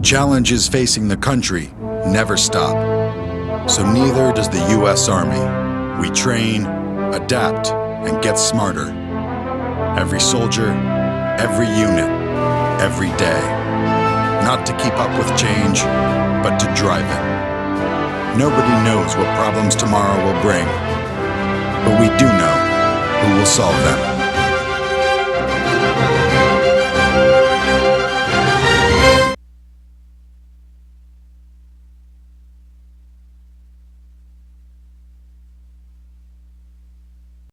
[SPEAKER 8] challenges facing the country never stop. So neither does the U.S. Army. We train, adapt, and get smarter. Every soldier, every unit, every day. Not to keep up with change, but to drive it. Nobody knows what problems tomorrow will bring, but we do know who will solve them.